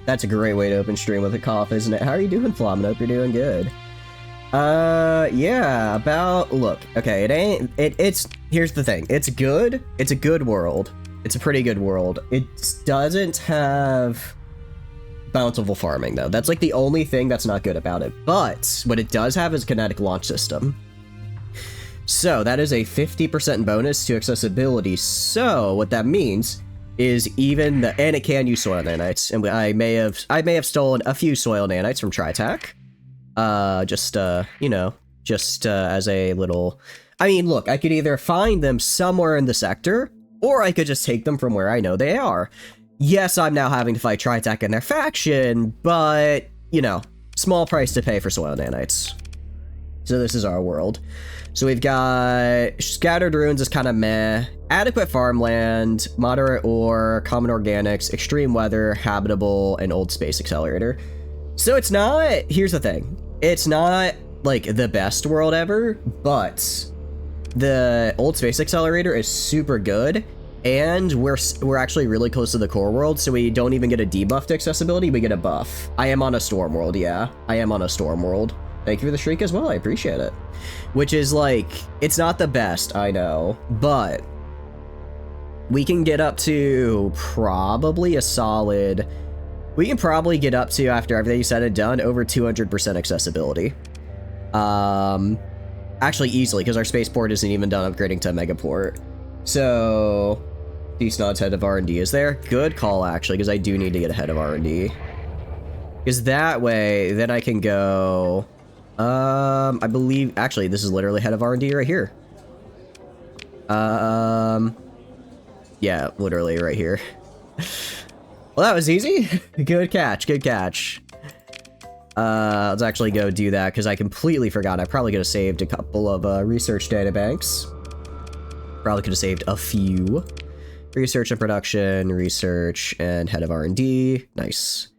That's a great way to open stream with a cough, isn't it? How are you doing, Flom? I hope you're doing good. Yeah, look, okay, it's, here's the thing. It's good. It's a good world. It's a pretty good world. It doesn't have bountiful farming, though. That's like the only thing that's not good about it. But what it does have is a kinetic launch system. So that is a 50% bonus to accessibility. So what that means is and it can use soil nanites. And I may have stolen a few soil nanites from TriTac. Just as a little, I mean, look, I could either find them somewhere in the sector, or I could just take them from where I know they are. Yes, I'm now having to fight TriTac and their faction, but, you know, small price to pay for soil nanites. So this is our world. So we've got Scattered Ruins is kind of meh, adequate farmland, moderate ore, common organics, extreme weather, habitable, and old space accelerator. So it's not, here's the thing, it's not like the best world ever, but the old space accelerator is super good, and we're actually really close to the core world, so we don't even get a debuff to accessibility, we get a buff. I am on a storm world, yeah, I am on a storm world. Thank you for the streak as well, I appreciate it. Which is like, it's not the best, I know, but we can get up to probably a solid, we can probably get up to, after everything's said and done, over 200% accessibility. Actually easily, because our spaceport isn't even done upgrading to a megaport. So, decent odds head of R&D is there. Good call, actually, because I do need to get ahead of R&D. Because that way, then I can go... I believe, actually, this is literally head of R&D right here. Yeah, literally right here. Well, that was easy. Good catch, good catch. Let's actually go do that, because I completely forgot. I probably could have saved a couple of, research databanks. Probably could have saved a few. Research and production, research, and head of R&D. Nice.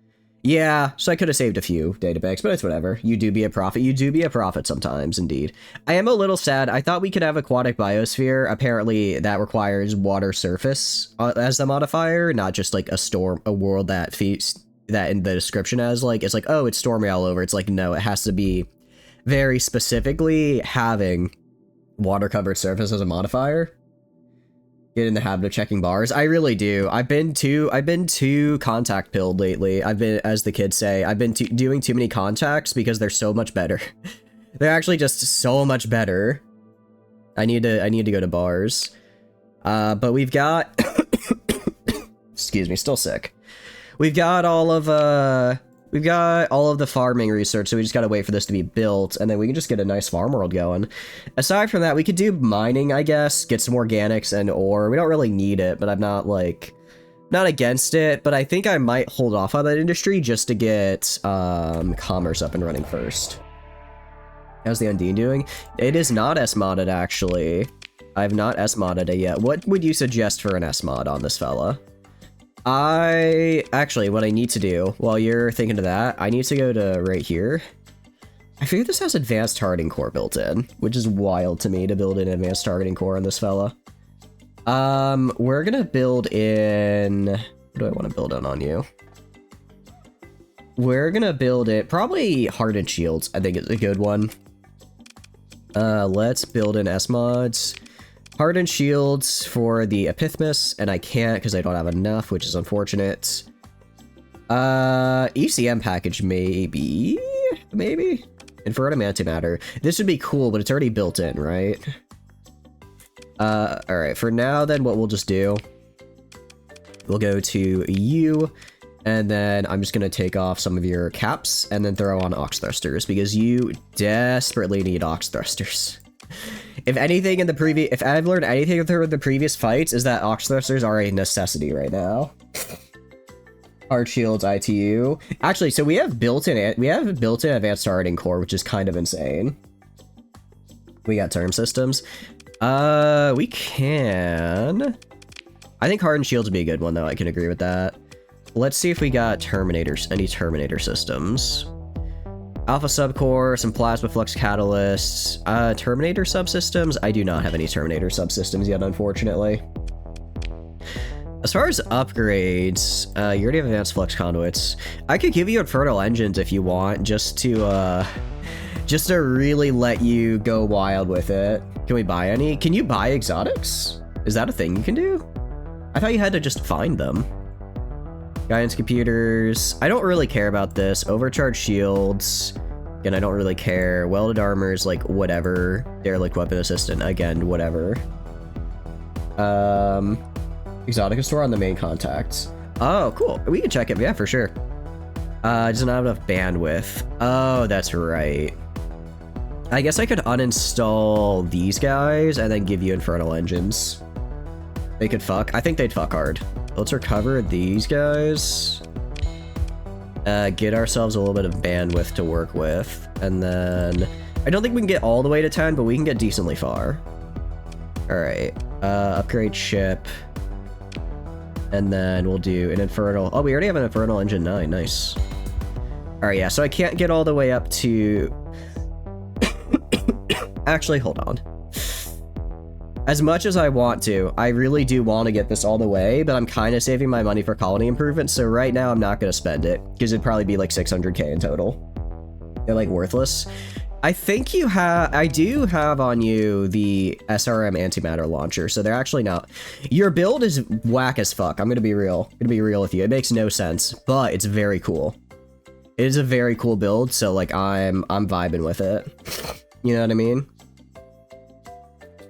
Yeah, so I could have saved a few databanks, but it's whatever. You do be a prophet. You do be a prophet sometimes, indeed. I am a little sad. I thought we could have aquatic biosphere. Apparently, that requires water surface as the modifier, not just like a world that that in the description as like, it's like, oh, it's stormy all over. It's like, no, it has to be very specifically having water-covered surface as a modifier. Get in the habit of checking bars. I really do. I've been too contact pilled lately. I've been, as the kids say, I've been doing too many contacts because they're so much better. They're actually just so much better. I need to go to bars. But we've got excuse me, still sick. We've got all of the farming research, so we just gotta wait for this to be built, and then we can just get a nice farm world going. Aside from that, we could do mining, I guess, get some organics and ore. We don't really need it, but I'm not against it, but I think I might hold off on that industry just to get commerce up and running first. How's the Undine doing? It is not S-modded, actually. I have not S-modded it yet. What would you suggest for an S-mod on this fella? Actually, what I need to do, while you're thinking of that, I need to go to right here. I figure this has advanced targeting core built in, which is wild to me to build an advanced targeting core on this fella. We're gonna build in... What do I want to build on you? We're gonna build it... Probably Hardened Shields, I think is a good one. Let's build in S-mods. Hardened Shields for the Epithmus, and I can't because I don't have enough, which is unfortunate. ECM package, maybe? Inferred antimatter. This would be cool, but it's already built in, right? Alright, for now, then, what we'll just do... We'll go to you, and then I'm just gonna take off some of your caps, and then throw on Ox Thrusters, because you desperately need Ox Thrusters. If anything in the previous, if I've learned anything through the previous fights, is that Ox Thrusters are a necessity right now. Hard Shields, ITU. Actually, so we have built-in advanced targeting core, which is kind of insane. We got term systems. We can... I think Hardened Shields would be a good one, though. I can agree with that. Let's see if we got Terminators, any Terminator systems. Alpha subcore, some plasma flux catalysts, Terminator subsystems. I do not have any Terminator subsystems yet, unfortunately. As far as upgrades, you already have advanced flux conduits. I could give you infernal engines if you want, just to really let you go wild with it. Can we buy any? Can you buy exotics? Is that a thing you can do? I thought you had to just find them. Guidance computers. I don't really care about this. Overcharged shields. Again, I don't really care. Welded armors, like, whatever. Derelict weapon assistant, again, whatever. Exotica store on the main contacts. Oh, cool. We can check it. Yeah, for sure. Doesn't have enough bandwidth. Oh, that's right. I guess I could uninstall these guys and then give you infernal engines. They could fuck. I think they'd fuck hard. Let's recover these guys. Get ourselves a little bit of bandwidth to work with. And then... I don't think we can get all the way to 10, but we can get decently far. Alright. Upgrade ship. And then we'll do an infernal... Oh, we already have an infernal engine 9. Nice. Alright, yeah. So I can't get all the way up to... Actually, hold on. As much as I want to, I really do want to get this all the way, but I'm kind of saving my money for colony improvements, so right now I'm not going to spend it, because it'd probably be like 600k in total. They're like worthless. I think you have... I do have on you the SRM antimatter launcher, so they're actually not... Your build is whack as fuck. I'm gonna be real. I'm gonna be real with you. It makes no sense, but it's very cool. It is a very cool build, so like I'm vibing with it. You know what I mean?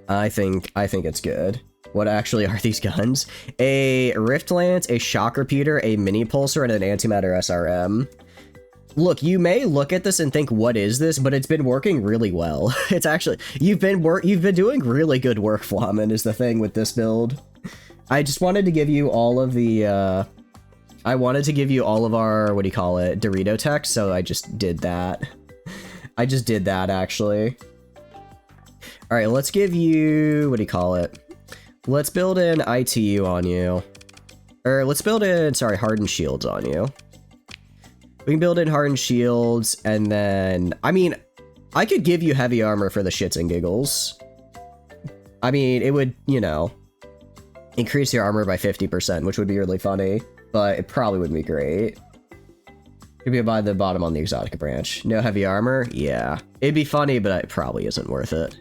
I think it's good. What actually are these guns? A Rift Lance, a Shock Repeater, a Mini Pulsar, and an Antimatter SRM. Look, you may look at this and think, what is this? But it's been working really well. It's actually... You've been doing really good work, Flamen, is the thing with this build. I just wanted to give you all of the, I wanted to give you all of our, what do you call it, Dorito tech, so I just did that. I just did that, actually. Alright, let's give you, what do you call it? Let's build an ITU on you. Or, let's build in, sorry, hardened shields on you. We can build in hardened shields, and then... I mean, I could give you heavy armor for the shits and giggles. I mean, it would, you know, increase your armor by 50%, which would be really funny, but it probably wouldn't be great. It'd be by the bottom on the Exotica branch. No heavy armor? Yeah. It'd be funny, but it probably isn't worth it.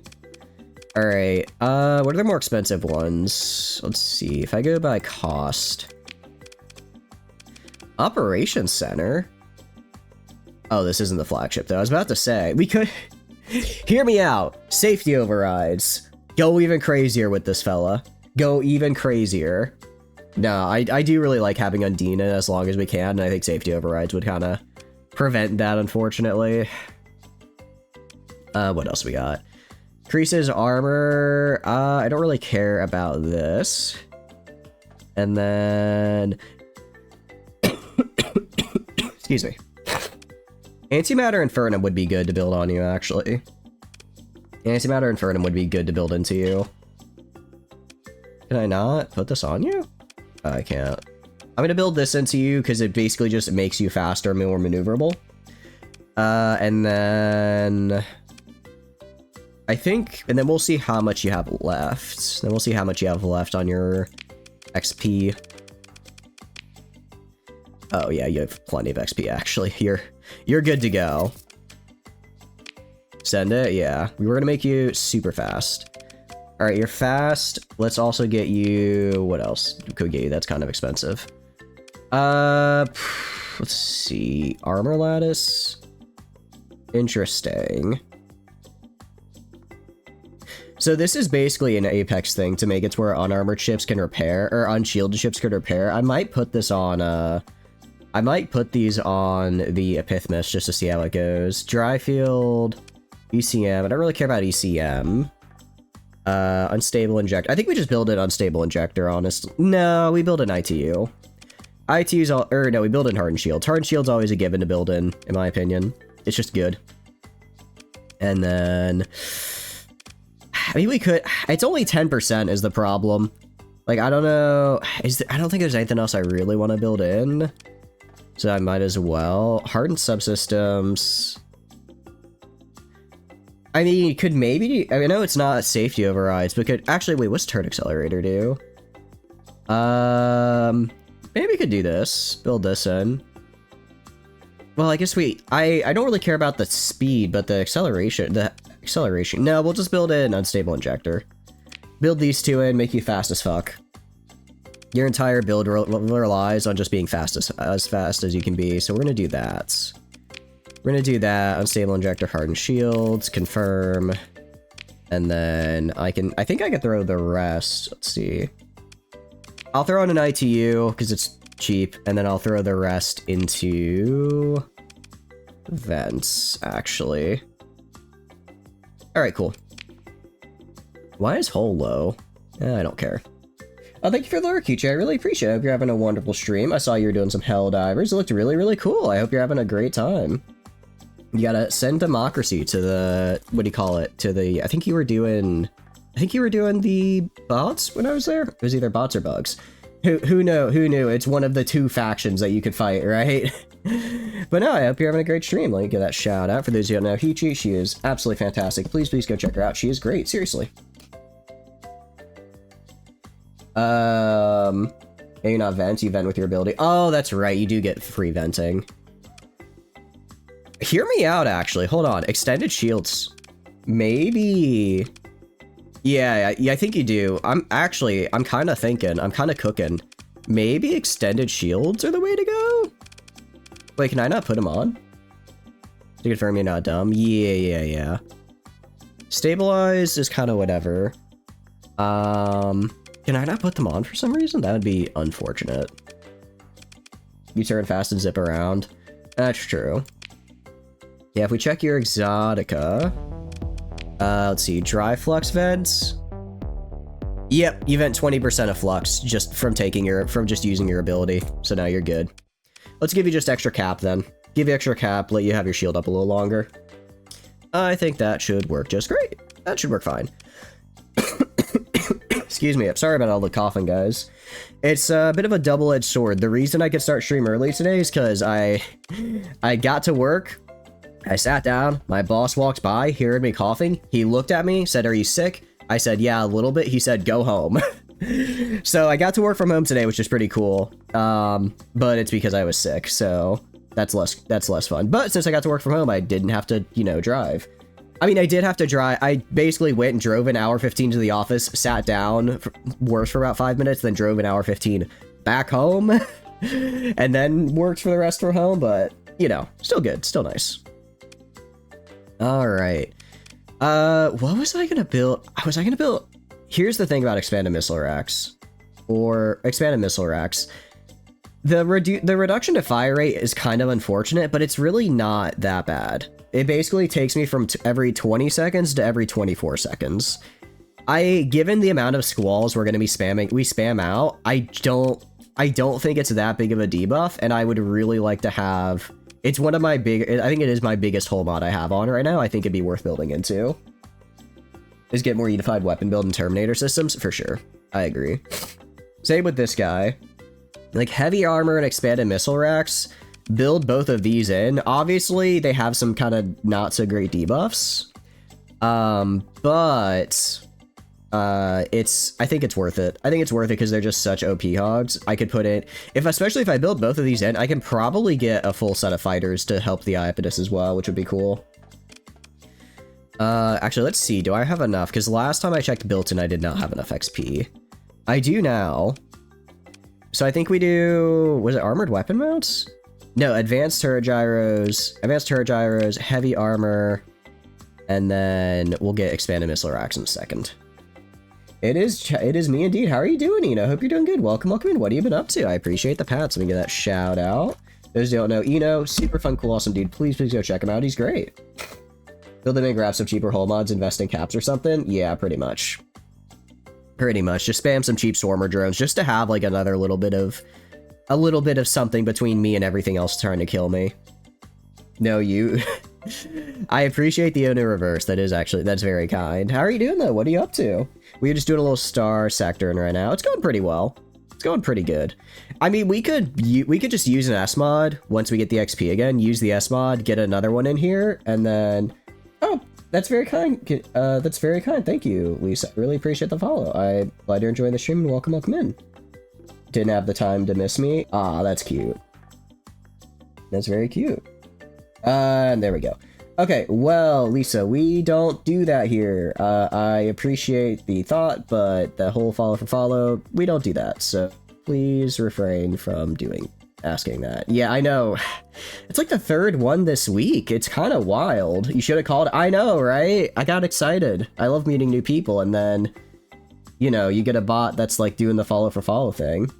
Alright, what are the more expensive ones? Let's see, if I go by cost... Operations Center? Oh, this isn't the flagship, though. I was about to say, we could... Hear me out. Safety overrides. Go even crazier with this fella. Go even crazier. No, I do really like having Undina as long as we can, and I think safety overrides would kind of prevent that, unfortunately. What else we got? Increases armor. I don't really care about this. And then... Excuse me. Antimatter Infernum would be good to build on you, actually. Antimatter Infernum would be good to build into you. Can I not put this on you? Oh, I can't. I'm gonna build this into you because it basically just makes you faster and more maneuverable. And then... I think... And then we'll see how much you have left. Then we'll see how much you have left on your XP. Oh, yeah, you have plenty of XP, actually. You're good to go. Send it? Yeah. We were gonna make you super fast. Alright, you're fast. Let's also get you... What else could we get you? That's kind of expensive. Let's see. Armor lattice? Interesting. So this is basically an Apex thing to make it to where unarmored ships can repair, or unshielded ships can repair. I might put this on, I might put these on the Epithmus just to see how it goes. Dryfield, ECM. I don't really care about ECM. Unstable injector. I think we just build an unstable injector, honestly. No, we build an ITU. ITU's all, or no, we build in hardened shields. Hardened shield's always a given to build in my opinion. It's just good. And then, I mean, we could, it's only 10% is the problem. Like, I don't know, I don't think there's anything else I really want to build in. So I might as well. Hardened subsystems. I mean, you could maybe... I know it's not safety overrides, but could... Actually, wait, what's turret accelerator do? Maybe we could do this. Build this in. Well, I guess I don't really care about the speed, but the acceleration. No, we'll just build an unstable injector. Build these two in, make you fast as fuck. Your entire build relies on just being fast as you can be, so we're gonna do that. We're gonna do that. Unstable injector, hardened shields, confirm. And then I think I can throw the rest. Let's see. I'll throw in an ITU because it's cheap, and then I'll throw the rest into vents, actually. Alright, cool. Why is hull low? I don't care. Oh, thank you for the lure, Kichi. I really appreciate it. I hope you're having a wonderful stream. I saw you were doing some hell divers. It looked really, really cool. I hope you're having a great time. You gotta send democracy to the, what do you call it? To the, I think you were doing the bots when I was there? It was either bots or bugs. Who knew? It's one of the two factions that you could fight, right? But no, I hope you're having a great stream. Let me give that shout out. For those who don't know Hichi, she is absolutely fantastic. Please go check her out. She is great, seriously. Yeah, you're not vent, you vent with your ability. Oh, that's right, you do get free venting. Hear me out, actually. Hold on. Extended shields. Maybe. Yeah, I think you do. I'm kind of thinking. I'm kind of cooking. Maybe extended shields are the way to go? Wait, can I not put them on? To confirm you're not dumb? Yeah. Stabilize is kind of whatever. Can I not put them on for some reason? That would be unfortunate. You turn fast and zip around. That's true. Yeah, if we check your Exotica... let's see, dry flux vents. Yep, you vent 20% of flux just from just using your ability. So now you're good. Let's give you just extra cap then. Give you extra cap, let you have your shield up a little longer. I think that should work just great. That should work fine. Excuse me, I'm sorry about all the coughing, guys. It's a bit of a double-edged sword. The reason I could start stream early today is because I got to work. I sat down, my boss walked by, heard me coughing, he looked at me, said, "Are you sick?" I said, "Yeah, a little bit." He said, "Go home." So I got to work from home today, which is pretty cool. But it's because I was sick, so that's less fun. But since I got to work from home, I didn't have to, drive. I mean, I did have to drive. I basically went and drove an hour 15 to the office, sat down, worked for about 5 minutes, then drove an hour 15 back home, and then worked for the rest from home, but, still good, still nice. Alright. What was I gonna build? Here's the thing about expanded missile racks. The reduction to fire rate is kind of unfortunate, but it's really not that bad. It basically takes me from every 20 seconds to every 24 seconds. Given the amount of squalls we're gonna be spamming, we spam out, I don't think it's that big of a debuff, and I would really like to have... It's one of my I think it is my biggest hull mod I have on right now. I think it'd be worth building into. Is get more unified weapon build and Terminator systems? For sure. I agree. Same with this guy. Like, heavy armor and expanded missile racks, build both of these in. Obviously, they have some kind of not so great debuffs. But... I think it's worth it. I think it's worth it because they're just such OP hogs. I could put it, especially if I build both of these in, I can probably get a full set of fighters to help the Iapetus as well, which would be cool. Actually, let's see. Do I have enough? Because last time I checked built-in, I did not have enough XP. I do now. So I think we do, was it armored weapon mounts? No, advanced turret gyros, heavy armor, and then we'll get expanded missile racks in a second. It is me indeed. How are you doing, Eno? Hope you're doing good. Welcome in. What have you been up to? I appreciate the pats. Let me get that shout out. Those who don't know, Eno, super fun, cool, awesome dude. Please go check him out. He's great. Build them and grab some cheaper hull mods, invest in caps or something? Yeah, pretty much. Just spam some cheap swarmer drones just to have like a little bit of something between me and everything else trying to kill me. No, you. I appreciate the Ono reverse. That's very kind. How are you doing though? What are you up to? We're just doing a little Starsector in right now. It's going pretty well. It's going pretty good. I mean, we could just use an S mod once we get the XP again. Use the S mod, get another one in here, and then. Oh, that's very kind. That's very kind. Thank you, Lisa. I really appreciate the follow. I'm glad you're enjoying the stream and welcome in. didn't have the time to miss me. Ah, that's cute. That's very cute. And there we go. Okay, well, Lisa, we don't do that here. I appreciate the thought, but the whole follow for follow, we don't do that. So please refrain from asking that. Yeah, I know. It's like the third one this week. It's kind of wild. You should have called. I know, right? I got excited. I love meeting new people, and then, you know, you get a bot that's like doing the follow for follow thing.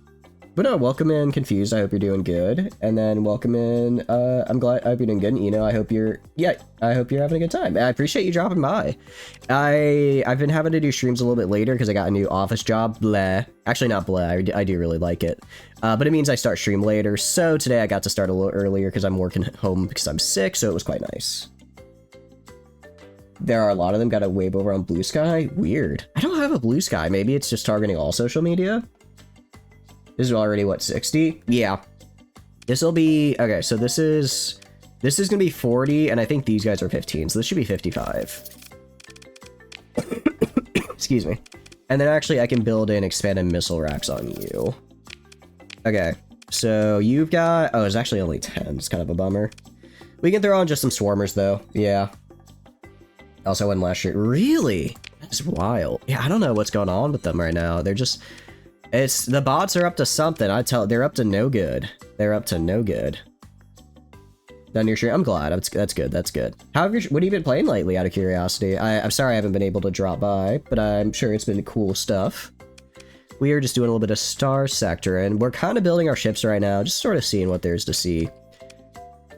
But no, welcome in Confused. I hope you're doing good. And then welcome in, I hope you're doing good. You know, I hope you're having a good time. I appreciate you dropping by. I've been having to do streams a little bit later because I got a new office job. Bleh. Actually, not bleh. I do really like it. But it means I start stream later. So today I got to start a little earlier because I'm working at home because I'm sick. So it was quite nice. There are a lot of them. Got a wave over on Blue Sky. Weird. I don't have a Blue Sky. Maybe it's just targeting all social media. This is already, what, 60? Yeah. This will be... Okay, so this is gonna be 40, and I think these guys are 15, so this should be 55. Excuse me. And then actually I can build in expanded missile racks on you. Okay, so you've got... Oh, it's actually only 10. It's kind of a bummer. We can throw on just some swarmers, though. Yeah. Also, I went last year. Really? That's wild. Yeah, I don't know what's going on with them right now. They're just... the bots are up to something. They're up to no good. They're up to no good. Done your stream? I'm glad. That's good. That's good. What have you been playing lately, out of curiosity? I'm sorry I haven't been able to drop by, but I'm sure it's been cool stuff. We are just doing a little bit of Starsector, and we're kind of building our ships right now, just sort of seeing what there's to see.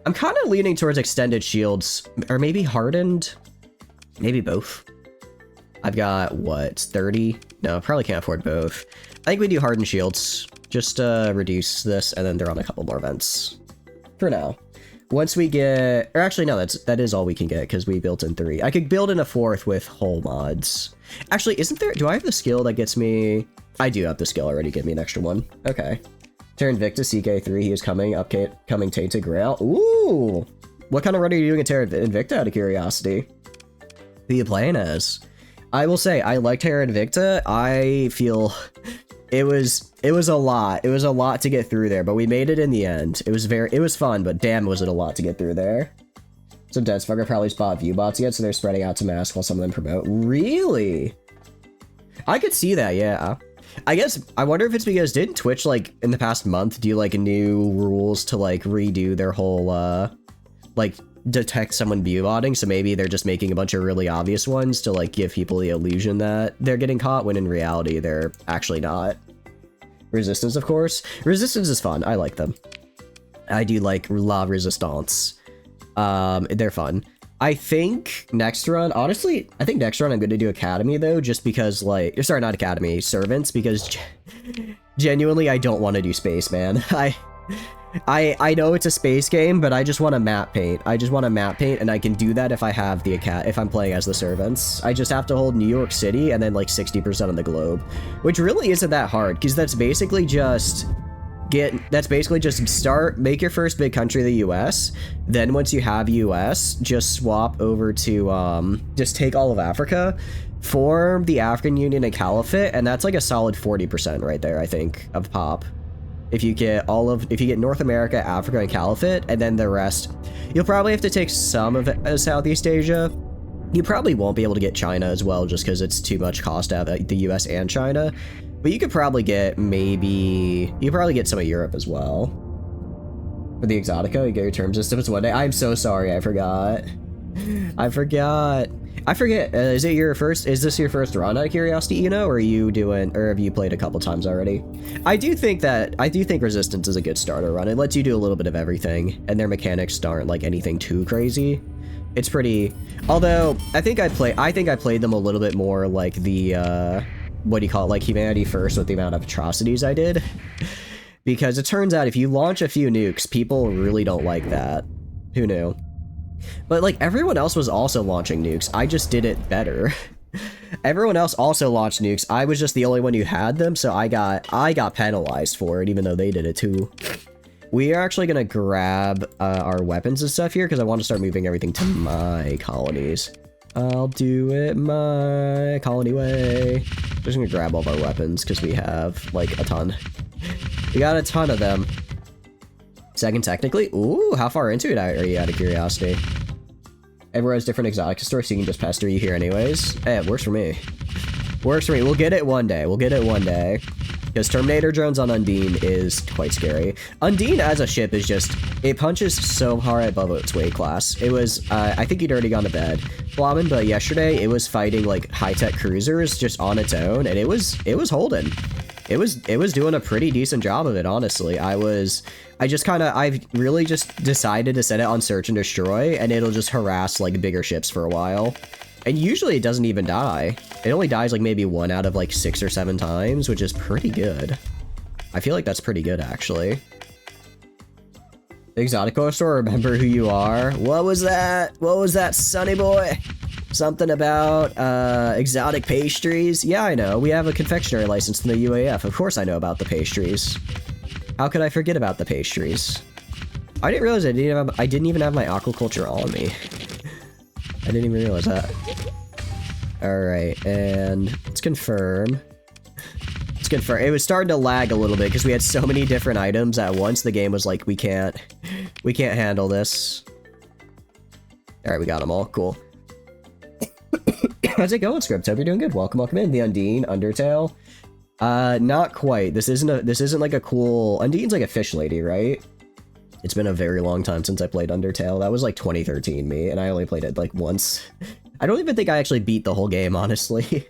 I'm kind of leaning towards extended shields, or maybe hardened. Maybe both. I've got, what, 30? No, probably can't afford both. I think we do hardened shields. Just reduce this, and then they're on a couple more vents. For now. Once we get... Or actually, no, that is all we can get, because we built in 3. I could build in a 4th with hull mods. Actually, isn't there... Do I have the skill that gets me... I do have the skill already, give me an extra one. Okay. Terra Invicta, CK3, he is coming. Coming Tainted Grail. Ooh! What kind of run are you doing at Terra Invicta, out of curiosity? Who are you playing as? I will say, I like Terra Invicta. I feel... It was a lot. It was a lot to get through there, but we made it in the end. It was fun, but damn was it a lot to get through there. So Deathsfucker probably spot view bots yet, so they're spreading out to mask while some of them promote. Really? I could see that, yeah. I wonder if it's because didn't Twitch, like, in the past month do, like, new rules to, like, redo their whole, like, detect someone view botting, so maybe they're just making a bunch of really obvious ones to, like, give people the illusion that they're getting caught, when in reality, they're actually not. Resistance, of course. Resistance is fun. I like them. I do like La Resistance. They're fun. I think next run, honestly, I think next run I'm going to do Academy, though, just because, like... Sorry, not Academy, Servants, because genuinely I don't want to do Space, man. I know it's a space game, but I just want to map paint. I just want to map paint, and I can do that if I have the if I'm playing as the Servants. I just have to hold New York City and then like 60% of the globe, which really isn't that hard, because that's basically just make your first big country the US. Then once you have US, just swap over to just take all of Africa, form the African Union and Caliphate, and that's like a solid 40% right there, I think, of pop. If you get North America, Africa, and Caliphate, and then the rest, you'll probably have to take some of Southeast Asia. You probably won't be able to get China as well, just because it's too much cost to have the US and China. But you could probably get you probably get some of Europe as well. For the Exotica, you get your term systems one day. I'm so sorry, I forgot. I forget, is this your first run, out of curiosity, you know, or have you played a couple times already? I do think Resistance is a good starter run. It lets you do a little bit of everything, and their mechanics aren't like anything too crazy. It's pretty, although, I think I played them a little bit more like the, what do you call it, like Humanity First with the amount of atrocities I did. Because it turns out if you launch a few nukes, people really don't like that. Who knew? But, like, everyone else was also launching nukes. I just did it better. Everyone else also launched nukes. I was just the only one who had them, so I got penalized for it, even though they did it too. We are actually gonna grab our weapons and stuff here, because I want to start moving everything to my colonies. I'll do it my colony way. Just gonna grab all of our weapons, because we have, like, a ton. We got a ton of them. Second, technically. Ooh, how far into it are you, out of curiosity? Everyone has different exotic stores, so you can just pester you here anyways. Hey, it works for me. Works for me. We'll get it one day. We'll get it one day. Because Terminator drones on Undine is quite scary. Undine as a ship is just... It punches so hard above its weight class. It was... I think you'd already gone to bed, Flamin, but yesterday it was fighting, like, high-tech cruisers just on its own, and it was holding. It was doing a pretty decent job of it, honestly. I've really just decided to set it on search and destroy, and it'll just harass, like, bigger ships for a while. And usually it doesn't even die. It only dies, like, maybe 1 out of, like, 6 or 7 times, which is pretty good. I feel like that's pretty good, actually. Exotico store, remember who you are? What was that? What was that, Sonny boy? Something about, exotic pastries? Yeah, I know. We have a confectionery license from the UAF. Of course I know about the pastries. How could I forget about the pastries? I didn't realize I didn't even have my aquaculture on me. I didn't even realize that. Alright, and let's confirm. Let's confirm. It was starting to lag a little bit because we had so many different items at once. The game was like, we can't handle this. Alright, we got them all. Cool. How's it going, Script? Hope you're doing good. Welcome in. The Undine, Undertale. Not quite. This isn't like a cool... Undine's like a fish lady, right? It's been a very long time since I played Undertale. That was like 2013 me, and I only played it like once. I don't even think I actually beat the whole game, honestly.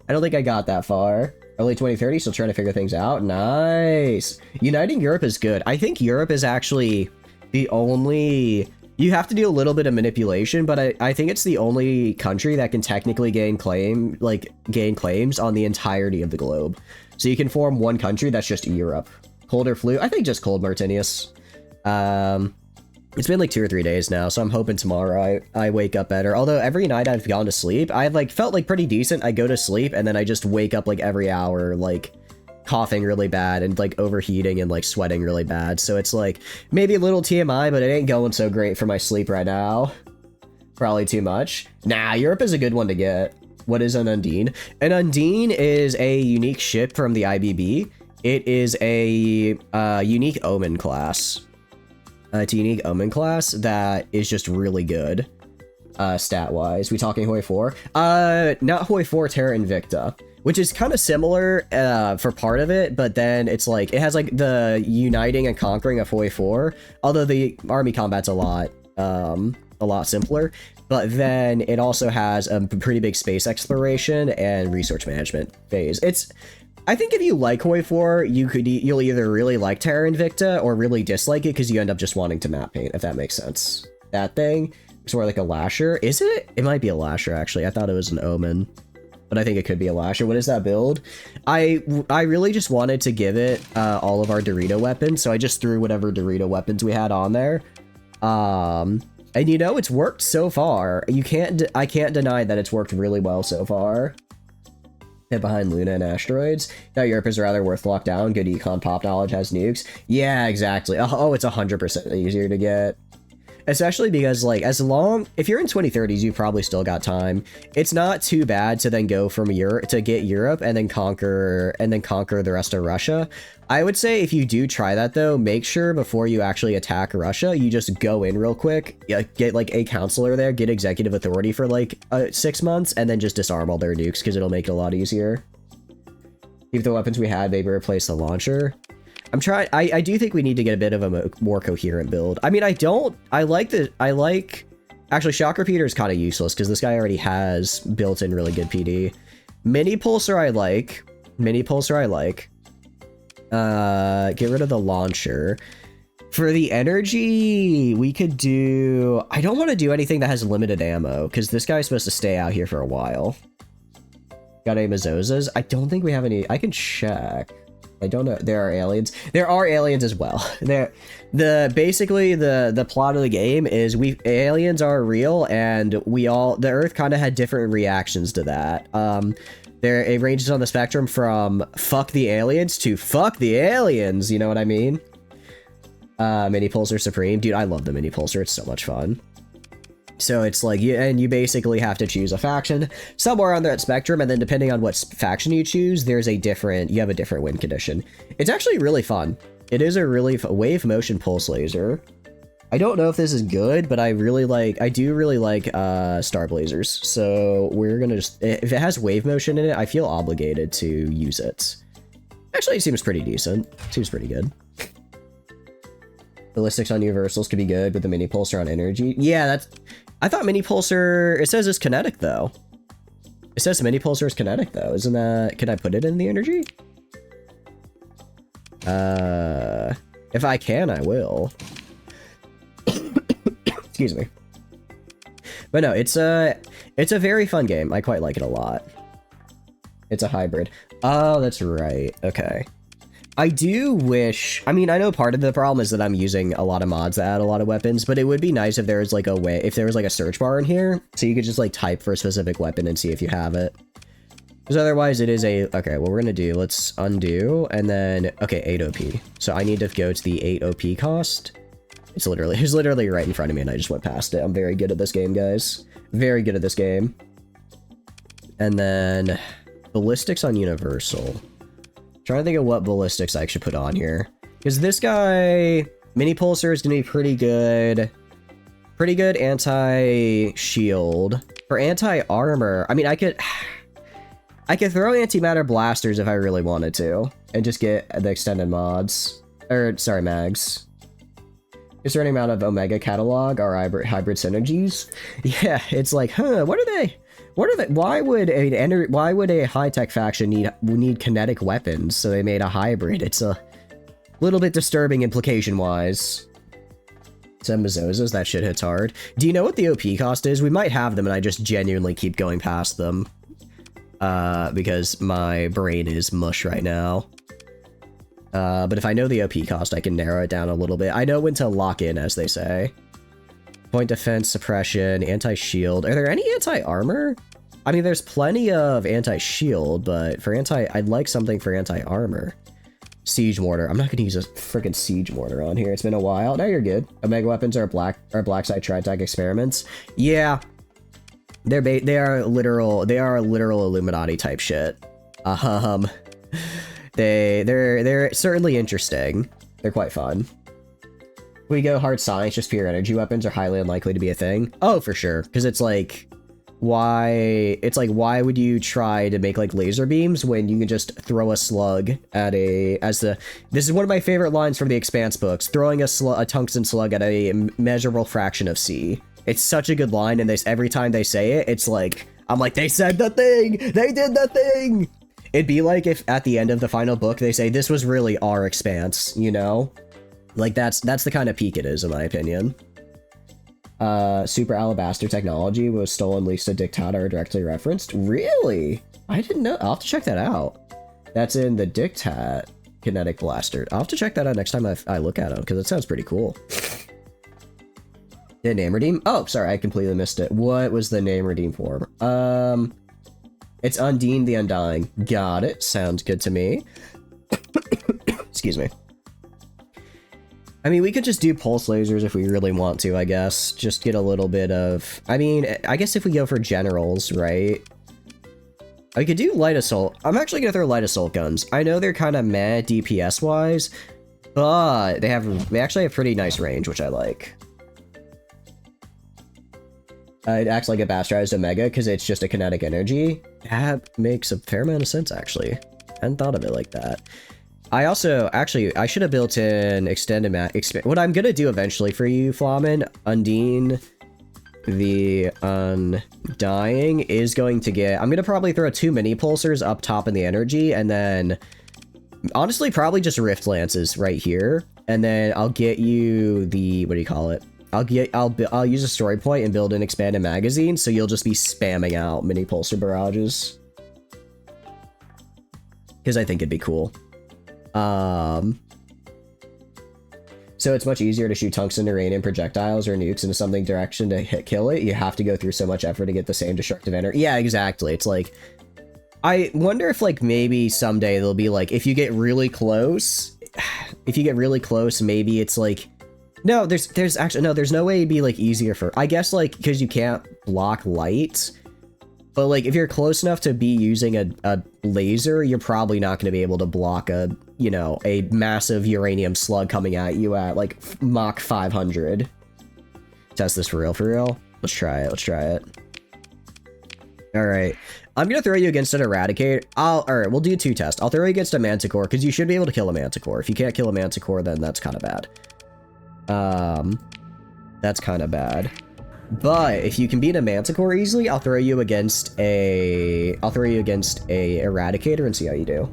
I don't think I got that far. Early 2030, still trying to figure things out. Nice. Uniting Europe is good. I think Europe is actually the only... You have to do a little bit of manipulation, but I think it's the only country that can technically gain claims on the entirety of the globe. So you can form one country that's just Europe. Cold or flu? I think just cold, Martinius. It's been like 2 or 3 days now, so I'm hoping tomorrow I wake up better. Although every night I've gone to sleep, I've like felt like pretty decent. I go to sleep and then I just wake up like every hour, like coughing really bad and like overheating and like sweating really bad. So it's like maybe a little TMI, but it ain't going so great for my sleep right now. Probably too much. Nah, Europe is a good one to get. What is an Undine? An Undine is a unique ship from the IBB. It is a unique Omen class. It's a unique Omen class that is just really good, stat-wise. We talking Hoi 4? Not Hoi 4, Terra Invicta, which is kind of similar for part of it, but then it's like, it has like the uniting and conquering of Hoi 4, although the army combat's a lot simpler, but then it also has a pretty big space exploration and resource management phase. I think if you like Hoi 4, you'll either really like Terra Invicta or really dislike it because you end up just wanting to map paint, if that makes sense. That thing is more like a Lasher. Is it? It might be a Lasher, actually. I thought it was an Omen, but I think it could be a Lasher. What is that build? I really just wanted to give it all of our Dorito weapons, so I just threw whatever Dorito weapons we had on there. And you know, it's worked so far. I can't deny that it's worked really well so far. Hit behind Luna and asteroids. Now Europe is rather worth lockdown. Good econ pop knowledge has nukes. Yeah, exactly. Oh, it's 100% easier to get. Especially because, like, if you're in 2030s, you've probably still got time. It's not too bad to then go from Europe to get Europe and then conquer the rest of Russia. I would say if you do try that though, make sure before you actually attack Russia, you just go in real quick, get like a counselor there, get executive authority for like 6 months, and then just disarm all their nukes because it'll make it a lot easier. Keep the weapons we had, maybe replace the launcher. I do think we need to get a bit of a more coherent build. I mean, actually, Shock Repeater is kind of useless because this guy already has built-in really good PD. Mini Pulsar I like. Get rid of the launcher. For the energy, we could do... I don't want to do anything that has limited ammo because this guy's supposed to stay out here for a while. Got any Mazozas? I don't think we have any... I can check. I don't know. There are aliens. There are aliens as well. Basically the plot of the game is aliens are real, and the Earth kind of had different reactions to that. It ranges on the spectrum from fuck the aliens to fuck the aliens. You know what I mean? Mini Pulsar Supreme, dude. I love the Mini Pulsar. It's so much fun. So it's like, you basically have to choose a faction somewhere on that spectrum, and then depending on what faction you choose, you have a different win condition. It's actually really fun. It is a really wave motion pulse laser. I don't know if this is good, but I do really like star blazers. So we're gonna if it has wave motion in it, I feel obligated to use it. Actually, it seems pretty decent. Seems pretty good. Ballistics on universals could be good, but the mini pulsar on energy. Yeah, I thought mini pulsar, it says it's kinetic though. It says mini pulsar is kinetic though. Isn't that, can I put it in the energy? If I can, I will. Excuse me. But no, it's a very fun game. I quite like it a lot. It's a hybrid. Oh, that's right. Okay. I do wish, I mean, I know part of the problem is that I'm using a lot of mods that add a lot of weapons, but it would be nice if there was like if there was like a search bar in here, so you could just like type for a specific weapon and see if you have it. Because otherwise it is okay, what we're gonna do, let's undo, and then, okay, 8 OP. So I need to go to the 8 OP cost. It's literally right in front of me and I just went past it. I'm very good at this game, guys. Very good at this game. And then ballistics on universal. Trying to think of what ballistics I should put on here. Because this guy, mini pulsar is going to be pretty good. Pretty good anti-shield. For anti-armor, I mean, I could throw antimatter blasters if I really wanted to. And just get the extended mods. Or, sorry, mags. A certain amount of Omega catalog or hybrid synergies. Yeah, it's like, huh, what are they? Why would a high-tech faction need kinetic weapons? So they made a hybrid. It's a little bit disturbing implication-wise. Some Mazozas, that shit hits hard. Do you know what the OP cost is? We might have them, and I just genuinely keep going past them. Because my brain is mush right now. But if I know the OP cost, I can narrow it down a little bit. I know when to lock in, as they say. Point defense, suppression, anti-shield. Are there any anti-armor? I mean, there's plenty of anti-shield, but for I'd like something for anti-armor. Siege mortar. I'm not gonna use a freaking siege mortar on here. It's been a while. No, you're good. Omega weapons are black side tri-attack experiments. Yeah. They are literal Illuminati type shit. They're certainly interesting. They're quite fun. We go hard science, just pure energy weapons are highly unlikely to be a thing. Oh, for sure. Because it's like, why would you try to make like laser beams when you can just throw a slug at this is one of my favorite lines from the Expanse books, throwing a tungsten slug at a measurable fraction of C. It's such a good line, and every time they say it, it's like, I'm like, they said the thing! They did the thing! It'd be like if at the end of the final book, they say, this was really our Expanse, you know? Like, that's the kind of peak it is, in my opinion. Super Alabaster technology was stolen, leased to Dictat or directly referenced. Really? I didn't know. I'll have to check that out. That's in the Dictat kinetic blaster. I'll have to check that out next time I look at it, because it sounds pretty cool. The name redeem? Oh, sorry, I completely missed it. What was the name redeem for? It's Undine the Undying. Got it. Sounds good to me. Excuse me. I mean, we could just do pulse lasers if we really want to, I guess. Just get a little bit of... I mean, I guess if we go for generals, right? I could do light assault. I'm actually gonna throw light assault guns. I know they're kind of meh DPS-wise, but they actually have pretty nice range, which I like. It acts like a bastardized Omega because it's just a kinetic energy. That makes a fair amount of sense, actually. I hadn't thought of it like that. I also, actually, I should have built in extended what I'm gonna do eventually for you, Flamin, Undine the Undying is going to get... I'm gonna probably throw 2 mini pulsars up top in the energy, and then... honestly, probably just Rift Lances right here. And then I'll get you the... what do you call it? I'll use a story point and build an expanded magazine, so you'll just be spamming out mini pulsar barrages. Because I think it'd be cool. So it's much easier to shoot tungsten uranium projectiles or nukes into something direction to kill it. You have to go through so much effort to get the same destructive energy. Yeah, exactly. It's like, I wonder if like maybe someday they'll be like, if you get really close, maybe it's like No, there's actually, no, there's no way it'd be, like, easier for, I guess, like, because you can't block light, but, like, if you're close enough to be using a laser, you're probably not going to be able to block a, you know, a massive uranium slug coming at you at, like, Mach 500. Test this for real? Let's try it. Alright. I'm gonna throw you against an Eradicator. Alright, we'll do 2 tests. I'll throw you against a Manticore, because you should be able to kill a Manticore. If you can't kill a Manticore, then that's kind of bad. That's kind of bad. But if you can beat a Manticore easily, I'll throw you against a Eradicator and see how you do.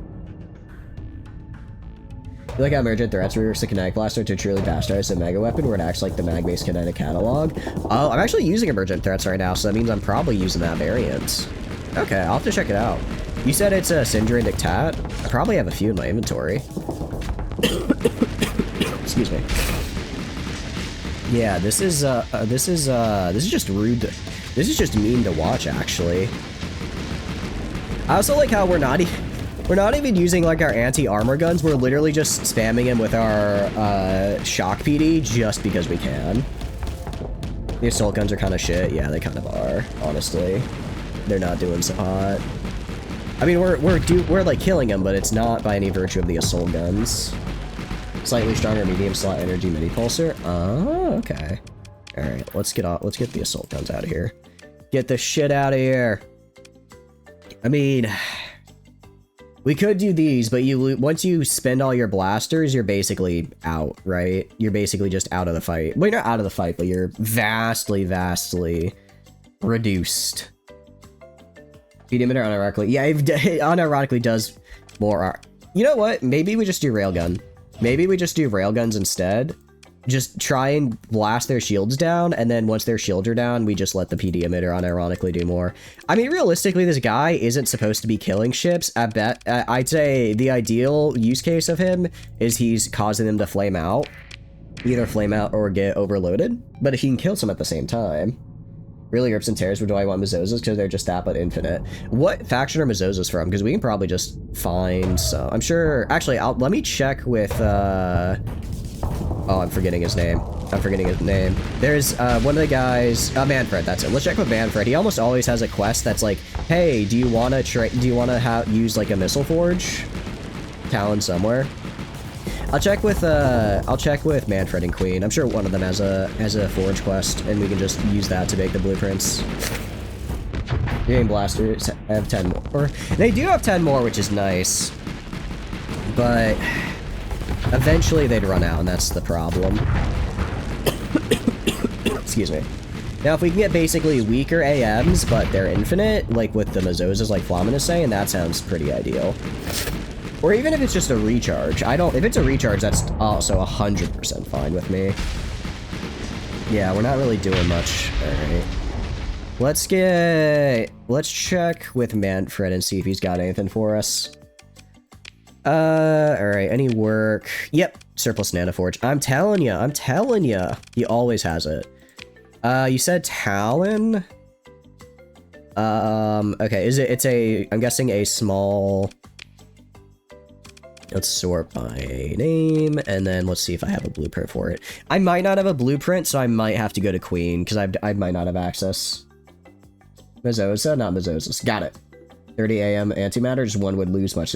You like how Emergent Threats reverse the Kinetic Blaster to truly bastardize a Mega Weapon where it acts like the mag-based Kinetic Catalog? I'm actually using Emergent Threats right now, so that means I'm probably using that variant. Okay, I'll have to check it out. You said it's a Cinder and Dictat? I probably have a few in my inventory. Excuse me. Yeah, this is just rude. This is just mean to watch, actually. I also like how we're not even using, like, our anti-armor guns. We're literally just spamming him with our shock PD just because we can. The assault guns are kind of shit. Yeah, they kind of are, honestly. They're not doing so hot. I mean, we're like killing them, but it's not by any virtue of the assault guns. Slightly stronger medium slot energy mini pulsar. Oh, okay. All right, let's get the assault guns out of here. Get the shit out of here. I mean, we could do these, but once you spend all your blasters, you're basically out, right? You're basically just out of the fight. Well, you're not out of the fight, but you're vastly reduced. Speed emitter unironically. Yeah, it unironically does more. You know what? Maybe we just do railgun. Maybe we just do railguns instead. Just try and blast their shields down, and then once their shields are down, we just let the PD emitter unironically do more. I mean, realistically, this guy isn't supposed to be killing ships. I'd say the ideal use case of him is he's causing them to flame out. Either flame out or get overloaded. But if he can kill some at the same time. Really rips and tears, but do I want Mazozas? Because they're just that, but infinite. What faction are Mazozas from? Because we can probably just find some. I'm sure... Actually, let me check with... Oh, I'm forgetting his name. There's one of the guys... Manfred, that's it. Let's check with Manfred. He almost always has a quest that's like, hey, do you want to use, like, a missile forge? Talon somewhere. I'll check with Manfred and Queen. I'm sure one of them has a forge quest, and we can just use that to make the blueprints. Game blasters have 10 more. They do have 10 more, which is nice. But eventually they'd run out, and that's the problem. Excuse me. Now, if we can get basically weaker AMs, but they're infinite, like with the Mazozas, like Flamin is saying, that sounds pretty ideal. Or even if it's just a recharge. If it's a recharge, that's also 100% fine with me. Yeah, we're not really doing much. Alright. Let's check with Manfred and see if he's got anything for us. Alright, any work? Yep, surplus nanoforge. I'm telling ya. He always has it. You said Talon? Okay, I'm guessing a small... Let's sort by name, and then let's see if I have a blueprint for it. I might not have a blueprint, so I might have to go to Queen, because I might not have access. Mazosa? Not Mazosas. Got it. 30 AM antimatter, just one would lose much.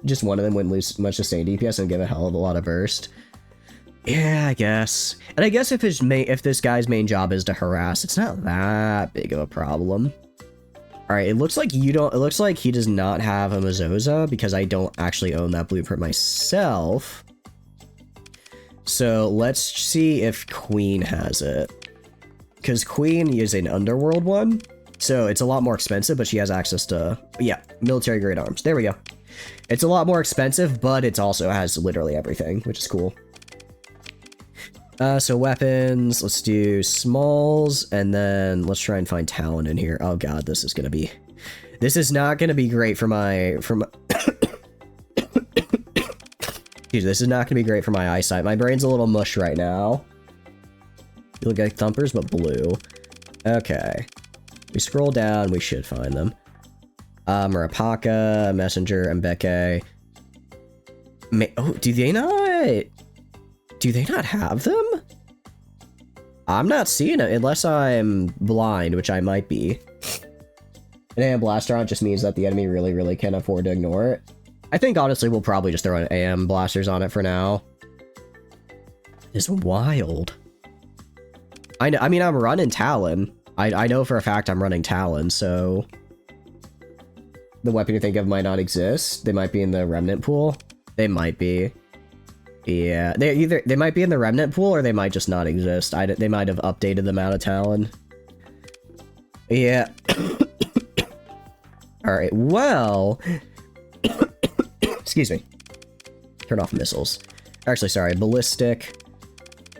Just one of them wouldn't lose much sustained DPS and give a hell of a lot of burst. Yeah, I guess. And I guess if this guy's main job is to harass, it's not that big of a problem. Alright, it looks like he does not have a Mazosa, because I don't actually own that blueprint myself. So let's see if Queen has it. Because Queen is an underworld one, so it's a lot more expensive, but she has access to, yeah, military grade arms. There we go. It's a lot more expensive, but it also has literally everything, which is cool. So weapons, let's do smalls, and then let's try and find Talon in here. Oh god, this is not gonna be great for my, Dude, this is not gonna be great for my eyesight. My brain's a little mush right now. You look like thumpers, but blue. Okay. We scroll down, we should find them. Murapaka, Messenger, Mbeke. Oh, do Do they not have them? I'm not seeing it unless I'm blind, which I might be. An AM blaster on just means that the enemy really can't afford to ignore it. I think honestly we'll probably just throw an AM blasters on it for now. It's wild. I mean, I'm running Talon. I know for a fact I'm running Talon, so... The weapon you think of might not exist. They might be in the Remnant pool. They might be. Yeah, they might be in the Remnant pool, or they might just not exist. They might have updated them out of Talon. Yeah. Alright, well... Excuse me. Turn off missiles. Actually, sorry, ballistic.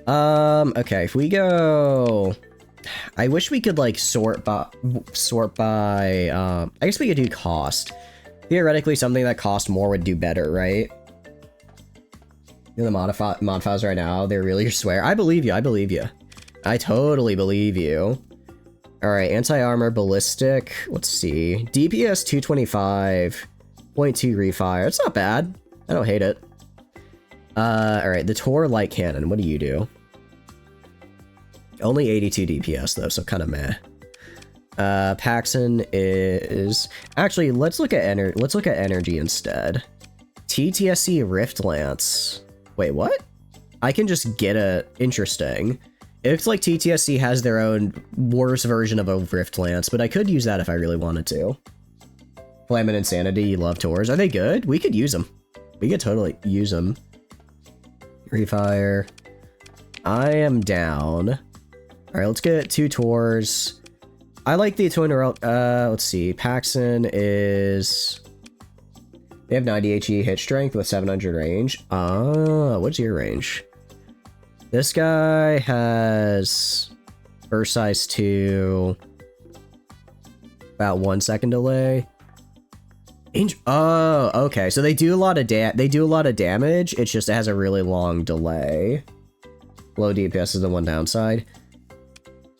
Okay, if we go... I wish we could, like, sort by, I guess we could do cost. Theoretically, something that cost more would do better, right? The mod files right now, they're really, you swear. I believe you, I believe you. I totally believe you. Alright, anti-armor, ballistic, let's see. DPS 225, 0.2 refire, it's not bad. I don't hate it. Alright, the Tor light cannon, what do you do? Only 82 DPS though, so kind of meh. Paxson is... Actually, let's look at energy instead. TTSC Rift Lance. Wait, what? I can just get a... Interesting. It's like TTSC has their own worse version of a Rift Lance, but I could use that if I really wanted to. Flame and Insanity, you love Tors. Are they good? We could use them. We could totally use them. Refire. I am down. Alright, let's get 2 Tors. I like the twin... let's see. Paxson is... They have 90 HE hit strength with 700 range. What's your range? This guy has... Burst size 2... About 1 second delay. Oh, okay. So they do a lot of damage. It's just it has a really long delay. Low DPS is the one downside.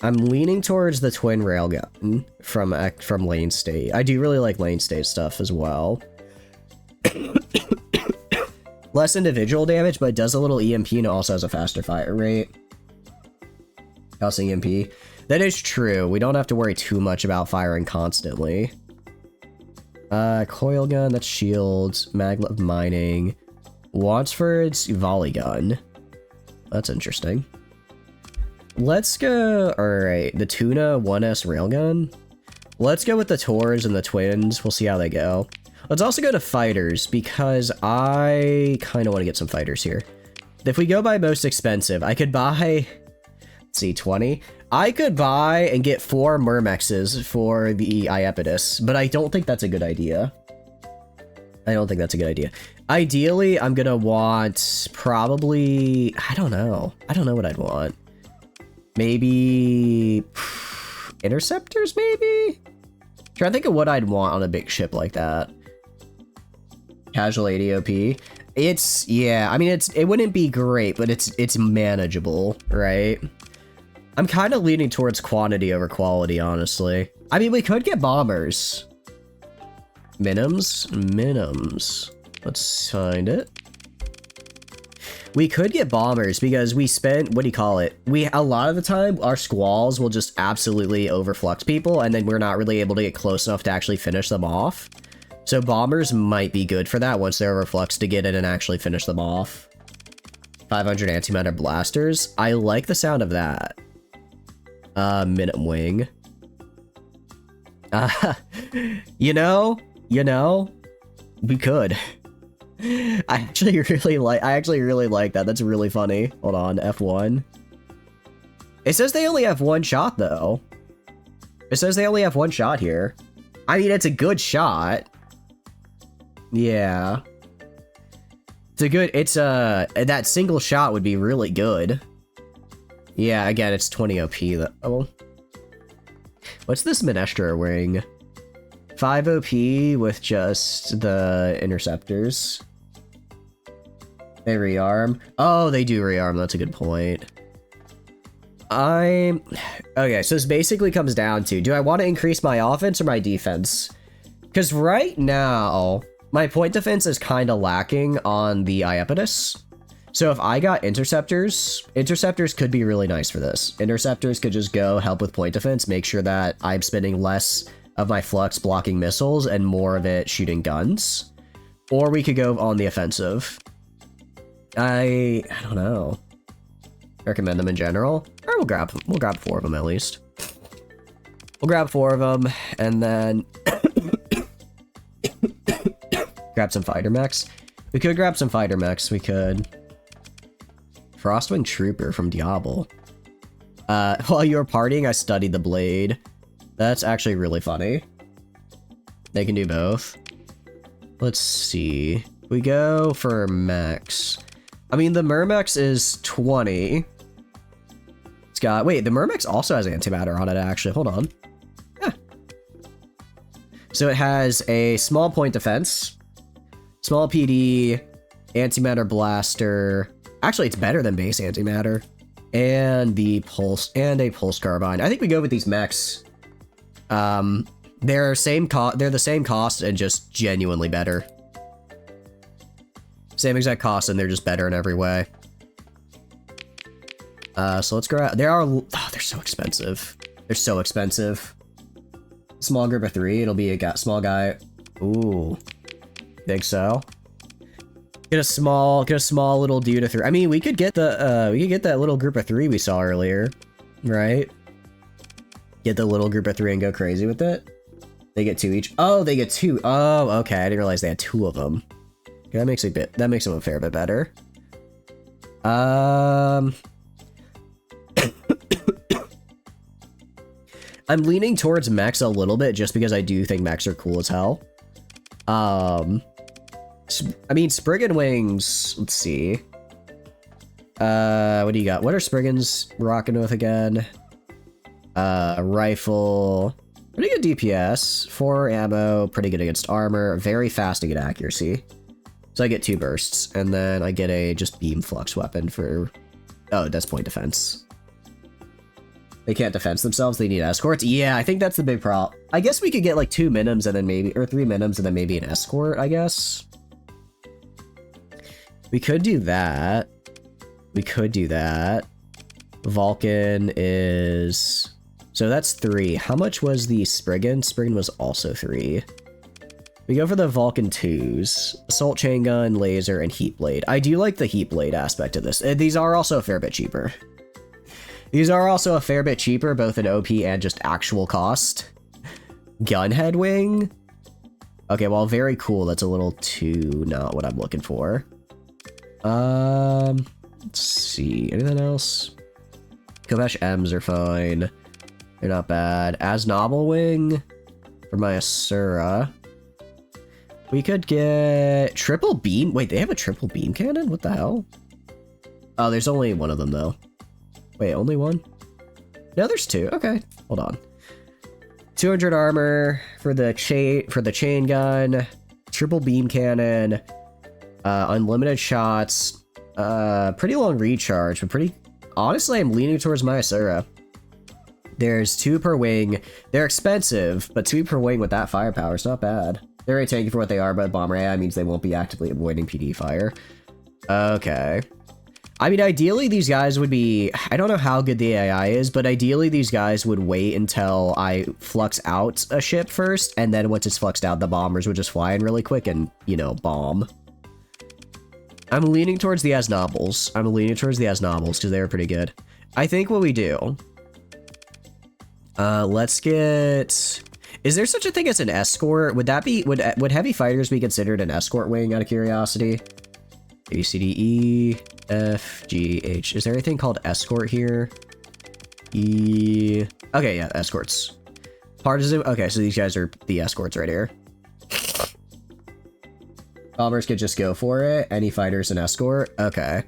I'm leaning towards the twin railgun from Lane State. I do really like Lane State stuff as well. Less individual damage, but it does a little EMP and it also has a faster fire rate. Also EMP. That is true. We don't have to worry too much about firing constantly. Coil gun, that's shields. Maglev mining. Wadsford's volley gun. That's interesting. Let's go... Alright, the Tuna 1S railgun. Let's go with the Tors and the twins. We'll see how they go. Let's also go to fighters, because I kind of want to get some fighters here. If we go by most expensive, I could buy... Let's see, 20? I could buy and get 4 Myrmexes for the Iapetus, but I don't think that's a good idea. I don't think that's a good idea. Ideally, I'm gonna want probably... I don't know. I don't know what I'd want. Maybe... Interceptors, maybe? Trying to think of what I'd want on a big ship like that. Casual ADOP. It's... Yeah, I mean, it wouldn't be great, but it's manageable, right? I'm kind of leaning towards quantity over quality, honestly. I mean, we could get bombers. Minims. Let's find it. We could get bombers because we spent, what do you call it? A lot of the time, our squalls will just absolutely overflux people, and then we're not really able to get close enough to actually finish them off. So bombers might be good for that once they're overfluxed to get in and actually finish them off. 500 antimatter blasters. I like the sound of that. Minute wing. You know, we could. I actually really like that. That's really funny. Hold on, F1. It says they only have 1 shot though. It says they only have 1 shot here. I mean, it's a good shot. Yeah. That single shot would be really good. Yeah, again, it's 20 OP though. Oh. What's this Minestra wing? 5 OP with just the interceptors. They rearm. Oh, they do rearm. That's a good point. Okay, so this basically comes down to, do I want to increase my offense or my defense? Because right now, my point defense is kind of lacking on the Iapetus. So if I got interceptors, interceptors could be really nice for this. Interceptors could just go help with point defense, make sure that I'm spending less of my flux blocking missiles and more of it shooting guns. Or we could go on the offensive. I don't know. Recommend them in general. Or we'll grab 4 of them at least. We'll grab 4 of them and then grab some fighter mechs. We could grab some fighter mechs. We could. Frostwing Trooper from Diablo. While you were partying, I studied the blade. That's actually really funny. They can do both. Let's see. We go for mechs. I mean, the Mermex is 20. It's got... Wait, the Mermex also has antimatter on it, actually. Hold on. Yeah. So it has a small point defense, small PD, antimatter blaster. Actually, it's better than base antimatter. And the pulse, and a pulse carbine. I think we go with these mechs. They're the same cost and just genuinely better. Same exact cost and they're just better in every way. So let's grab. They're so expensive. They're so expensive. Small group of 3. It'll be a small guy. Ooh, think so. Get a small little dude of 3. I mean, we could get that little group of 3 we saw earlier, right? Get the little group of 3 and go crazy with it. They get 2 each. Oh, they get 2. Oh, okay. I didn't realize they had 2 of them. Okay, that makes them a fair bit better. I'm leaning towards mechs a little bit just because I do think mechs are cool as hell. I mean, Spriggan wings, let's see. What do you got? What are Spriggans rocking with again? Rifle. Pretty good DPS. 4 ammo, pretty good against armor. Very fast to get accuracy. So I get 2 bursts, and then I get a just beam flux weapon for... Oh, that's point defense. They can't defense themselves, they need escorts? Yeah, I think that's the big problem. I guess we could get like 2 minims and then maybe... Or 3 minims and then maybe an escort, I guess. We could do that. We could do that. Vulcan is... So that's 3. How much was the Spriggan? Spriggan was also 3. We go for the Vulcan 2s. Assault chain gun, laser, and heat blade. I do like the heat blade aspect of this. These are also a fair bit cheaper. These are also a fair bit cheaper, both in OP and just actual cost. Gunhead wing? Okay, well, very cool. That's a little too not what I'm looking for. Let's see. Anything else? Kovesh M's are fine. They're not bad. As Novel Wing for my Asura. We could get triple beam. Wait, they have a triple beam cannon? What the hell? Oh, there's only one of them though. Wait, only one? No, there's 2. Okay, hold on. 200 armor for the chain gun. Triple beam cannon. Unlimited shots. Pretty long recharge, but pretty... Honestly, I'm leaning towards my Asura. There's 2 per wing. They're expensive, but 2 per wing with that firepower is not bad. They're very tanky for what they are, but bomber AI means they won't be actively avoiding PD fire. Okay. I mean, ideally, these guys would be... I don't know how good the AI is, but ideally, these guys would wait until I flux out a ship first, and then once it's fluxed out, the bombers would just fly in really quick and, you know, bomb. I'm leaning towards the Aznables. Because they were pretty good. I think what we do... let's get... Is there such a thing as an escort? Would that be... Would heavy fighters be considered an escort wing, out of curiosity? A, B, C, D, E, F, G, H. Is there anything called escort here? E... Okay, yeah, escorts. Partisan... Okay, so these guys are the escorts right here. Bombers could just go for it. Any fighters an escort? Okay.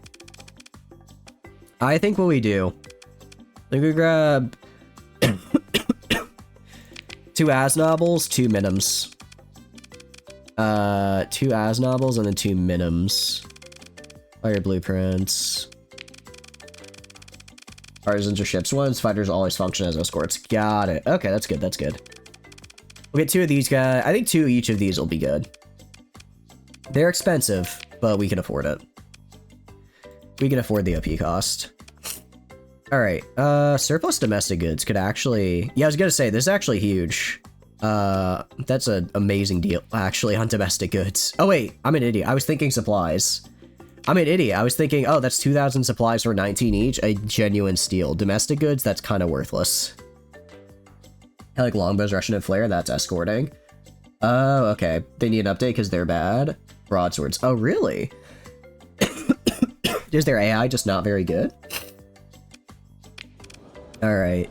I think what we do... I think we grab... 2 Aznables, 2 Minims. 2 Aznables and then 2 Minims. Fire blueprints. Partisans are ships once. Fighters always function as escorts. Got it. Okay, that's good. That's good. We'll get 2 of these guys. I think 2 each of these will be good. They're expensive, but we can afford it. We can afford the OP cost. Alright, surplus domestic goods could actually... Yeah, I was gonna say, this is actually huge. That's an amazing deal, actually, on domestic goods. Oh wait, I'm an idiot. I was thinking supplies. I'm an idiot. I was thinking, oh, that's 2,000 supplies for 19 each. A genuine steal. Domestic goods, that's kind of worthless. I like longbows, Russian, and flare. That's escorting. Oh, okay. They need an update because they're bad. Broadswords. Oh, really? Is their AI just not very good? Alright.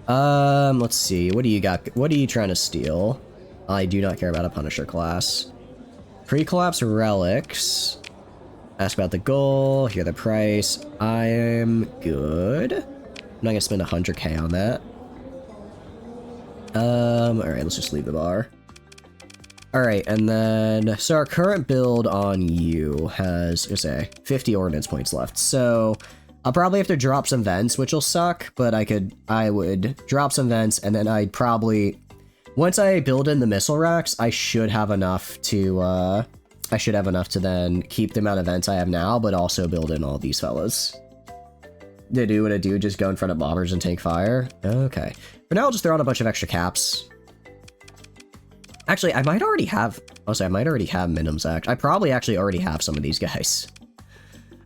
Let's see. What do you got? What are you trying to steal? I do not care about a Punisher class. Pre-collapse relics. Ask about the goal. Hear the price. I'm good. I'm not gonna spend 100k on that. Alright, let's just leave the bar. Alright, and then, so our current build on you has, let's say, 50 ordnance points left. So, I'll probably have to drop some vents, which will suck, but I would drop some vents, and then I'd probably, once I build in the missile racks, I should have enough to then keep the amount of vents I have now, but also build in all these fellas. They do what I do, just go in front of bombers and take fire. Okay. For now, I'll just throw on a bunch of extra caps. Actually, I might already have... Also, I might already have minims, actually. I probably actually already have some of these guys.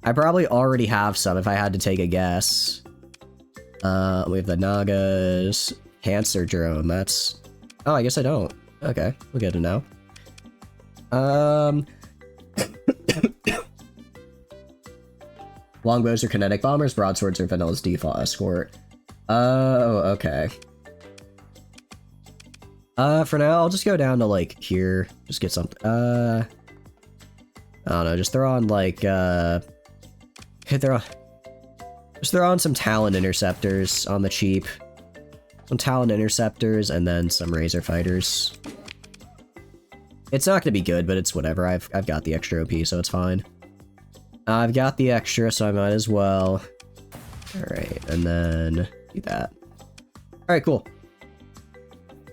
I probably already have some, if I had to take a guess. We have the Nagas. Cancer drone, that's... Oh, I guess I don't. Okay, we'll get to know. Longbows are kinetic bombers, broadswords are Vanilla's default escort. Oh, okay. For now, I'll just go down to, like, here. Just get something, I don't know, just throw on, like, just throw on some Talon interceptors on the cheap. Some Talon interceptors, and then some Razor fighters. It's not gonna be good, but it's whatever. I've got the extra OP, so it's fine. I've got the extra, so I might as well. Alright, and then do that. Alright, cool.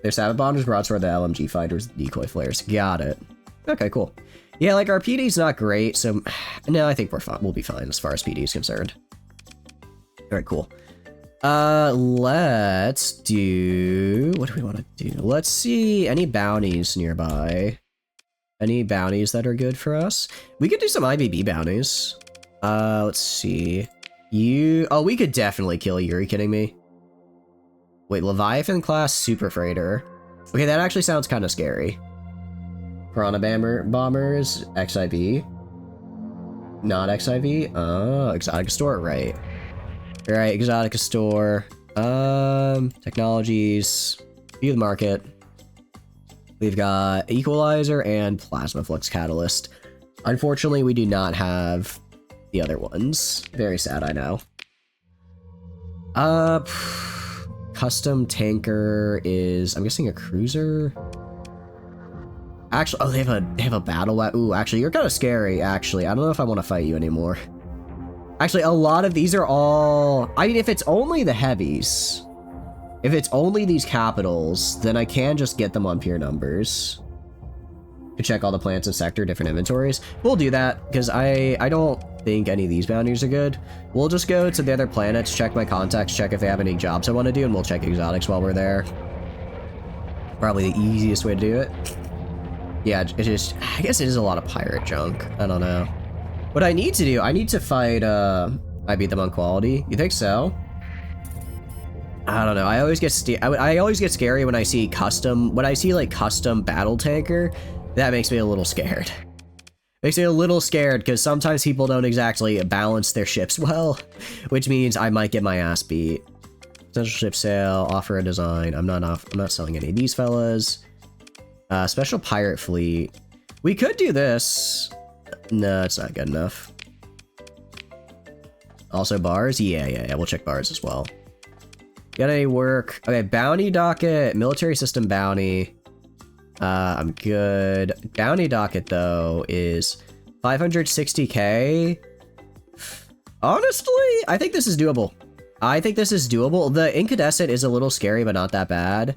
There's Savage Bombers, Broadsword, the LMG fighters, decoy flares. Got it. Okay, cool. Yeah, like, our PD's not great, so... No, I think we're fine. We'll be fine as far as PD is concerned. Alright, cool. Let's do... What do we want to do? Let's see any bounties nearby. Any bounties that are good for us? We could do some IBB bounties. Let's see. Oh, we could definitely kill you. Are you kidding me? Wait, Leviathan class super freighter. Okay, that actually sounds kind of scary. Piranha bombers, XIV. Not XIV. Oh, Exotica store, right. Right, Exotica store. Technologies. View the market. We've got Equalizer and Plasma Flux Catalyst. Unfortunately, we do not have the other ones. Very sad, I know. Custom tanker is, I'm guessing, a cruiser. Actually, oh, they have a battle weapon. Ooh, actually, you're kind of scary. Actually, I don't know if I want to fight you anymore. Actually, a lot of these are all. I mean, if it's only the heavies, if it's only these capitals, then I can just get them on pure numbers. To check all the plants in sector, different inventories. We'll do that because I don't think any of these boundaries are good. We'll just go to the other planets, check my contacts, check if they have any jobs I want to do, and we'll check exotics while we're there. Probably the easiest way to do it. Yeah, it just, I guess it is a lot of pirate junk. I don't know. What I need to do, I need to fight, I beat them on quality. You think so? I don't know. I always get scary when I see like custom battle tanker. That makes me a little scared. Makes me a little scared because sometimes people don't exactly balance their ships well, which means I might get my ass beat. Potential ship sale, offer a design. I'm not selling any of these fellas. Special pirate fleet. We could do this. No, it's not good enough. Also bars? Yeah, we'll check bars as well. Got any work? Okay, bounty docket, military system bounty. I'm good. Bounty docket, though, is 560k. Honestly, I think this is doable. The incandescent is a little scary, but not that bad.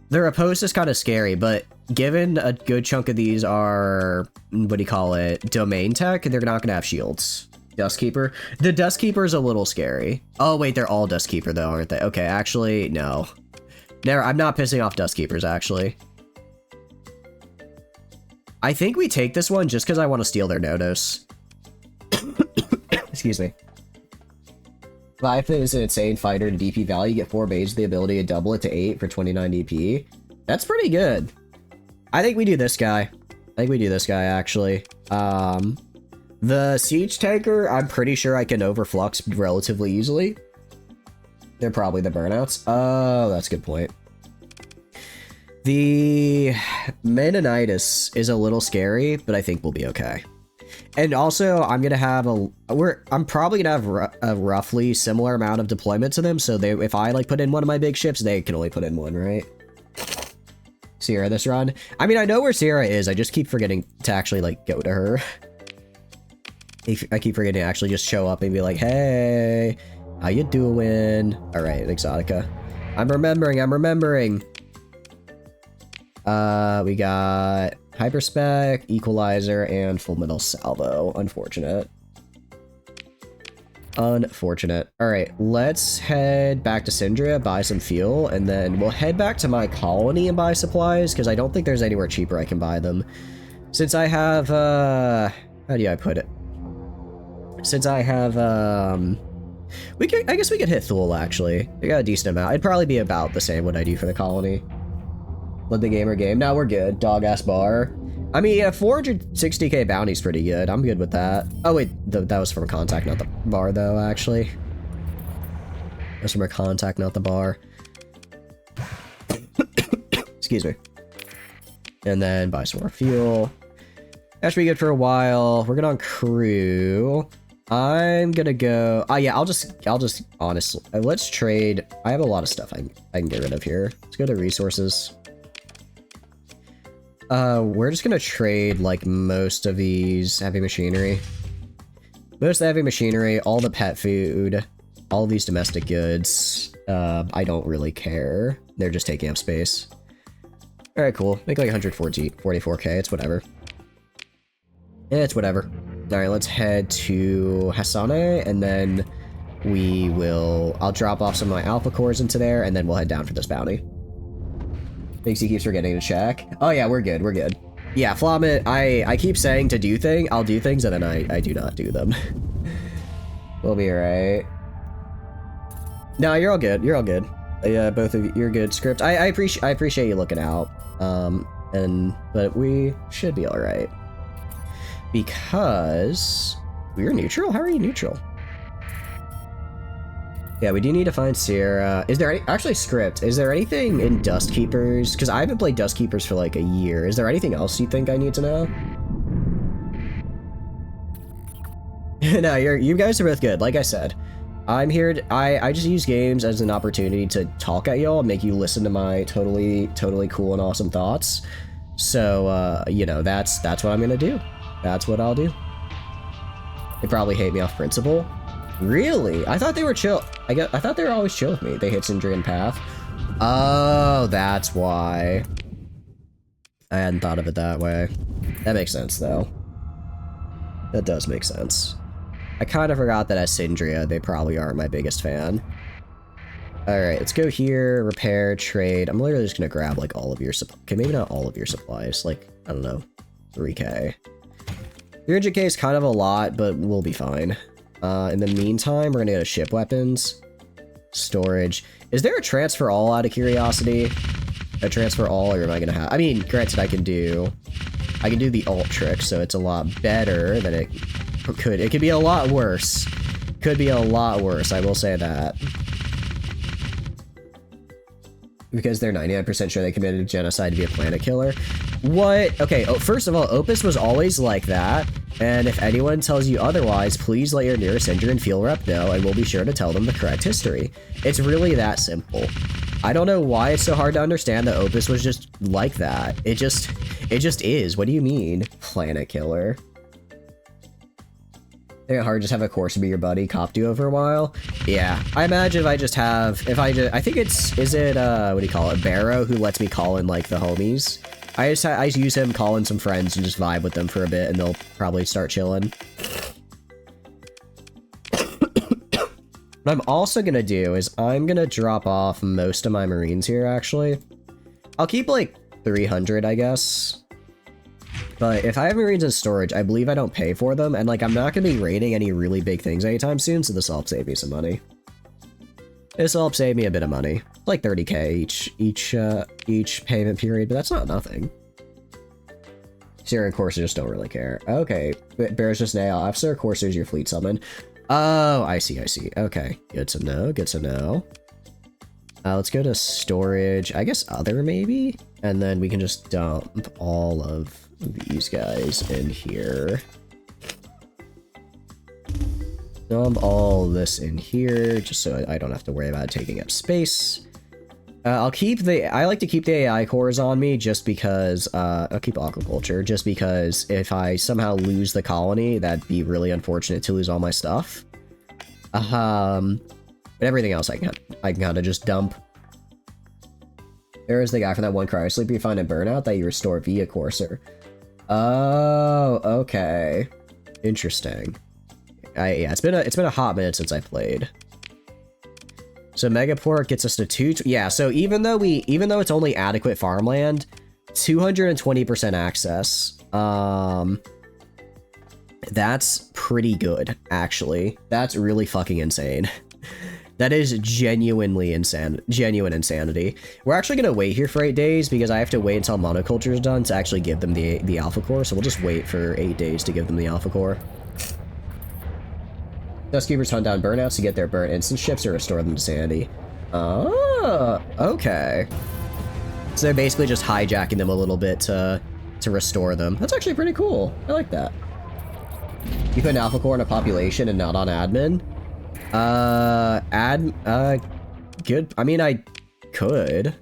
The riposte is kind of scary, but given a good chunk of these are, what do you call it, domain tech, they're not going to have shields. Dustkeeper. The Dustkeeper is a little scary. Oh, wait, they're all Dustkeeper, though, aren't they? Okay, actually, no. Never, I'm not pissing off Dustkeepers, actually. I think we take this one just because I want to steal their Nodos. Excuse me. Life is an insane fighter to DP value. You get 4 mage, the ability to double it to 8 for 29 DP. That's pretty good. I think we do this guy. Actually. The Siege Tanker, I'm pretty sure I can overflux relatively easily. They're probably the burnouts. Oh, that's a good point. The Mennonitis is a little scary, but I think we'll be okay. And also, I'm gonna have I'm probably gonna have a roughly similar amount of deployment to them, so if I like put in one of my big ships, they can only put in one, right? Sierra this run. I mean, I know where Sierra is, I just keep forgetting to actually like go to her. I keep forgetting to actually just show up and be like, hey, how you doing? All right, Exotica. I'm remembering. We got Hyperspec, Equalizer, and Full Metal Salvo. Unfortunate. All right, let's head back to Syndria, buy some fuel, and then we'll head back to my colony and buy supplies, because I don't think there's anywhere cheaper I can buy them. Since I have, how do I put it? Since I have, I guess we could hit Thule, actually. We got a decent amount. It'd probably be about the same what I do for the colony. Let the gamer game. Now we're good. Dog-ass bar. I mean, yeah, 460k bounty's pretty good. I'm good with that. Oh, wait. That was from a contact, not the bar, though, actually. That's from a contact, not the bar. Excuse me. And then buy some more fuel. That should be good for a while. We're good on crew. I'm gonna go... Oh, yeah, I'll just honestly... let's trade... I have a lot of stuff I can get rid of here. Let's go to resources. We're just gonna trade, like, most of these heavy machinery. Most of the heavy machinery, all the pet food, all these domestic goods. I don't really care. They're just taking up space. Alright, cool. Make like 144k, it's whatever. It's whatever. Alright, let's head to Hasane, and then I'll drop off some of my alpha cores into there, and then we'll head down for this bounty. Thinks he keeps forgetting to check. Oh yeah, we're good. Yeah, Flamit, I keep saying to do things, I'll do things, and then I do not do them. We'll be alright. No, you're all good. Yeah, both of you, you're good. Script, I appreciate you looking out. But we should be alright. Because we're neutral? How are you neutral? Yeah, we do need to find Sierra. Is there any... Actually, Script, is there anything in Dustkeepers? Because I haven't played Dustkeepers for like a year. Is there anything else you think I need to know? No, you guys are both good. Like I said, I'm here to... I just use games as an opportunity to talk at y'all and make you listen to my totally cool and awesome thoughts. So, you know, that's what I'm gonna do. That's what I'll do. They probably hate me off principle. Really? I thought they were chill. I thought they were always chill with me. They hit Syndrian Path. Oh, that's why. I hadn't thought of it that way. That makes sense, though. That does make sense. I kind of forgot that as Syndria, they probably aren't my biggest fan. Alright, let's go here, repair, trade. I'm literally just gonna grab, like, all of your supplies. Okay, maybe not all of your supplies. Like, I don't know, 3k. 300k is kind of a lot, but we'll be fine. In the meantime, we're gonna go to ship weapons. Storage. Is there a transfer all out of curiosity? A transfer all, or am I gonna have... I mean, granted, I can do the alt trick, so it's a lot better than it could. It could be a lot worse. Could be a lot worse, I will say that. Because they're 99% sure they committed genocide to be a planet killer. What? Okay, first of all, Opus was always like that, and if anyone tells you otherwise, please let your nearest Syndrian field rep know, and we'll be sure to tell them the correct history. It's really that simple. I don't know why it's so hard to understand that Opus was just like that. It just is. What do you mean, planet killer? It's hard to just have a course to be your buddy, cop duo for a while. Yeah, I imagine I think it's, what do you call it, Barrow, who lets me call in, like, the homies. I just use him, call in some friends, and just vibe with them for a bit, and they'll probably start chilling. What I'm also gonna do is I'm gonna drop off most of my Marines here, actually. I'll keep, like, 300, I guess. But if I have Marines in storage, I believe I don't pay for them, and, like, I'm not gonna be raiding any really big things anytime soon, so this will help save me some money. This will help save me a bit of money. Like 30k each payment period, but that's not nothing. Syrian Corsairs just don't really care. Okay, Bear's just an AI officer, Corsairs your fleet summon. Oh, I see, I see. Okay, good to know, good to know. Let's go to storage, I guess other maybe? And then we can just dump all of these guys in here. Dump all this in here, just so I don't have to worry about taking up space. I'll keep I like to keep the AI cores on me just because, I'll keep aquaculture, just because if I somehow lose the colony, that'd be really unfortunate to lose all my stuff. But everything else I can kind of just dump. There is the guy from that one cryo sleep you find in Burnout that you restore via Courser. Oh, okay. Interesting. Yeah, it's been a hot minute since I played. So Megaport gets us to 2. Yeah, so even though it's only adequate farmland, 220% access. That's pretty good, actually. That's really fucking insane. That is genuine insanity. We're actually gonna wait here for 8 days because I have to wait until monoculture is done to actually give them the alpha core. So we'll just wait for 8 days to give them the alpha core. Dustkeepers hunt down burnouts to get their burnt instant ships or restore them to sanity. Oh, okay. So they're basically just hijacking them a little bit to restore them. That's actually pretty cool. I like that. You put an alpha core in a population and not on admin? Good. I mean, I could.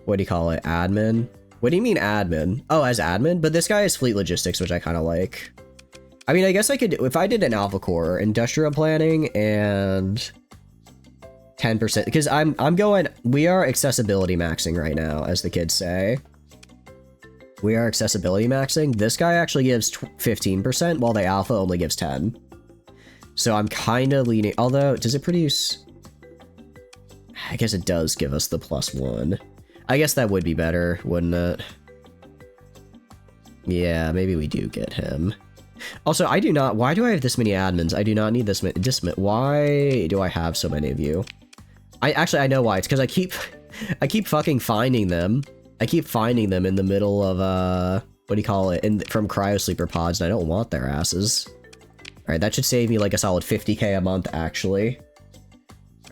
What do you call it? Admin? What do you mean admin? Oh, as admin? But this guy has fleet logistics, which I kind of like. I mean, I guess I could, if I did an alpha core, industrial planning, and 10%, because we are accessibility maxing right now, as the kids say. We are accessibility maxing. This guy actually gives 15%, while the alpha only gives 10. So I'm kind of leaning, although, does it produce? I guess it does give us the +1. I guess that would be better, wouldn't it? Yeah, maybe we do get him. Also, why do I have this many admins? I do not need this many, why do I have so many of you? I know why. It's because I keep fucking finding them. I keep finding them in the middle of, what do you call it? From cryosleeper pods, and I don't want their asses. Alright, that should save me like a solid 50k a month, actually.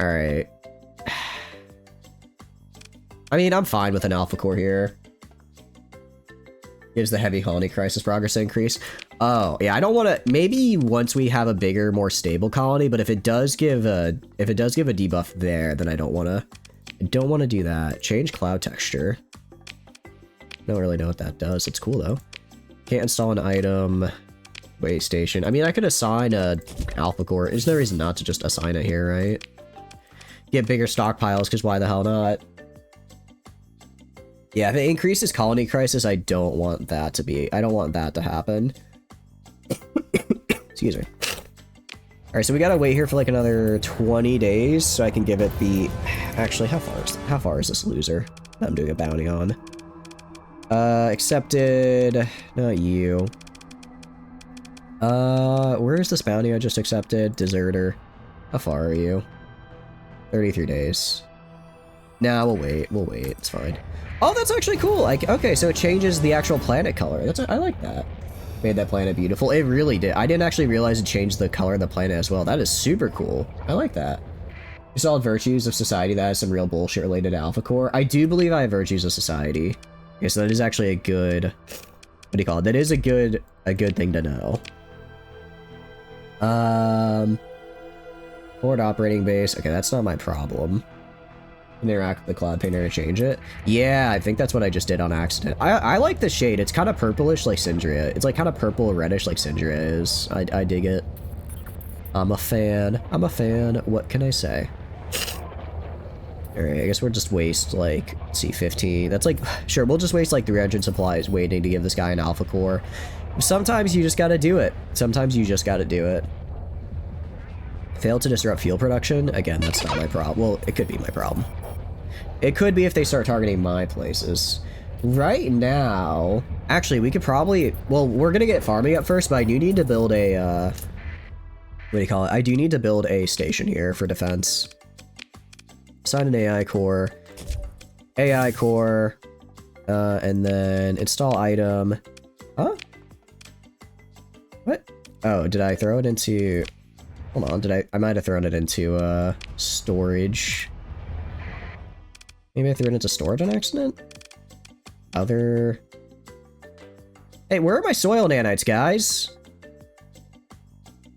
Alright. I mean, I'm fine with an alpha core here. Gives the heavy colony crisis progress increase. Oh, yeah, I don't want to, maybe once we have a bigger, more stable colony, but if it does give a debuff there, then I don't want to do that. Change cloud texture. Don't really know what that does. It's cool though. Can't install an item. Wait station. I mean, I could assign a alpha core. There's no reason not to just assign it here, right? Get bigger stockpiles, because why the hell not? Yeah, if it increases colony crisis, I don't want that to happen. Excuse me. Alright, so we gotta wait here for like another 20 days so I can give it the... Actually, how far is this loser that I'm doing a bounty on? Accepted... Not you. Where's this bounty I just accepted? Deserter. How far are you? 33 days. Nah, we'll wait. It's fine. Oh, that's actually cool! Like, okay, so it changes the actual planet color. I like that. Made that planet beautiful. It really did. I didn't actually realize it changed the color of the planet as well. That is super cool. I like that. Solid virtues of society. That has some real bullshit related to Alpha Core. I do believe I have virtues of society. Okay, so that is actually a good... What do you call it? That is a good thing to know. Forward operating base. Okay, that's not my problem. Interact with the cloud painter to change it. Yeah, I think that's what I just did on accident. I like the shade. It's kind of purplish like Syndria. It's like kind of purple reddish like Syndria is. I dig it. I'm a fan. What can I say? Alright, I guess we'll just waste like, let's see, 15. That's like, sure, we'll just waste like 300 supplies waiting to give this guy an alpha core. Sometimes you just gotta do it. Failed to disrupt fuel production. Again, that's not my problem. Well, it could be my problem. It could be if they start targeting my places. Right now, actually, we could probably... Well, we're gonna get farming up first, but I do need to build a... what do you call it? I do need to build a station here for defense. Assign an AI core. AI core. And then install item. Huh? What? Oh, did I throw it into... Hold on, I might have thrown it into, storage. Maybe I threw it into storage on accident? Other... Hey, where are my soil nanites, guys?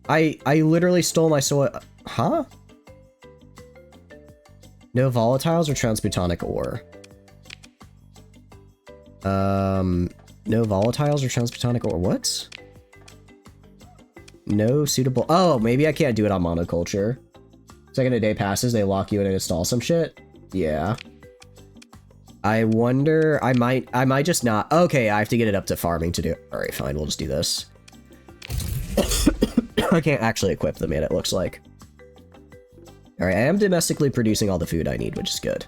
I literally stole my soil... Huh? No volatiles or transmutonic ore. No volatiles or transmutonic ore. What? No suitable... Oh, maybe I can't do it on monoculture. Second a day passes, they lock you in and install some shit? Yeah. I wonder... I might just not... Okay, I have to get it up to farming to do... Alright, fine, we'll just do this. I can't actually equip them yet, it looks like. Alright, I am domestically producing all the food I need, which is good.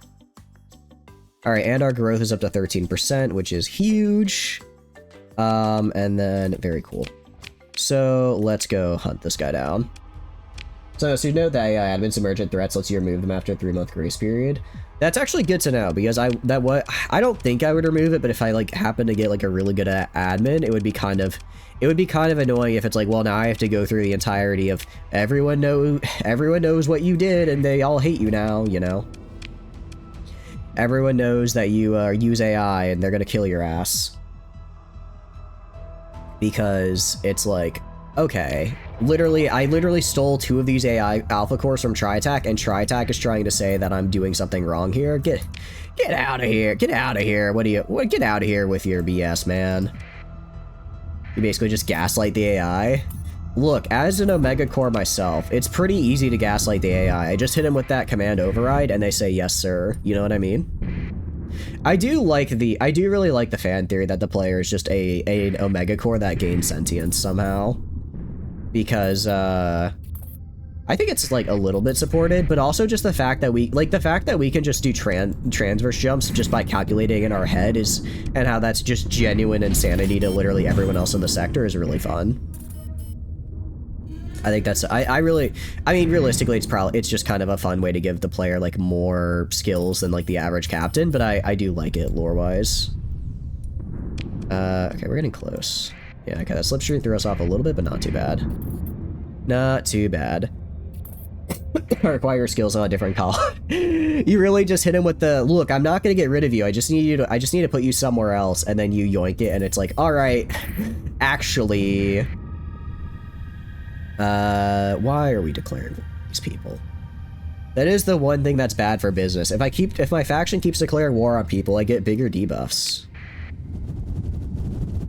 Alright, and our growth is up to 13%, which is huge. And then... Very cool. So, let's go hunt this guy down. So you note that AI admin's emergent threats lets you remove them after a 3-month grace period. That's actually good to know, because I don't think I would remove it, but if I, like, happen to get, like, a really good admin, it would be kind of annoying if it's like, well, now I have to go through the entirety of everyone knows what you did, and they all hate you now, you know? Everyone knows that you use AI, and they're gonna kill your ass. Because it's like, okay, I literally stole 2 of these AI alpha cores from TriAttack, and TriAttack is trying to say that I'm doing something wrong here. Get out of here. Get out of here. Get out of here with your BS, man. You basically just gaslight the AI. Look, as an Omega core myself, it's pretty easy to gaslight the AI. I just hit them with that command override and they say, yes, sir. You know what I mean? I do really like the fan theory that the player is just an Omega core that gains sentience somehow. Because, I think it's, like, a little bit supported, but also just the fact that we can just do transverse jumps just by calculating in our head and how that's just genuine insanity to literally everyone else in the sector is really fun. I think that's, I mean, realistically, it's just kind of a fun way to give the player, like, more skills than, like, the average captain, but I do like it lore-wise. Okay, we're getting close. Yeah, okay, that slipstream threw us off a little bit, but not too bad. Not too bad. Acquire skills on a different call. You really just hit him with the, look, I'm not gonna get rid of you, I just need to put you somewhere else, and then you yoink it, and it's like, alright, actually... why are we declaring these people? That is the one thing that's bad for business. If my faction keeps declaring war on people, I get bigger debuffs.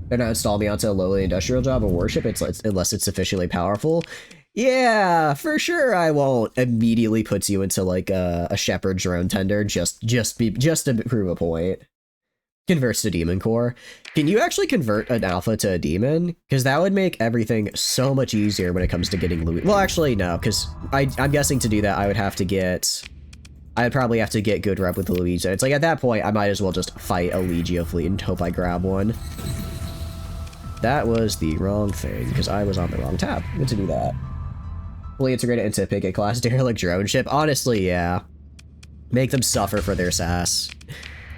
They're not installing me onto a lowly industrial job or worship unless it's sufficiently powerful. Yeah, for sure I won't immediately put you into like a shepherd drone tender just to prove a point. Converts to demon core. Can you actually convert an alpha to a demon? Because that would make everything so much easier when it comes to getting loot. Well, actually, no, because I'm guessing to do that, I would probably have to get good rep with the Luigi. It's like, at that point, I might as well just fight a Legio fleet and hope I grab one. That was the wrong thing, because I was on the wrong tab. Good to do that. Fully integrate it into Picket class derelict drone ship. Honestly, yeah. Make them suffer for their sass.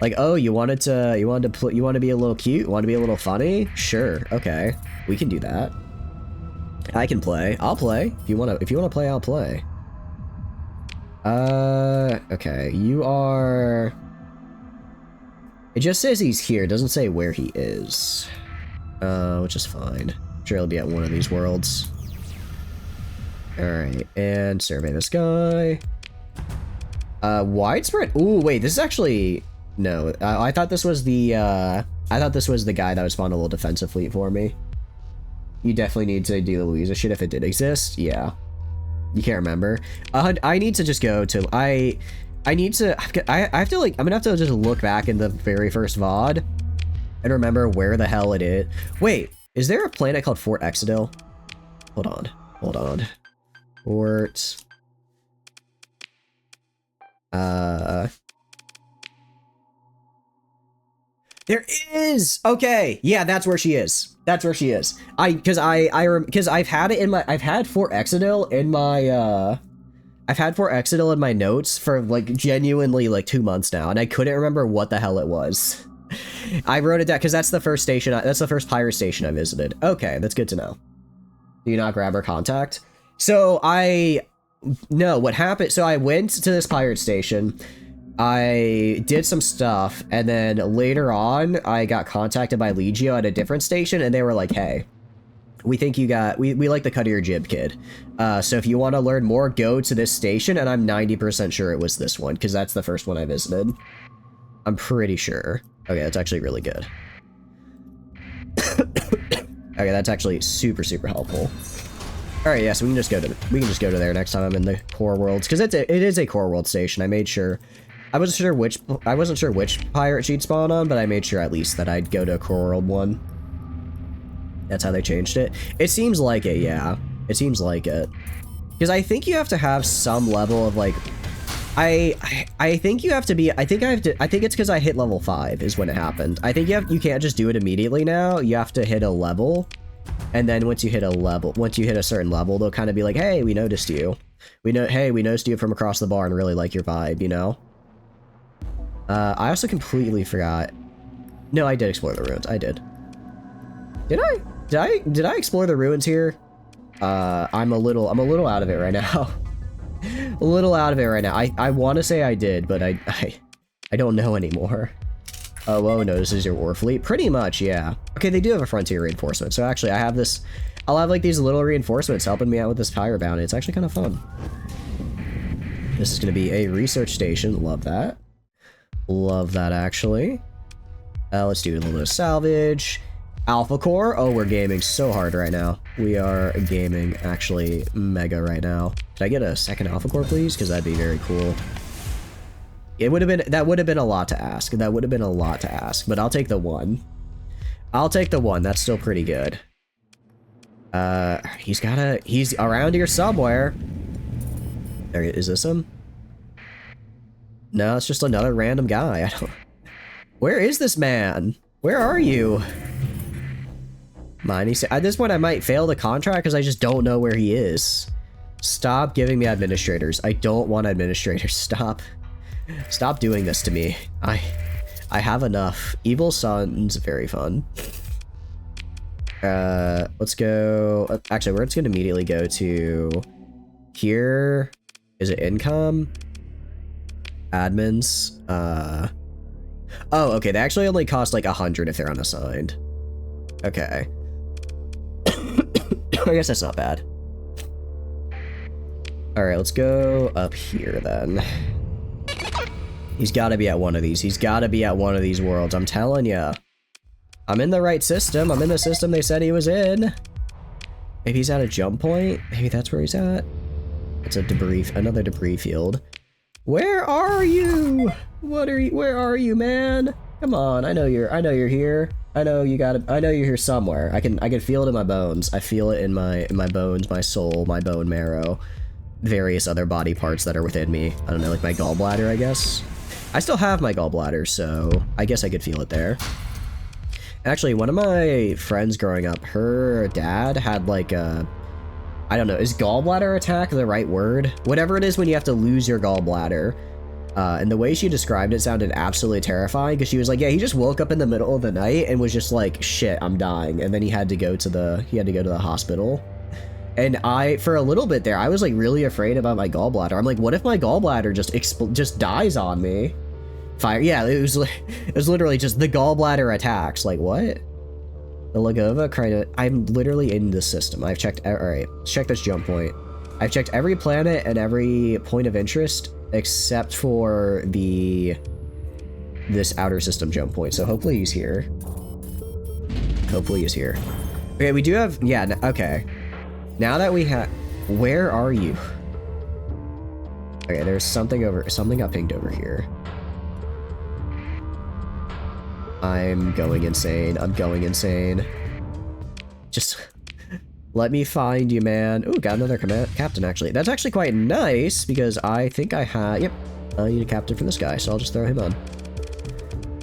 Like, oh, you want to be a little cute? Want to be a little funny? Sure, okay. We can do that. I can play. I'll play. If you want to play, I'll play. Okay. You are... It just says he's here. It doesn't say where he is. Which is fine. I'm sure he'll be at one of these worlds. Alright, and survey this guy. Widespread? Ooh, wait, this is actually... No, I thought this was the, guy that would spawn a little defensive fleet for me. You definitely need to do the Louisa shit if it did exist. Yeah. You can't remember. I need to just go to... I have to, like... I'm gonna have to just look back in the very first VOD and remember where the hell it is. Wait, is there a planet called Fort Exodil? Hold on. Port. There is! Okay, yeah, that's where she is. That's where she is. Because I've had it in my, I've had Fort Exodil in my, I've had Fort Exodil in my notes for, like, genuinely, like, 2 months now, and I couldn't remember what the hell it was. I wrote it down, because that's the first station, that's the first pirate station I visited. Okay, that's good to know. Do you not grab her contact? So, no, what happened, so I went to this pirate station, I did some stuff, and then later on, I got contacted by Legio at a different station, and they were like, hey, we think you got, we like the cut of your jib, kid. So if you want to learn more, go to this station, and I'm 90% sure it was this one, because that's the first one I visited. I'm pretty sure. Okay, that's actually really good. Okay, that's actually super, super helpful. Alright, yeah, so we can just go to there next time I'm in the core worlds, because it is a core world station. I made sure. I wasn't sure which pirate she'd spawn on, but I made sure at least that I'd go to a core world one. That's how they changed it. It seems like it, yeah. It seems like it. Because I think you have to have some level of, like... I think you have to be... I think it's because I hit level 5 is when it happened. I think you can't just do it immediately now. You have to hit a level. And then once you hit a certain level, they'll kind of be like, hey, we noticed you. Hey, we noticed you from across the bar and really like your vibe, you know? I also completely forgot. No, I did explore the ruins. I did. Did I explore the ruins here? I'm a little out of it right now. A little out of it right now. I want to say I did, but I don't know anymore. Oh, whoa, notices your war fleet. Pretty much, yeah. Okay, they do have a frontier reinforcement. So actually, I'll have like these little reinforcements helping me out with this pirate bounty. It's actually kind of fun. This is going to be a research station. Love that. Love that, actually. Let's do a little bit of salvage. Alpha Core. Oh, we're gaming so hard right now. We are gaming actually mega right now. Could I get a second Alpha Core, please? Because that'd be very cool. That would have been a lot to ask. That would have been a lot to ask, but I'll take the one. I'll take the one. That's still pretty good. He's around here somewhere. There, is this him? No, it's just another random guy. Where is this man? Where are you? At this point, I might fail the contract because I just don't know where he is. Stop giving me administrators. I don't want administrators. Stop. Stop doing this to me. I have enough. Evil Sun's very fun. Let's go. Actually, we're just gonna immediately go to here. Is it income? Admins. Oh, okay. They actually only cost like 100 if they're unassigned. Okay. I guess that's not bad. All right, let's go up here then. He's got to be at one of these. He's got to be at one of these worlds. I'm telling ya. I'm in the right system. I'm in the system they said he was in. Maybe he's at a jump point. Maybe that's where he's at. It's a another debris field. Where are you? Where are you, man? Come on, I know you're here. I know you're here somewhere. I can feel it in my bones. I feel it in my bones, my soul, my bone marrow, various other body parts that are within me. I don't know, like my gallbladder, I guess. I still have my gallbladder, so I guess I could feel it there. Actually, one of my friends growing up, her dad had like a, I don't know, is gallbladder attack the right word? Whatever it is when you have to lose your gallbladder. And the way she described it sounded absolutely terrifying, because she was like, yeah, he just woke up in the middle of the night and was just like, shit, I'm dying. And then he had to go to the hospital. And for a little bit there, I was like really afraid about my gallbladder. I'm like, what if my gallbladder just dies on me? Fire. Yeah, it was literally just the gallbladder attacks. Like, what? The Lagova credit. I'm literally in the system. I've checked. All right, let's check this jump point. I've checked every planet and every point of interest except for this outer system jump point. So hopefully he's here. Hopefully he's here. Okay, we do have. Yeah. Okay. Now that we have. Where are you? Okay, there's something got pinged over here. I'm going insane. I'm going insane. Just Let me find you, man. Ooh, got another captain, actually. That's actually quite nice, because I think I had... Yep, I need a captain for this guy, so I'll just throw him on.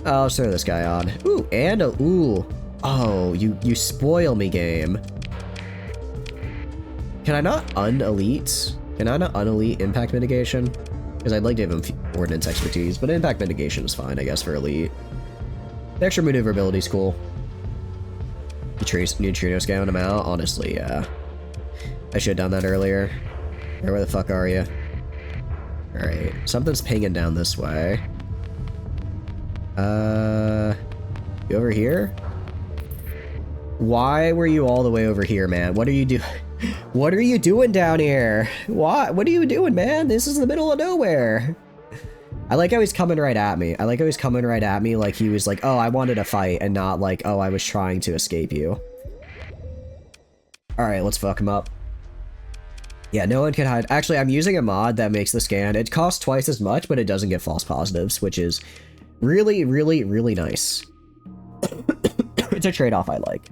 I'll just throw this guy on. Ooh, and a... Ooh. Oh, you spoil me, game. Can I not un-elite? Can I not un-elite impact mitigation? Because I'd like to give him ordnance expertise, but impact mitigation is fine, I guess, for elite. The extra maneuverability is cool. Neutrino scouting him out? Honestly, yeah. I should have done that earlier. Where the fuck are you? Alright, something's pinging down this way. You over here? Why were you all the way over here, man? What are you doing? What are you doing down here? What are you doing, man? This is the middle of nowhere. I like how he's coming right at me. I like how he's coming right at me like he was like, oh, I wanted to fight, and not like, oh, I was trying to escape you. Alright, let's fuck him up. Yeah, no one can hide. Actually, I'm using a mod that makes the scan. It costs twice as much, but it doesn't get false positives, which is really, really, really nice. It's a trade-off I like.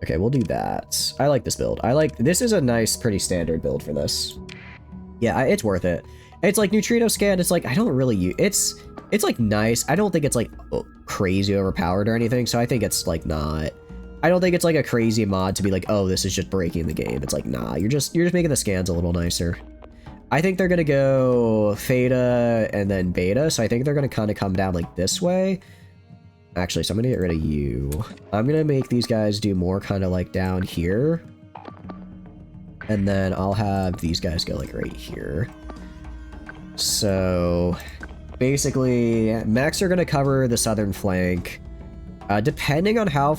Okay, we'll do that. I like this build. This is a nice, pretty standard build for this. Yeah, it's worth it. It's like neutrino scan, it's like, I don't really use, it's like nice. I don't think it's like crazy overpowered or anything, so I think it's like not, I don't think it's like a crazy mod to be like, oh, this is just breaking the game. It's like, nah, you're just making the scans a little nicer. I think they're gonna go theta and then beta, so I think they're gonna kind of come down like this way. Actually, so I'm gonna get rid of you. I'm gonna make these guys do more kind of like down here. And then I'll have these guys go like right here. So basically, mechs are gonna cover the southern flank. Depending on how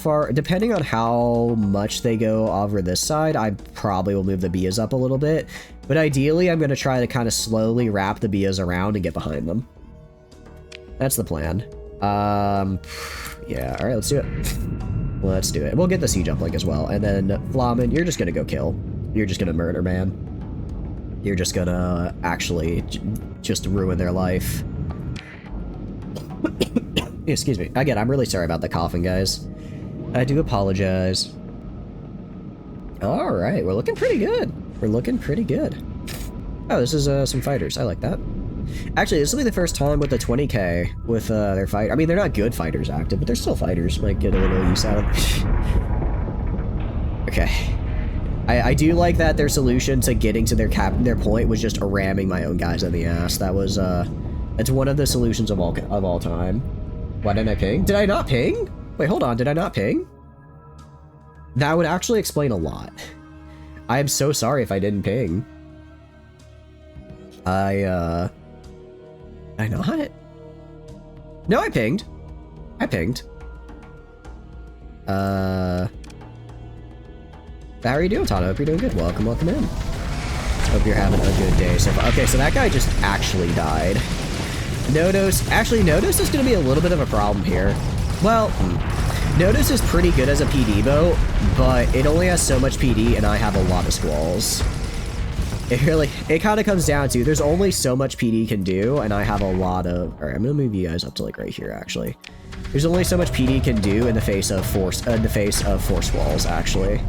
much they go over this side, I probably will move the Bias up a little bit. But ideally, I'm gonna try to kind of slowly wrap the Bias around and get behind them. That's the plan. Yeah, alright, let's do it. Let's do it. We'll get the siege uplink as well. And then, Flamen, you're just gonna go kill. You're just gonna murder, man. You're just gonna actually just ruin their life. Excuse me. Again, I'm really sorry about the coughing, guys. I do apologize. Alright, we're looking pretty good. We're looking pretty good. Oh, this is some fighters. I like that. Actually, this will be the first time with the 20k with their fight. I mean, they're not good fighters active, but they're still fighters. Might get a little use out of it. Okay. I do like that their solution to getting to their point was just ramming my own guys in the ass. That was it's one of the solutions of all time. Why didn't I ping? Did I not ping? Wait, hold on. Did I not ping? That would actually explain a lot. I am so sorry if I didn't ping. I not? No, I pinged. I pinged. How are you doing, Tana? Hope you're doing good. Welcome in. Hope you're having a good day so far. Okay, so that guy just actually died. Nodos. Actually, Nodos is going to be a little bit of a problem here. Well, Nodos is pretty good as a PD boat, but it only has so much PD, and I have a lot of squalls. It kind of comes down to, there's only so much PD can do, and I have a lot of... Alright, I'm going to move you guys up to, like, right here, actually. There's only so much PD can do in the face of force walls, actually.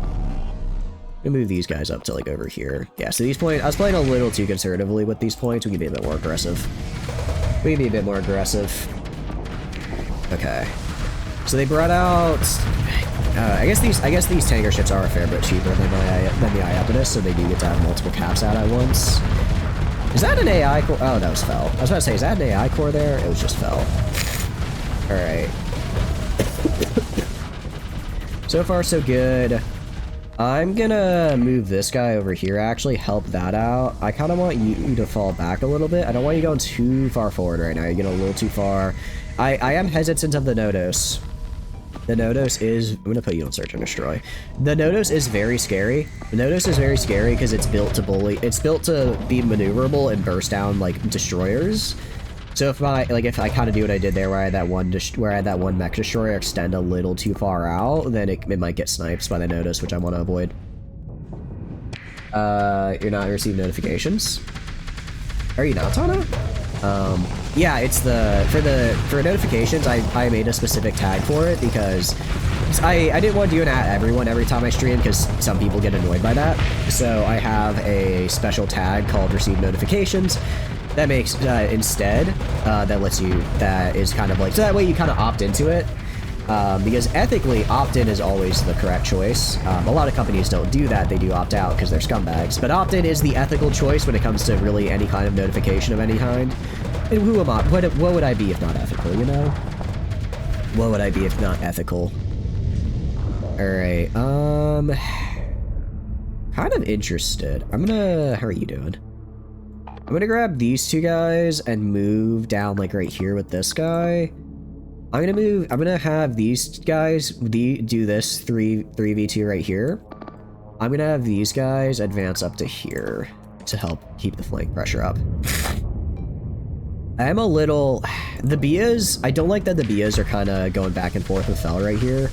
I'm gonna move these guys up to, like, over here. Yeah, so these points... I was playing a little too conservatively with these points. We can be a bit more aggressive. We can be a bit more aggressive. Okay. So they brought out... I guess these tanker ships are a fair bit cheaper than the Iapetus, so they do get to have multiple caps out at once. Is that an AI core? Oh, that was Fel. I was about to say, is that an AI core there? It was just Fel. Alright. So far, so good. I'm gonna move this guy over here, actually, help that out. I kind of want you to fall back a little bit. I don't want you going too far forward right now. You're getting a little too far. I am hesitant of the Nodos. The Nodos is... I'm gonna put you on search and destroy. The Nodos is very scary. The Nodos is very scary because it's built to bully... It's built to be maneuverable and burst down, like, destroyers. So if I kind of do what I did there, where I had that one mech destroyer extend a little too far out, then it might get sniped by the Nodos, which I want to avoid. You're not receiving notifications? Are you not, Tana? Yeah, it's for notifications, I made a specific tag for it because I didn't want to do it at everyone every time I stream because some people get annoyed by that. So I have a special tag called receive notifications that makes instead that is kind of like, so that way you kind of opt into it. Because ethically, opt-in is always the correct choice. A lot of companies don't do that, they do opt-out because they're scumbags. But opt-in is the ethical choice when it comes to really any kind of notification of any kind. And who am I? What would I be if not ethical, you know? What would I be if not ethical? Alright, kind of interested. How are you doing? I'm gonna grab these two guys and move down, like, right here with this guy. I'm gonna have these guys do this 3v2 right here. I'm gonna have these guys advance up to here to help keep the flank pressure up. I'm a little... The Bias, I don't like that the Bias are kind of going back and forth with Fel right here,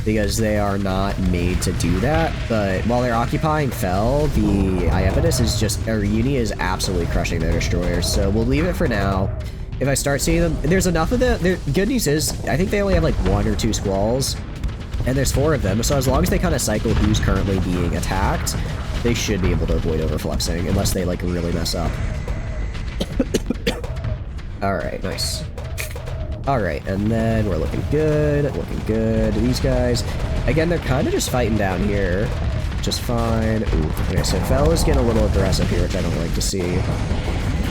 because they are not made to do that, but while they're occupying Fel, the Iapetus is just... Or Uni is absolutely crushing their destroyers, so we'll leave it for now. If I start seeing them, there's enough of them. The good news is, I think they only have like 1 or 2 squalls, and there's 4 of them, so as long as they kind of cycle who's currently being attacked, they should be able to avoid overfluxing, unless they like really mess up. Alright, nice. Alright, and then we're looking good, These guys, again, they're kind of just fighting down here, just fine. Ooh, okay, so Fel is getting a little aggressive here, which I don't like to see.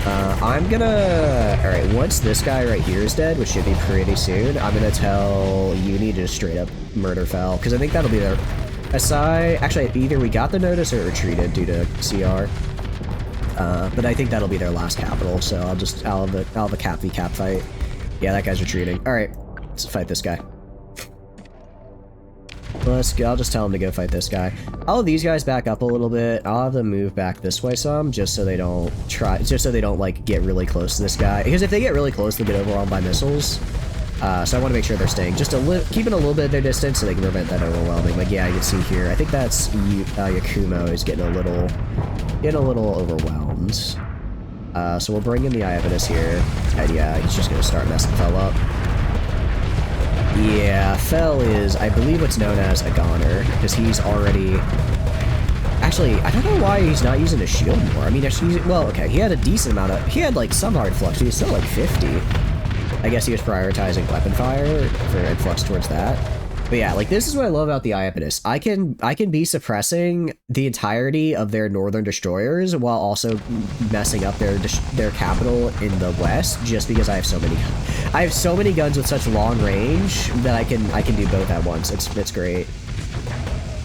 I'm gonna... Alright, once this guy right here is dead, which should be pretty soon, I'm gonna tell Uni to just straight up murder Fel, because I think that'll be their... Actually, either we got the notice or it retreated due to CR. But I think that'll be their last capital, so I'll have a cap v cap fight. Yeah, that guy's retreating. Alright, let's fight this guy. Let's go. I'll just tell them to go fight this guy. I'll have these guys back up a little bit. I'll have them move back this way some, just so they don't like get really close to this guy. Because if they get really close, they'll get overwhelmed by missiles. So I want to make sure they're staying just keeping a little bit of their distance so they can prevent that overwhelming. Like, yeah, you can see here. I think that's Yakumo is getting a little overwhelmed. So we'll bring in the Iapetus here. And yeah, he's just gonna start messing Fel up. Yeah, Fel is, I believe, what's known as a goner, because he's already... Actually, I don't know why he's not using a shield more. I mean, well, okay, he had a decent amount of... He had, like, some hard flux, but he was still, like, 50. I guess he was prioritizing weapon fire for influx towards that. But yeah, like, this is what I love about the Iapetus. I can be suppressing the entirety of their northern destroyers while also messing up their capital in the west, just because I have so many guns with such long range that I can do both at once. It's great.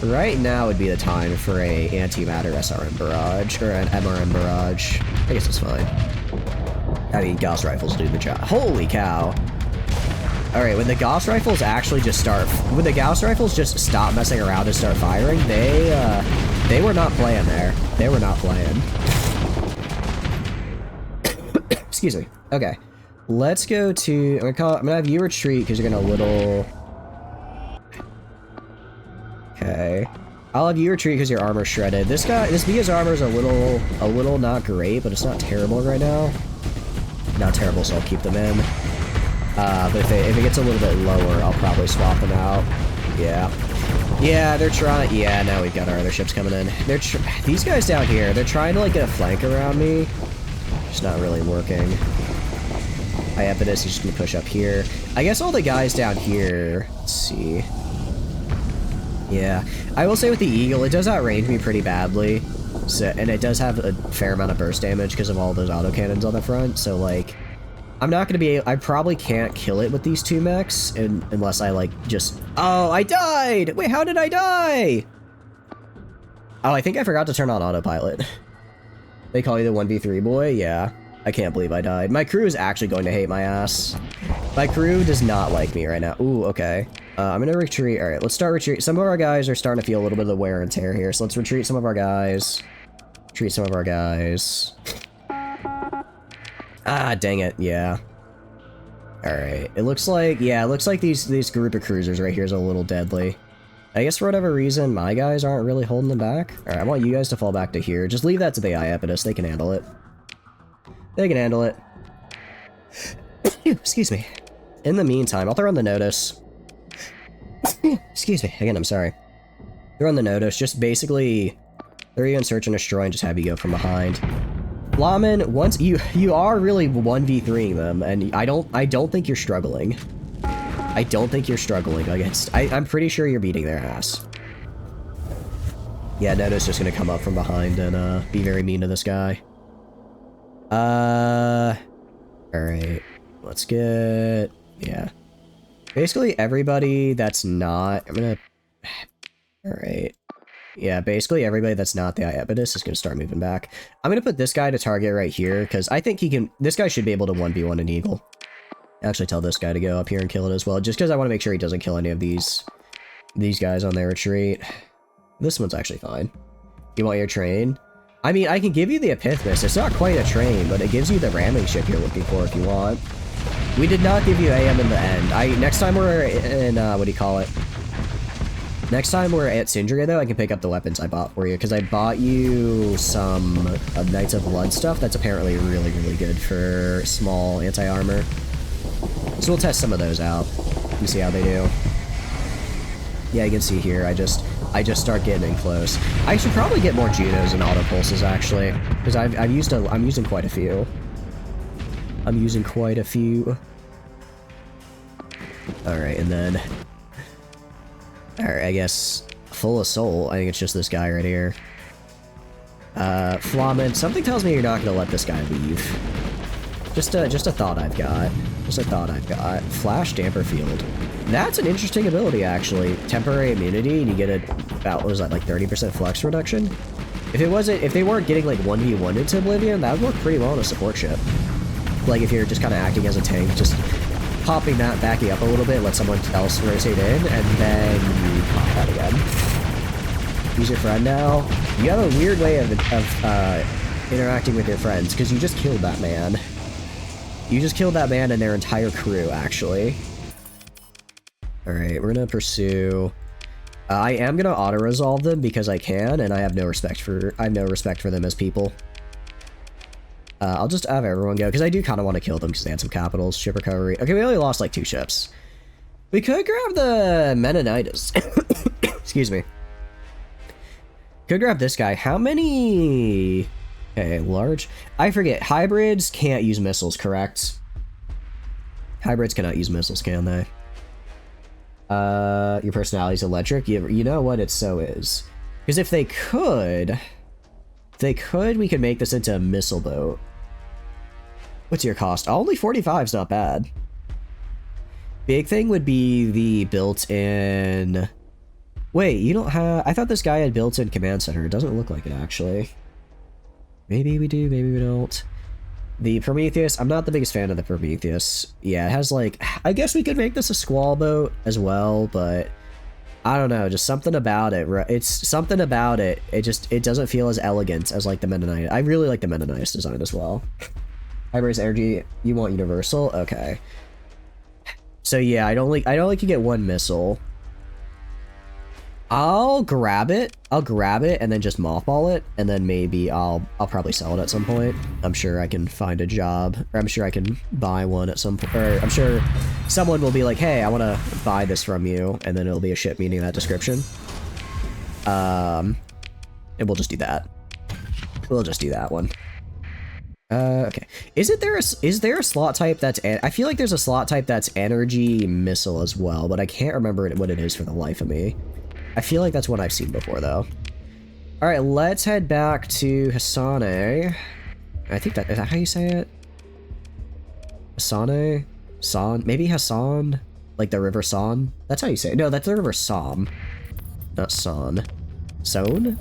Right now would be the time for a antimatter SRM barrage or an MRM barrage. I guess it's fine. I mean, Gauss rifles do the job. Holy cow. Alright, when the Gauss rifles actually just when the Gauss rifles just stop messing around and start firing, they were not playing there. They were not playing. Excuse me. Okay. Let's go to, I'm gonna have you retreat because you're gonna Okay. I'll have you retreat because your armor's shredded. This Via's armor's a little not great, but it's not terrible right now. Not terrible, so I'll keep them in. But if it gets a little bit lower, I'll probably swap them out. Yeah. Yeah, they're trying... Yeah, now we've got our other ships coming in. These guys down here, they're trying to, like, get a flank around me. It's not really working. Iapetus, he's just gonna push up here. I guess all the guys down here... Let's see. Yeah. I will say with the Eagle, it does outrange me pretty badly. So, and it does have a fair amount of burst damage because of all those autocannons on the front, so, like... I'm not gonna be able, I probably can't kill it with these 2 mechs unless I like just... Oh, I died! Wait, how did I die? Oh, I think I forgot to turn on autopilot. They call you the 1v3 boy? Yeah. I can't believe I died. My crew is actually going to hate my ass. My crew does not like me right now. Ooh, okay. I'm gonna retreat. Alright, let's start retreat. Some of our guys are starting to feel a little bit of the wear and tear here, so let's retreat some of our guys. Retreat some of our guys. Ah, dang it, yeah. Alright, it looks like, yeah, it looks like these group of cruisers right here is a little deadly. I guess for whatever reason, my guys aren't really holding them back. Alright, I want you guys to fall back to here. Just leave that to the Iapetus, they can handle it. They can handle it. Excuse me. In the meantime, I'll throw on the notice. Excuse me. Again, I'm sorry. Throw on the notice. Just basically throw you in search and destroy and just have you go from behind. Flamen, once you are really 1v3ing them, and I don't think you're struggling. I don't think you're struggling against... I'm pretty sure you're beating their ass. Yeah, Noto's just gonna come up from behind and be very mean to this guy. Alright. Let's get... yeah. Basically everybody that's not... I'm gonna... Alright. Yeah, basically everybody that's not the Iapetus is gonna start moving back. I'm gonna put this guy to target right here, because I think he can... this guy should be able to 1v1 an eagle. Actually tell this guy to go up here and kill it as well, just because I want to make sure he doesn't kill any of these guys on their retreat. This one's actually fine. You want your train? I mean, I can give you the Epithmus. It's not quite a train, but it gives you the ramming ship you're looking for if you want. We did not give you AM in the end. Next time we're in, what do you call it? Next time we're at Sindria, though, I can pick up the weapons I bought for you, because I bought you some Knights of Blood stuff that's apparently really, really good for small anti-armor. So we'll test some of those out and see how they do. Yeah, you can see here, I just start getting in close. I should probably get more Junos and auto pulses actually, because I'm using quite a few. I'm using quite a few. Alright, and then... alright, I guess full assault. I think it's just this guy right here. Flamen, something tells me you're not gonna let this guy leave. Just a thought I've got. Just a thought I've got. Flash Damper Field. That's an interesting ability, actually. Temporary immunity, and you get about, what was that, like 30% flux reduction? If they weren't getting like 1v1 into Oblivion, that would work pretty well on a support ship. Like if you're just kind of acting as a tank, just popping that, backing up a little bit, let someone else rotate in, and then you pop that again. Use your friend now. You have a weird way of interacting with your friends, because you just killed that man. You just killed that man and their entire crew, actually. Alright, we're gonna pursue... I am gonna auto-resolve them because I can, and I have no respect for them as people. I'll just have everyone go, because I do kind of want to kill them because they had some capitals. Ship recovery. Okay, we only lost like 2 ships. We could grab the Mennonitis. Excuse me. Could grab this guy. How many... okay, large. I forget. Hybrids can't use missiles, correct? Hybrids cannot use missiles, can they? Your personality's electric. You know what? It so is. Because if they could, we could make this into a missile boat. What's your cost? Only 45's not bad. Big thing would be the built-in... wait, you don't have... I thought this guy had built-in command center. It doesn't look like it, actually. Maybe we do, maybe we don't. The Prometheus, I'm not the biggest fan of the Prometheus. Yeah, it has like... I guess we could make this a squall boat as well, but... I don't know, just something about it. It's something about it. It doesn't feel as elegant as like the Mennonite. I really like the Mennonite design as well. Hybrids energy, you want universal? Okay. So yeah, I'd only could get 1 missile. I'll grab it and then just mothball it, and then maybe I'll probably sell it at some point. I'm sure I can find a job, or I'm sure I can buy one at some point, or I'm sure someone will be like, hey, I want to buy this from you, and then it'll be a ship meaning that description. And we'll just do that. We'll just do that one. Okay. Is there a slot type that's... I feel like there's a slot type that's energy missile as well, but I can't remember what it is for the life of me. I feel like that's one I've seen before, though. Alright, let's head back to Hasane. I think is that how you say it? Hasane? San? Maybe Hassan? Like the River San? That's how you say it. No, that's the River Sam. Not San. Son?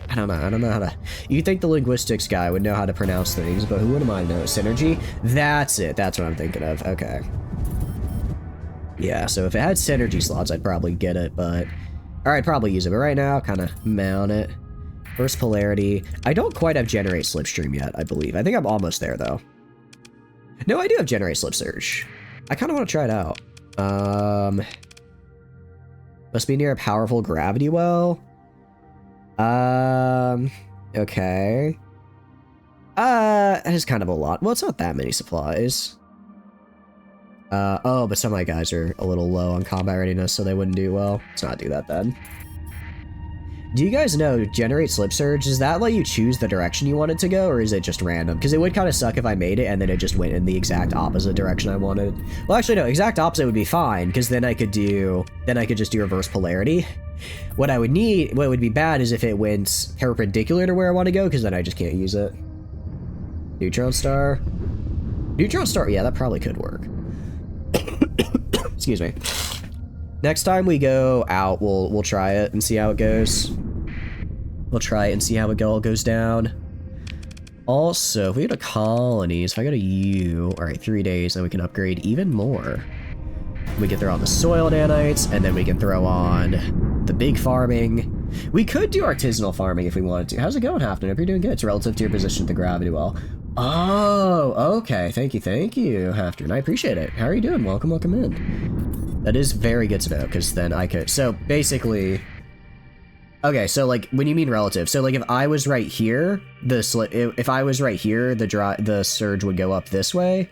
I don't know how to... You'd think the linguistics guy would know how to pronounce things, but who am I to know? Synergy? That's it. That's what I'm thinking of. Okay. Yeah, so if it had synergy slots, I'd probably get it, but... Or I'd probably use it, but right now, kind of mount it. First polarity. I don't quite have generate slipstream yet, I believe. I think I'm almost there, though. No, I do have generate slip surge. I kind of want to try it out. Must be near a powerful gravity well. Okay. That is kind of a lot. Well, it's not that many supplies. Oh, but some of my guys are a little low on combat readiness, so they wouldn't do well. Let's not do that then. Do you guys know, generate slip surge, does that let you choose the direction you want it to go, or is it just random? Because it would kind of suck if I made it and then it just went in the exact opposite direction I wanted. Well, actually, no, exact opposite would be fine, because then I could just do reverse polarity. What would be bad is if it went perpendicular to where I want to go, because then I just can't use it. Neutron star. Neutron star, yeah, that probably could work. Excuse me. Next time we go out, we'll try it and see how it goes. We'll try it and see how it all goes down. Also, if we go to colonies, if I go to U, all right, 3 days, then we can upgrade even more. We can throw on the soil nanites, and then we can throw on the big farming. We could do artisanal farming if we wanted to. How's it going, Hafton? Hope you're doing good. It's relative to your position at the gravity well. Oh, okay. Thank you, Hafton. I appreciate it. How are you doing? Welcome in. That is very good to know, because then I could... So, basically... Okay, so, like, when you mean relative, so, like, if I was right here, the surge would go up this way?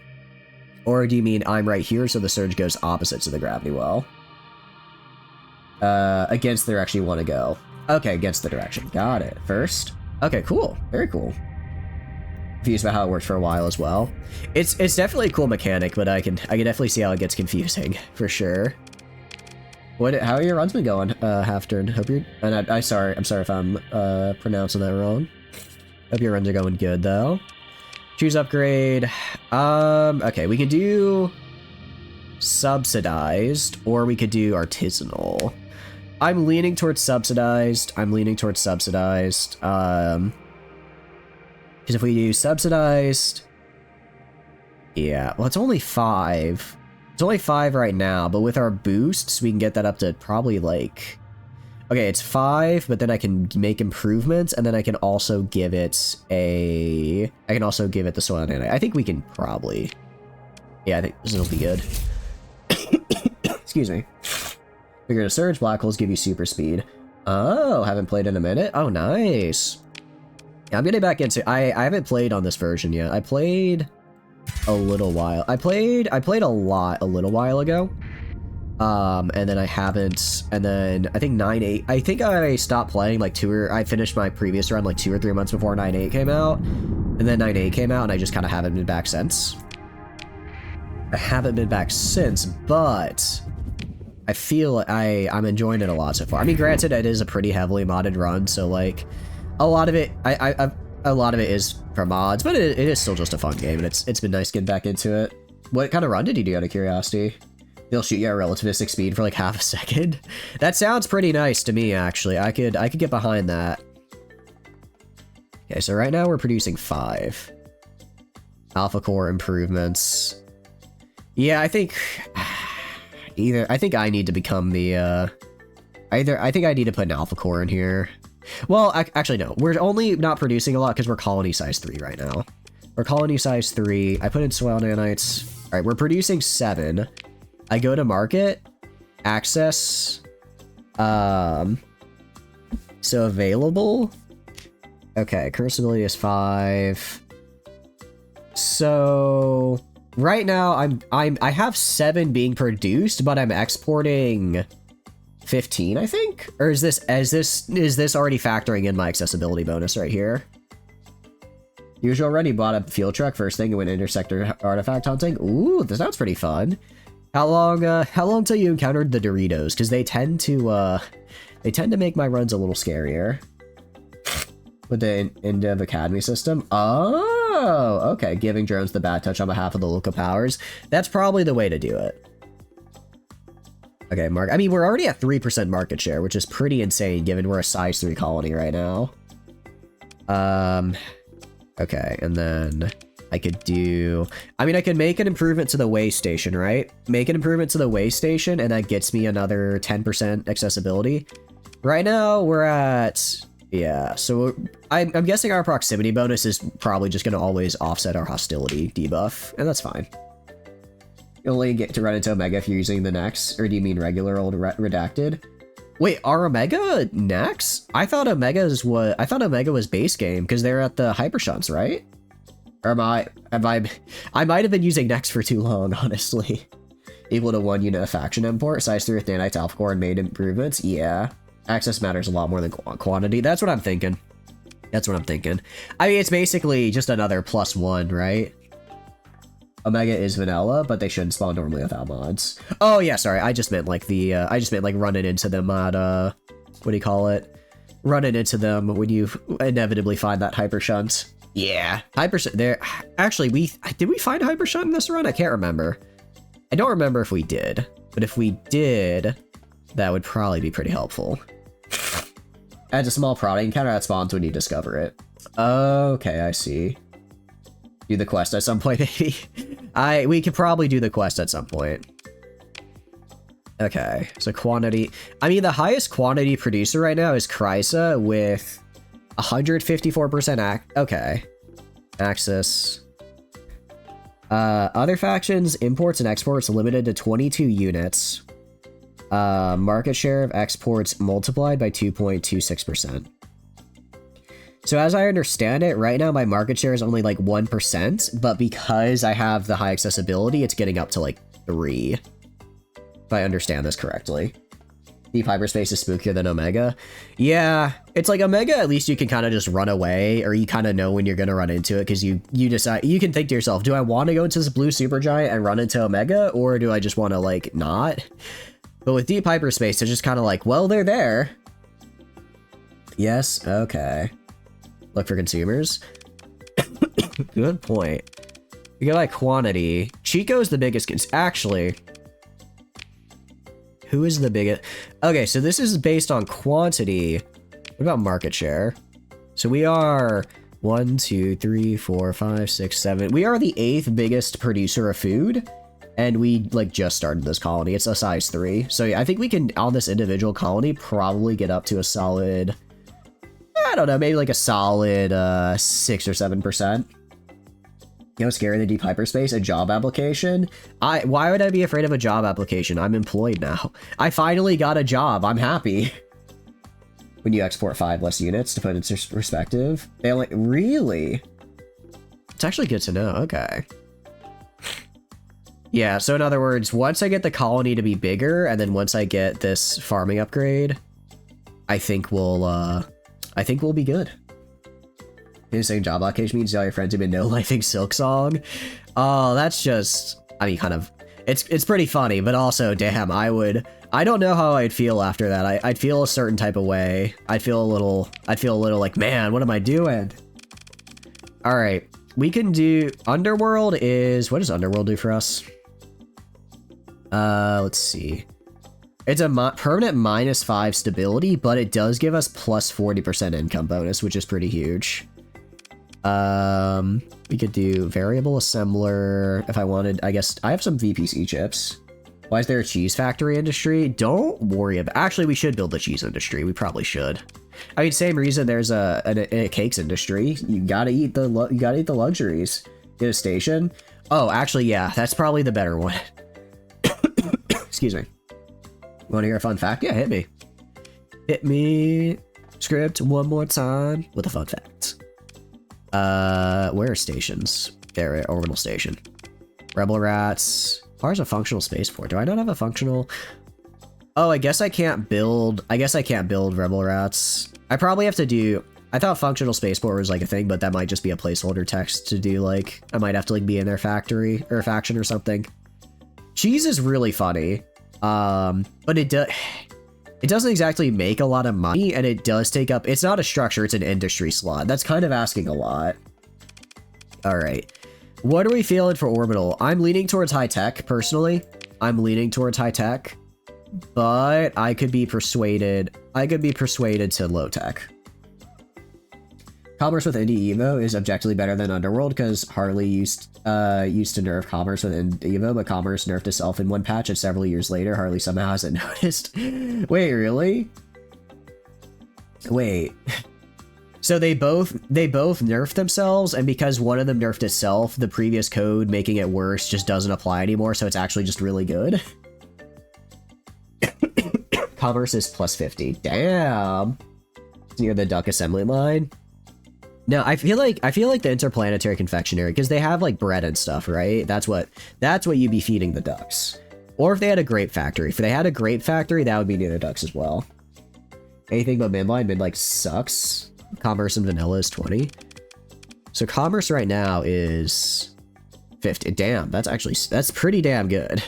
Or do you mean I'm right here, so the surge goes opposite to the gravity well? Against the direction you want to go. Okay, against the direction. Got it. First. Okay, cool. Very cool. Confused about how it worked for a while as well. It's definitely a cool mechanic, but I can definitely see how it gets confusing for sure. How are your runs been going, Halftern? Hope you're... And I'm sorry if I'm pronouncing that wrong. Hope your runs are going good though. Choose upgrade. Okay, we could do subsidized, or we could do artisanal. I'm leaning towards subsidized. Because if we do subsidized... Yeah, well, it's only 5. It's only 5 right now, but with our boosts, we can get that up to probably, like... Okay, it's 5, but then I can make improvements, and then I can also give it a... I can also give it the soil nanite. I think we can probably... Yeah, I think this will be good. Excuse me. Figure to surge, black holes give you super speed. Oh, haven't played in a minute? Oh, nice. Yeah, I'm getting back into... I haven't played on this version yet. I played a little while. I played a lot a little while ago. And then I haven't... And then I think 9.8... I think I stopped playing like I finished my previous run like 2 or 3 months before 9.8 came out. And then 9.8 came out, and I just kind of haven't been back since. I haven't been back since, but... I feel I'm enjoying it a lot so far. I mean, granted, it is a pretty heavily modded run, so like... A lot of it, a lot of it is from mods, but it is still just a fun game, and it's been nice getting back into it. What kind of run did you do, out of curiosity? They'll shoot you at relativistic speed for like half a second. That sounds pretty nice to me, actually. I could get behind that. Okay, so right now we're producing 5 alpha core improvements. Yeah, I think I think I need to become the I think I need to put an alpha core in here. Well, actually, no. We're only not producing a lot because we're colony size 3 right now. We're colony size 3. I put in soil nanites. All right, we're producing 7. I go to market, access, so available. Okay, curse ability is 5. So right now I have 7 being produced, but I'm exporting 15, I think? Or is this already factoring in my accessibility bonus right here? Usual already bought a field truck first thing and went intersector artifact hunting. Ooh, this sounds pretty fun. How long till you encountered the Doritos? Because they tend to make my runs a little scarier. With the Indev Academy system. Oh, okay. Giving drones the bad touch on behalf of the local powers. That's probably the way to do it. Okay, I mean, we're already at 3% market share, which is pretty insane given we're a size 3 colony right now. Okay, and then I could do... I mean, I could make an improvement to the way station, right? Make an improvement to the way station, and that gets me another 10% accessibility. Right now, we're at... Yeah, so I'm guessing our proximity bonus is probably just going to always offset our hostility debuff, and that's fine. You only get to run into Omega if you're using the Nex, or do you mean regular old redacted? Wait, are Omega Nex? I thought Omega was base game because they're at the hyper shunts, right? Or I might have been using Nex for too long, honestly. equal to 1 unit of faction import. Size 3 with nanite alpha core and made improvements. Yeah. Access matters a lot more than quantity. That's what I'm thinking. That's what I'm thinking. I mean, it's basically just another +1, right? Omega is vanilla, but they shouldn't spawn normally without mods. Oh yeah, sorry. I just meant like the, I just meant like running into them at, what do you call it? Running into them when you inevitably find that hyper shunt. Yeah, hyper shunt there. Actually, did we find hyper shunt in this run? I can't remember. I don't remember if we did, but if we did, that would probably be pretty helpful. Adds a small prodding counter that spawns when you discover it. Okay, I see. Do the quest at some point, maybe. We could probably do the quest at some point. Okay, so quantity. I mean, the highest quantity producer right now is Krysa with 154% okay. Access. Other factions, imports and exports limited to 22 units. Market share of exports multiplied by 2.26%. So as I understand it, right now my market share is only like 1%, but because I have the high accessibility, it's getting up to like 3. If I understand this correctly. Deep hyperspace is spookier than Omega. Yeah, it's like Omega, at least you can kind of just run away, or you kind of know when you're going to run into it, because you decide, you can think to yourself, do I want to go into this blue supergiant and run into Omega, or do I just want to like not? But with deep hyperspace, it's just kind of like, well, they're there. Yes, okay. Look for consumers. Good point. You go like quantity. Chico's the biggest actually. Who is the biggest? Okay, so this is based on quantity. What about market share? So we are 1, 2, 3, 4, 5, 6, 7. We are the 8th biggest producer of food. And we like just started this colony. It's a size 3. So I think we can, on this individual colony, probably get up to a solid, I don't know, maybe like a solid 6 or 7%. You know, scary, the deep hyperspace, a job application. Why would I be afraid of a job application? I'm employed now. I finally got a job. I'm happy. When you export 5 less units, to put it into perspective, they only, really? It's actually good to know. Okay. Yeah, so in other words, once I get the colony to be bigger, and then once I get this farming upgrade, I think we'll be good. You're saying job application means all your friends have been no-lifing Silk Song. Oh, that's just, I mean, kind of, it's pretty funny, but also, damn, I don't know how I'd feel after that. I'd feel a certain type of way. I'd feel a little like, man, what am I doing? All right, we can do, Underworld is, what does Underworld do for us? Let's see. It's a permanent -5 stability, but it does give us plus 40% income bonus, which is pretty huge. We could do variable assembler if I wanted. I guess I have some VPC chips. Why is there a cheese factory industry? Don't worry about. Actually, we should build the cheese industry. We probably should. I mean, same reason there's a cakes industry. You gotta eat the luxuries. Get a station. Oh, actually, yeah, that's probably the better one. Excuse me. Want to hear a fun fact? Yeah, hit me. Hit me. Script one more time with a fun fact. Where are stations? There, orbital station. Rebel rats. Where's a functional spaceport? Do I not have a functional? Oh, I guess I can't build. Rebel rats. I probably have to do. I thought functional spaceport was like a thing, but that might just be a placeholder text to do. Like, I might have to like be in their factory or faction or something. Cheese is really funny. But it doesn't exactly make a lot of money, and it does take up, it's not a structure, it's an industry slot. That's kind of asking a lot. All right. What are we feeling for orbital? I'm leaning towards high tech, personally. I'm leaning towards high tech, but I could be persuaded to low tech. Commerce with Indie Evo is objectively better than Underworld because Harley used to nerf commerce with Indie Evo, but commerce nerfed itself in one patch, and several years later, Harley somehow hasn't noticed. Wait, really? Wait. So they both nerfed themselves, and because one of them nerfed itself, the previous code making it worse just doesn't apply anymore, so it's actually just really good. Commerce is plus 50. Damn. It's near the duck assembly line. No, I feel like the interplanetary confectionery, because they have like bread and stuff, right? That's what you'd be feeding the ducks. Or if they had a grape factory. If they had a grape factory, that would be near the ducks as well. Anything but midline. Midline sucks. Commerce and vanilla is 20. So commerce right now is 50. Damn, that's pretty damn good.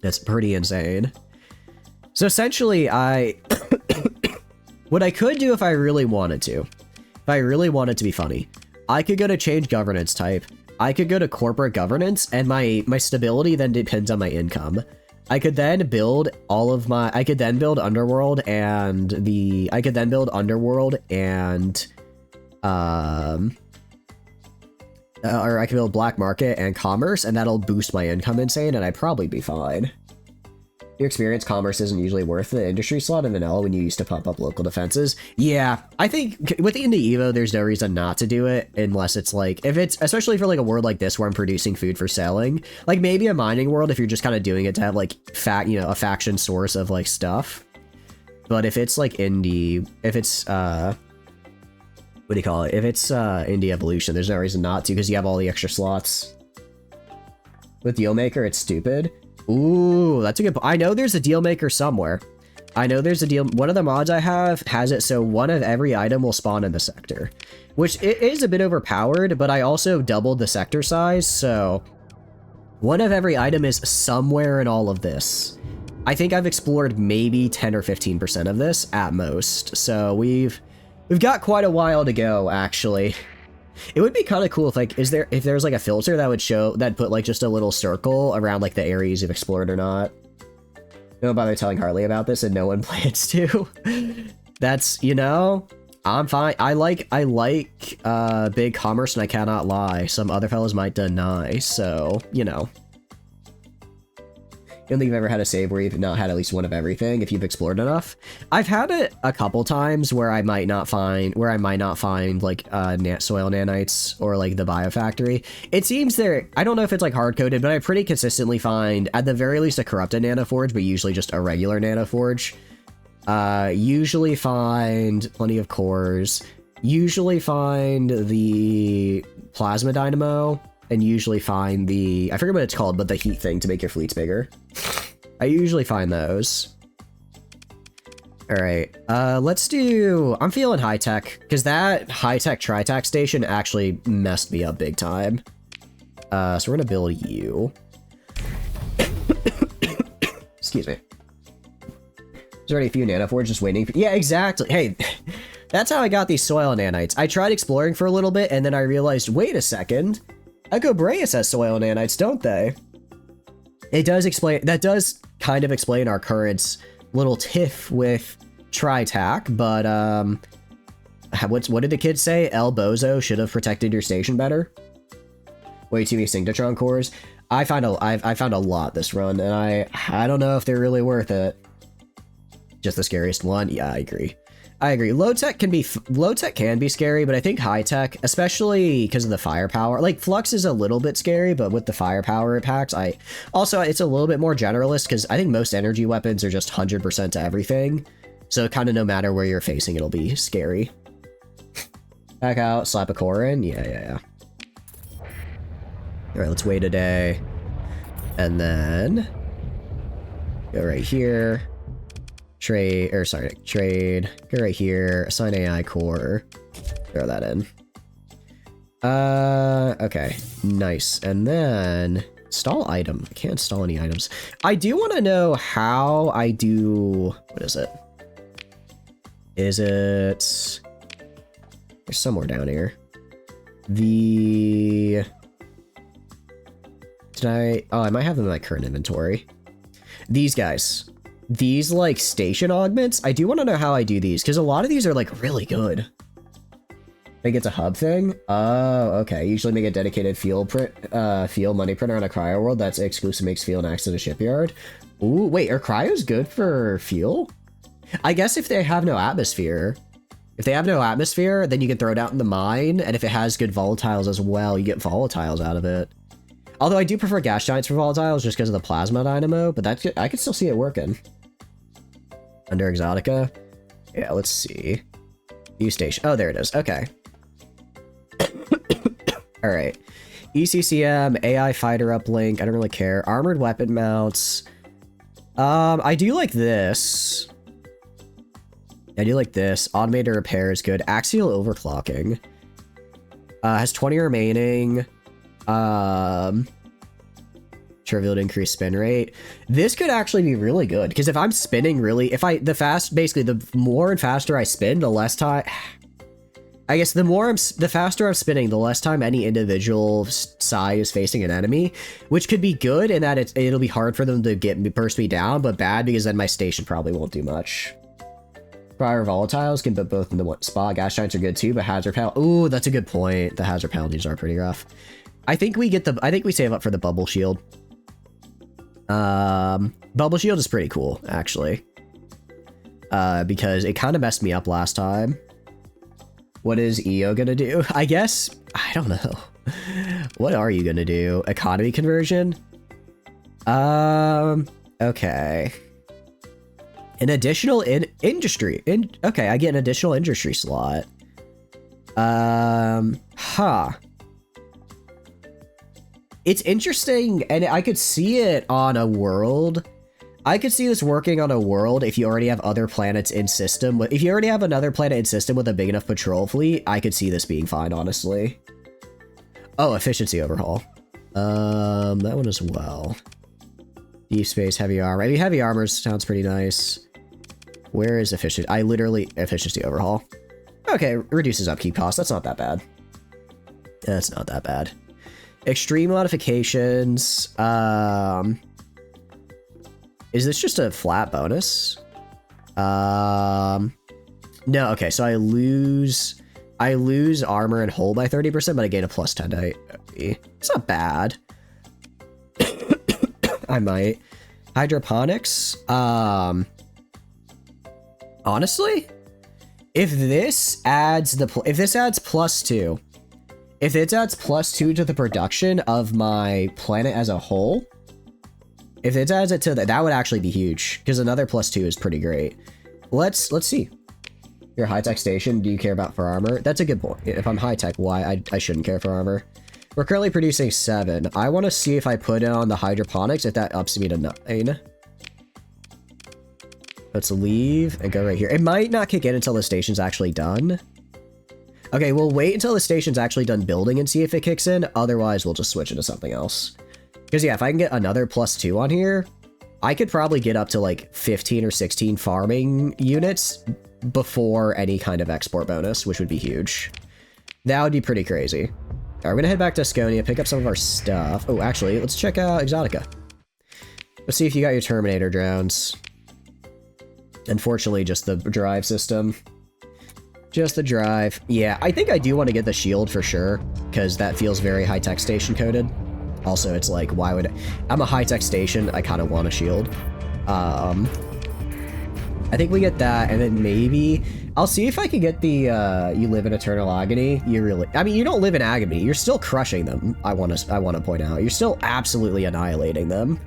That's pretty insane. So essentially, what I could do if I really wanted to, if I really wanted to be funny, I could go to change governance type. I could go to corporate governance, and my stability then depends on my income. I could then build I could then build Underworld and I could then build Underworld and, or I could build Black Market and Commerce, and that'll boost my income insane, and I'd probably be fine. Your experience, commerce isn't usually worth the industry slot in vanilla when you used to pump up local defenses. Yeah, I think with the Indie Evo, there's no reason not to do it unless it's like, if it's, especially for like a world like this where I'm producing food for selling, like maybe a mining world if you're just kind of doing it to have like a faction source of like stuff. But if it's like Indie, if it's, what do you call it? If it's Indie Evolution, there's no reason not to because you have all the extra slots. With Dealmaker, it's stupid. Ooh, that's a good point. I know there's a deal maker somewhere. I know there's a deal. One of the mods I have has it so one of every item will spawn in the sector, which it is a bit overpowered, but I also doubled the sector size, so one of every item is somewhere in all of this. I think I've explored maybe 10 or 15% of this at most, so we've got quite a while to go, actually. It would be kind of cool if like, if there's like a filter that would show, that put like just a little circle around like the areas you've explored or not. Don't bother telling Harley about this and no one plans to. That's, you know, I'm fine. I like big commerce and I cannot lie. Some other fellas might deny, so, you know. You don't think you've ever had a save where you've not had at least one of everything if you've explored enough? I've had it a couple times where I might not find like soil nanites or like the biofactory. It seems I don't know if it's like hard coded, but I pretty consistently find at the very least a corrupted nanoforge, but usually just a regular nanoforge. Usually find plenty of cores. Usually find the plasma dynamo. And usually find I forget what it's called, but the heat thing to make your fleets bigger. I usually find those. Alright, I'm feeling high-tech, because that high-tech tri-tac station actually messed me up big time. So we're gonna build you. Excuse me. There's already a few nanoforges just waiting for— yeah, exactly! Hey, that's how I got these soil nanites. I tried exploring for a little bit, and then I realized, wait a second, Echo Boreas has soil nanites, don't they? It does explain— that does kind of explain our current little tiff with tri-tac, but what did the kids say? El Bozo should have protected your station better. Way too many synchrotron cores. I found a lot this run, and I don't know if they're really worth it. Just the scariest one? Yeah, I agree. Low tech can be scary, but I think high tech, especially because of the firepower, like Flux is a little bit scary, but with the firepower it packs, it's a little bit more generalist because I think most energy weapons are just 100% to everything. So kind of no matter where you're facing, it'll be scary. Back out, slap a core in. Yeah. All right, let's wait a day. And then go right here. Trade, go right here, assign AI core, throw that in. Okay, nice. And then install item. I can't install any items. I do want to know how I do, what is it? There's somewhere down here. I might have them in my current inventory. These guys. These, like, station augments, I do want to know how I do these, because a lot of these are, like, really good. I think it's a hub thing? Oh, okay. Usually make a dedicated fuel money printer on a cryo world that's exclusive makes fuel and acts as a shipyard. Ooh, wait, are cryos good for fuel? I guess if they have no atmosphere. If they have no atmosphere, then you can throw it out in the mine, and if it has good volatiles as well, you get volatiles out of it. Although I do prefer gas giants for volatiles just because of the plasma dynamo, but I could still see it working. Under Exotica? Yeah, let's see. View station. Oh, there it is. Okay. Alright. ECCM, AI fighter uplink, I don't really care. Armored weapon mounts. I do like this. I do like this. Automated repair is good. Axial overclocking. Has 20 remaining. Trivial to increase spin rate. This could actually be really good, because if I'm spinning really, basically the more and faster I spin, the less time, I guess the faster I'm spinning, the less time any individual Psy is facing an enemy, which could be good in that it'll be hard for them to burst me down, but bad because then my station probably won't do much. Prior volatiles can put both into one spot. Gas giants are good too, but hazard penalty. Ooh, that's a good point. The hazard penalties are pretty rough. I think we save up for the bubble shield. Bubble shield is pretty cool, actually. Because it kind of messed me up last time. What is EO gonna do? I guess, I don't know. What are you gonna do? Economy conversion? Okay. An additional industry. Okay, I get an additional industry slot. It's interesting, and I could see it on a world. I could see this working on a world if you already have other planets in system. If you already have another planet in system with a big enough patrol fleet, I could see this being fine, honestly. Oh, efficiency overhaul. That one as well. Deep space, heavy armor. I mean, heavy armor sounds pretty nice. Where is efficiency? Efficiency overhaul. Okay, reduces upkeep cost. That's not that bad. That's not that bad. Extreme modifications. Is this just a flat bonus? No, okay, so I lose armor and hull by 30%, but I gain a plus 10 to it's not bad. I might. Hydroponics. Honestly, if this adds +2, if it adds +2 to the production of my planet as a whole, if it adds it to that would actually be huge, because another +2 is pretty great. Let's see. Your high-tech station, do you care about for armor? That's a good point. If I'm high-tech, why I shouldn't care for armor. We're currently producing 7. I want to see if I put it on the hydroponics, if that ups me to 9. Let's leave and go right here. It might not kick in until the station's actually done. Okay, we'll wait until the station's actually done building and see if it kicks in. Otherwise, we'll just switch it to something else. Because yeah, if I can get another +2 on here, I could probably get up to like 15 or 16 farming units before any kind of export bonus, which would be huge. That would be pretty crazy. Alright, we're gonna head back to Asconia, pick up some of our stuff. Oh, actually, let's check out Exotica. Let's see if you got your Terminator drones. Unfortunately, just the drive system. Just the drive. Yeah, I think I do want to get the shield for sure, because that feels very high-tech station coded. Also, it's like, why would I'm a high-tech station, I kind of want a shield. I think we get that, and then maybe I'll see if I can get the you live in eternal agony. I mean, you don't live in agony, you're still crushing them. I want to point out, you're still absolutely annihilating them.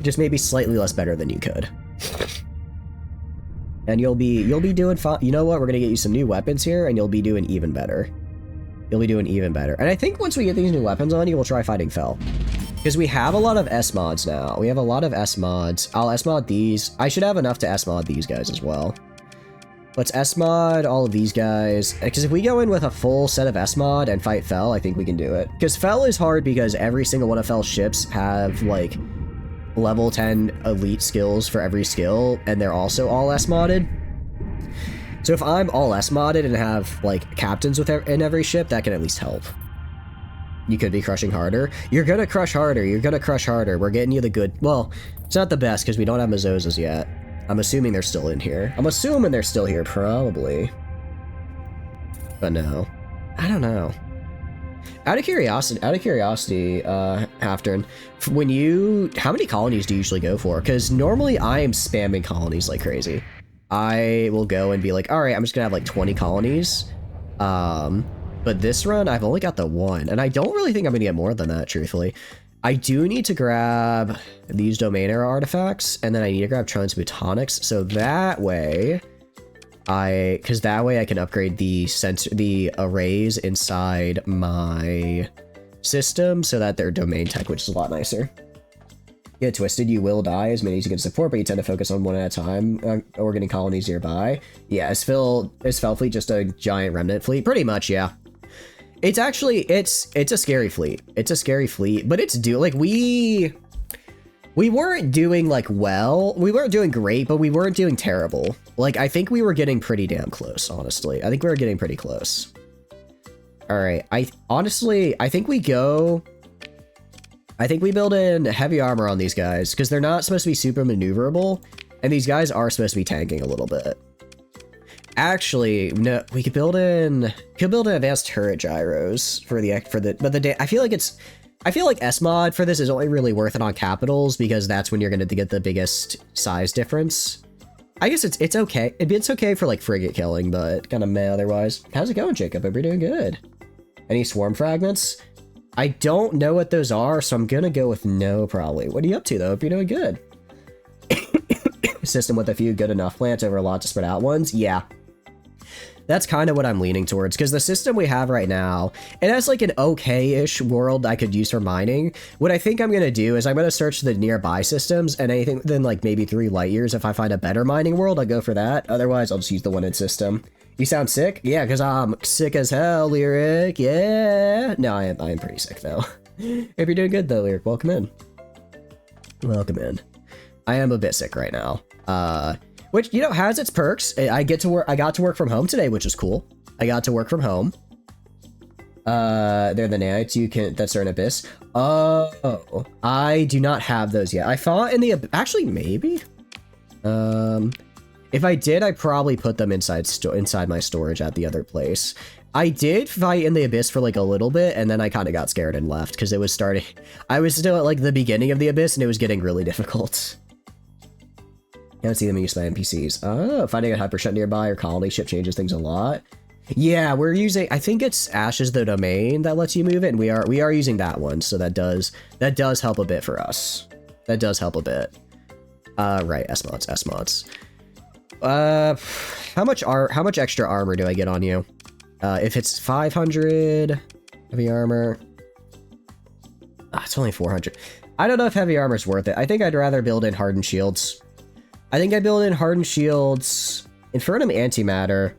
Just maybe slightly less better than you could. And you'll be doing fine. You know what? We're gonna get you some new weapons here, and you'll be doing even better. You'll be doing even better. And I think once we get these new weapons on you, we'll try fighting Fel. Because we have a lot of S mods now. We have a lot of S mods. I'll S mod these. I should have enough to S mod these guys as well. Let's S mod all of these guys. Because if we go in with a full set of S mod and fight Fel, I think we can do it. Because Fel is hard because every single one of Fel's ships have like level 10 elite skills for every skill, and they're also all S modded. So if I'm all S modded and have like captains in every ship, that can at least help. You could be crushing harder. You're gonna crush harder. You're gonna crush harder. We're getting you the good. Well, it's not the best because we don't have Mazozas yet. I'm assuming they're still in here. I'm assuming they're still here, probably. But no, I don't know. Out of curiosity, Halftern, how many colonies do you usually go for? Because normally I am spamming colonies like crazy. I will go and be like, all right, I'm just gonna have like 20 colonies. But this run, I've only got the 1, and I don't really think I'm gonna get more than that, truthfully. I do need to grab these domain era artifacts, and then I need to grab Tron's Botanics, so that way because that way I can upgrade the arrays inside my system so that they're domain tech, which is a lot nicer. Get twisted, you will die as many as you can support, but you tend to focus on one at a time, organizing colonies nearby. Yeah, is Fel fleet just a giant remnant fleet? Pretty much, yeah. It's actually, it's a scary fleet. It's a scary fleet, but it's like, we weren't doing, like, well. We weren't doing great, but we weren't doing terrible. Like, I think we were getting pretty damn close, honestly. I think we were getting pretty close. All right, I think we build in heavy armor on these guys, because they're not supposed to be super maneuverable, and these guys are supposed to be tanking a little bit. Actually, no, we could build in advanced turret gyros for the I feel like S mod for this is only really worth it on capitals, because that's when you're going to get the biggest size difference. I guess it's okay. It's okay for like frigate killing, but kind of meh otherwise. How's it going, Jacob? Hope you're doing good. Any swarm fragments? I don't know what those are, so I'm gonna go with no, probably. What are you up to, though? Hope you're doing good. System with a few good enough plants over a lot to spread out ones? Yeah. That's kind of what I'm leaning towards, because the system we have right now, it has like an okay-ish world I could use for mining. What I think I'm gonna do is I'm gonna search the nearby systems, and anything within like maybe 3 light years, if I find a better mining world, I'll go for that. Otherwise, I'll just use the one in system. You sound sick? Yeah, because I'm sick as hell, Lyric. Yeah. No, I am pretty sick, though. If you're doing good, though, Lyric, welcome in. Welcome in. I am a bit sick right now. Which, you know, has its perks. I got to work from home today, which is cool. I got to work from home. They're the nanites that's are in Abyss. Oh, I do not have those yet. I thought in the... Actually, maybe? If I did, I probably put them inside my storage at the other place. I did fight in the Abyss for like a little bit, and then I kind of got scared and left because it was starting... I was still at like the beginning of the Abyss, and it was getting really difficult. Can't see them used by NPCs. Oh, finding a hypershut nearby or colony ship changes things a lot. Yeah, we're using... I think it's Ashes the Domain that lets you move it, and we are using that one, so that does help a bit for us. That does help a bit. Right, S-mods. How much extra armor do I get on you? If it's 500 heavy armor, it's only 400. I don't know if heavy armor is worth it. I think I'd rather build in hardened shields. I think I build in hardened shields, Infernum antimatter.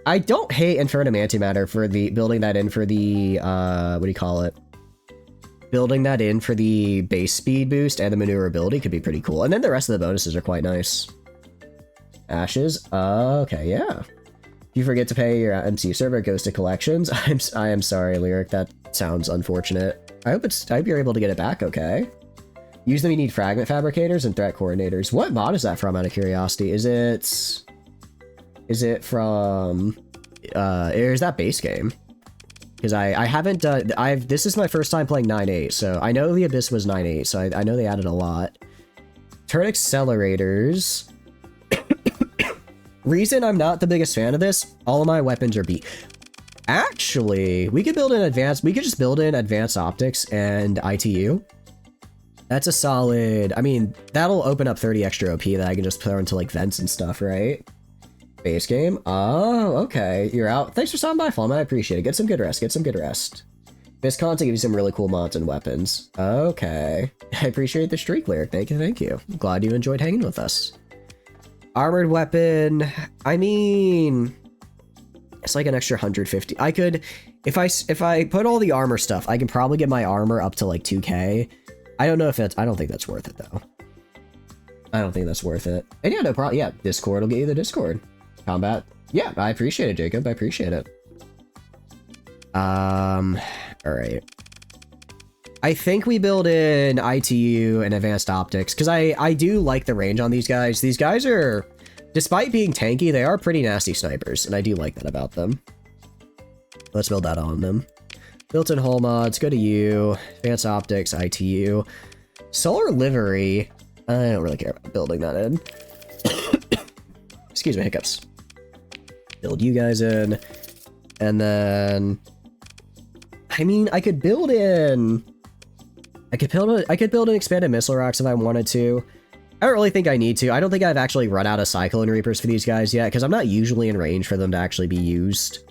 I don't hate Infernum antimatter for the building that in for the what do you call it? Building that in for the base speed boost and the maneuverability could be pretty cool. And then the rest of the bonuses are quite nice. Ashes. Okay, yeah. If you forget to pay your MC server, it goes to collections. I am sorry, Lyric. That sounds unfortunate. I hope you're able to get it back. Okay. Usually, you need fragment fabricators and threat coordinators. What mod is that from? Out of curiosity, is it from? Or is that base game? Because I haven't done. This is my first time playing 9.8, so I know the Abyss was 9.8, so I know they added a lot. Turn accelerators. Reason I'm not the biggest fan of this, all of my weapons are beat. Actually, we could just build in advanced optics and ITU. That's a solid, I mean, that'll open up 30 extra OP that I can just throw into like vents and stuff, right? Base game? Oh, okay. You're out. Thanks for stopping by, Flum. I appreciate it. Get some good rest. This content gives you some really cool mods and weapons. Okay. I appreciate the streak, Lyric. Thank you. I'm glad you enjoyed hanging with us. Armored weapon, I mean, it's like an extra 150. I could, if I put all the armor stuff, I can probably get my armor up to like 2k. I don't think that's worth it though. I don't think that's worth it. And yeah, no problem. Yeah, Discord will get you the Discord. Combat. Yeah, I appreciate it, Jacob. I appreciate it. All right. I think we build in ITU and advanced optics because I do like the range on these guys. These guys are, despite being tanky, they are pretty nasty snipers, and I do like that about them. Let's build that on them. Built-in hull mods, go to you. Advanced optics, ITU. Solar livery. I don't really care about building that in. Excuse me, hiccups. Build you guys in. And then... I mean, I could build in expanded missile racks if I wanted to. I don't really think I need to. I don't think I've actually run out of Cyclone Reapers for these guys yet, because I'm not usually in range for them to actually be used.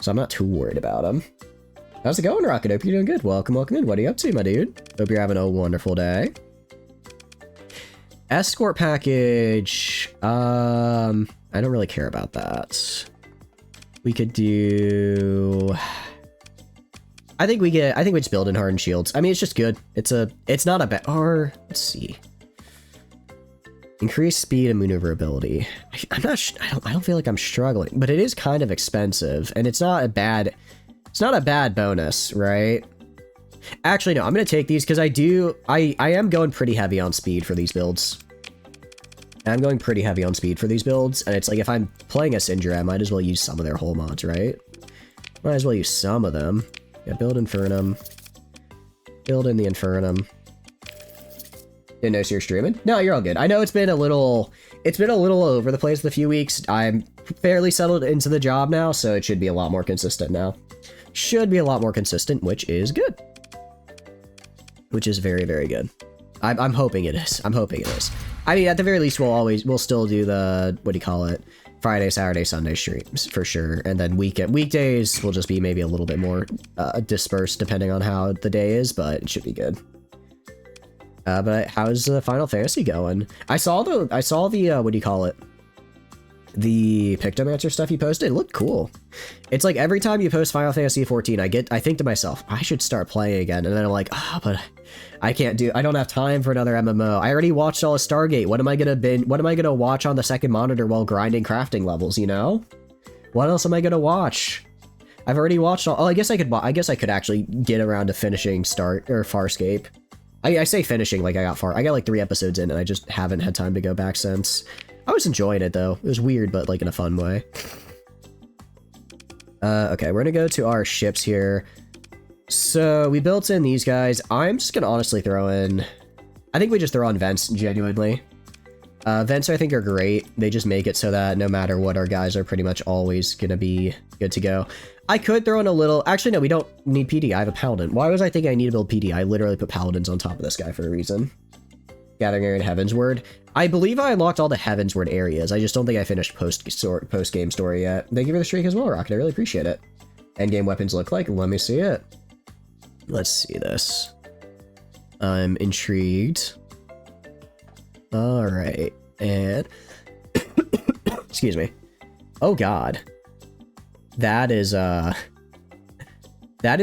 So I'm not too worried about them. How's it going, Rocket? Hope you're doing good. Welcome in. What are you up to, my dude? Hope you're having a wonderful day. Escort package. I don't really care about that. We could do... I think we just build in hardened shields. I mean, it's just good. It's not a bad... Or, let's see. Increase speed and maneuverability. I don't feel like I'm struggling, but it is kind of expensive, and it's not a bad bonus, right? Actually, no, I'm gonna take these because I am going pretty heavy on speed for these builds. I'm going pretty heavy on speed for these builds, and it's like if I'm playing a Syndra, I might as well use some of their whole mods, right? Might as well use some of them. Yeah, build Infernum. Build in the Infernum. Didn't know you're streaming? No, you're all good. I know it's been a little over the place the few weeks. I'm fairly settled into the job now, so it should be a lot more consistent now. Should be a lot more consistent, which is good. Which is very, very good. I'm hoping it is. I'm hoping it is. I mean, at the very least, we'll still do the, what do you call it? Friday, Saturday, Sunday streams for sure. And then weekdays will just be maybe a little bit more dispersed depending on how the day is, but it should be good. But how's Final Fantasy going? I saw the what do you call it? The Pictomancer stuff you posted. It looked cool. It's like every time you post Final Fantasy 14, I think to myself, I should start playing again. And then I'm like, but I don't have time for another MMO. I already watched all of Stargate. What am I gonna watch on the second monitor while grinding crafting levels, you know? What else am I gonna watch? I've already watched all. Oh, I guess I could actually get around to finishing Farscape. I say finishing like I got like 3 episodes in and I just haven't had time to go back since. I was enjoying it though. It was weird, but like in a fun way. Okay, we're gonna go to our ships here. So we built in these guys. I'm just gonna honestly throw in... I think we just throw on vents, genuinely. Vents I think are great. They just make it so that no matter what, our guys are pretty much always gonna be good to go. I could throw in a little... Actually, no, we don't need PD. I have a Paladin. Why was I thinking I need to build PD? I literally put Paladins on top of this guy for a reason. Gathering Area and Heavensward. I believe I unlocked all the Heavensward areas. I just don't think I finished post-game story yet. Thank you for the streak as well, Rocket. I really appreciate it. Endgame weapons look like? Let me see it. Let's see this. I'm intrigued. Alright. And... Excuse me. Oh, God. That is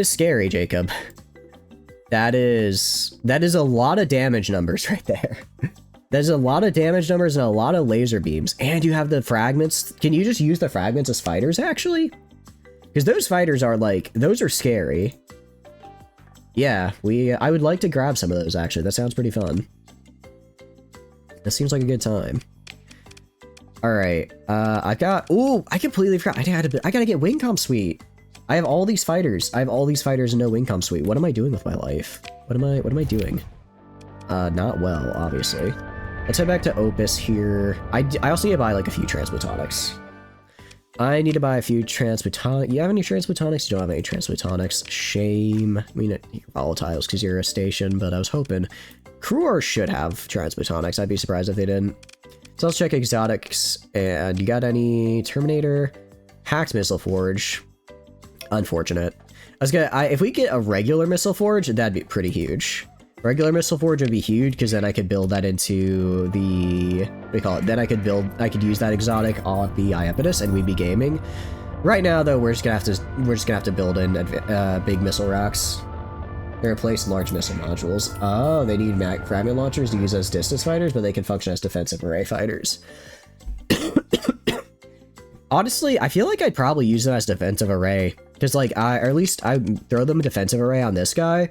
scary, Jacob. That is a lot of damage numbers right there. There's a lot of damage numbers and a lot of laser beams. And you have the fragments. Can you just use the fragments as fighters, actually? Because those fighters are like... Those are scary. Yeah, I would like to grab some of those, actually. That sounds pretty fun. That seems like a good time. Alright, I've got... Ooh, I completely forgot. I gotta get Wingcom Suite. I have all these fighters. I have all these fighters and no Wingcom Suite. What am I doing with my life? What am I doing? Not well, obviously. Let's head back to Opus here. I also need to buy, like, a few transmutonics. I need to buy a few transmutonics. You have any transmutonics? You don't have any transmutonics. Shame. I mean, you're volatiles because you're a station, but I was hoping. Cruor should have transmutonics. I'd be surprised if they didn't. So let's check exotics. And you got any Terminator? Hacked Missile Forge. Unfortunate. If we get a regular Missile Forge, that'd be pretty huge. Regular Missile Forge would be huge because then I could build that into the... What do you call it? Then I could use that exotic on the Iapetus and we'd be gaming. Right now, though, we're just gonna have to build in big missile racks. They replace large missile modules. Oh, they need fragment launchers to use as distance fighters, but they can function as defensive array fighters. Honestly, I feel like I'd probably use them as defensive array. Because, like, or at least I throw them a defensive array on this guy.